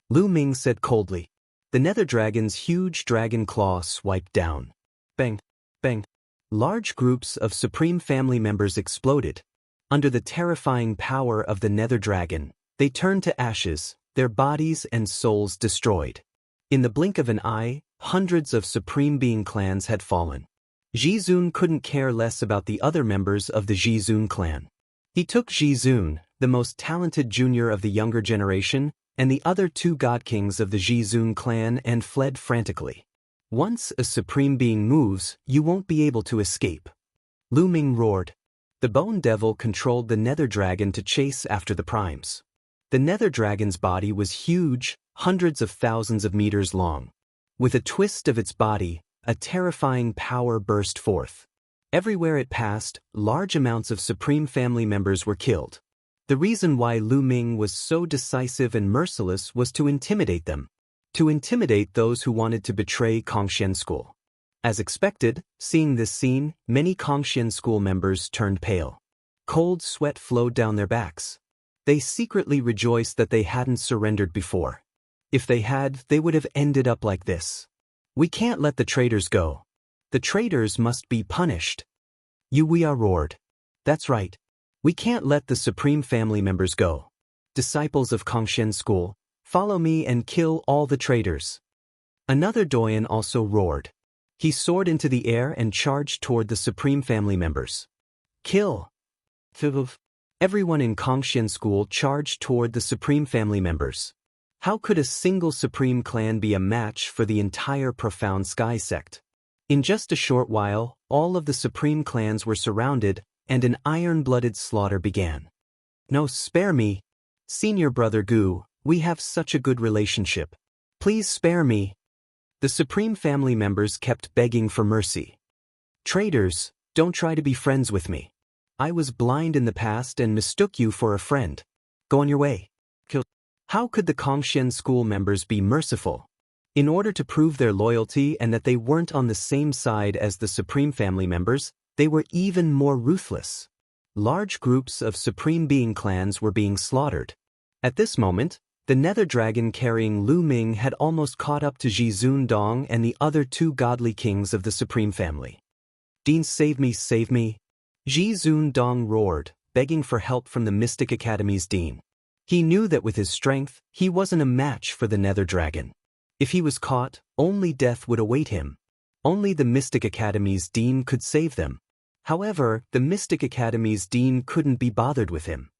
Lu Ming said coldly. The nether dragon's huge dragon claw swiped down. Bang! Bang! Large groups of Supreme family members exploded. Under the terrifying power of the nether dragon, they turned to ashes, their bodies and souls destroyed. In the blink of an eye, hundreds of Supreme Being clans had fallen. Jizun couldn't care less about the other members of the Jizun clan. He took Jizun, the most talented junior of the younger generation, and the other two god kings of the Jizun clan and fled frantically. Once a Supreme Being moves, you won't be able to escape. Lu Ming roared. The Bone Devil controlled the Nether Dragon to chase after the Primes. The Nether Dragon's body was huge, hundreds of thousands of meters long. With a twist of its body, a terrifying power burst forth. Everywhere it passed, large amounts of Supreme family members were killed. The reason why Lu Ming was so decisive and merciless was to intimidate them. To intimidate those who wanted to betray Kongxian School. As expected, seeing this scene, many Kongxian School members turned pale. Cold sweat flowed down their backs. They secretly rejoiced that they hadn't surrendered before. If they had, they would have ended up like this. We can't let the traitors go. The traitors must be punished. Wuxia roared. That's right. We can't let the Supreme family members go. Disciples of Kongxian School, follow me and kill all the traitors. Another Doyen also roared. He soared into the air and charged toward the Supreme family members. Kill! Everyone in Kongxian School charged toward the Supreme family members. How could a single Supreme clan be a match for the entire Profound Sky sect? In just a short while, all of the Supreme clans were surrounded, and an iron-blooded slaughter began. No, spare me. Senior brother Gu, we have such a good relationship. Please spare me. The Supreme family members kept begging for mercy. Traitors, don't try to be friends with me. I was blind in the past and mistook you for a friend. Go on your way. Kill. How could the Kongxian School members be merciful? In order to prove their loyalty and that they weren't on the same side as the Supreme family members, they were even more ruthless. Large groups of Supreme Being clans were being slaughtered. At this moment, the Nether Dragon carrying Lu Ming had almost caught up to Jizun Dong and the other two godly kings of the Supreme family. Dean, save me, save me. Jizun Dong roared, begging for help from the Mystic Academy's Dean. He knew that with his strength, he wasn't a match for the Nether Dragon. If he was caught, only death would await him. Only the Mystic Academy's Dean could save them. However, the Mystic Academy's Dean couldn't be bothered with him.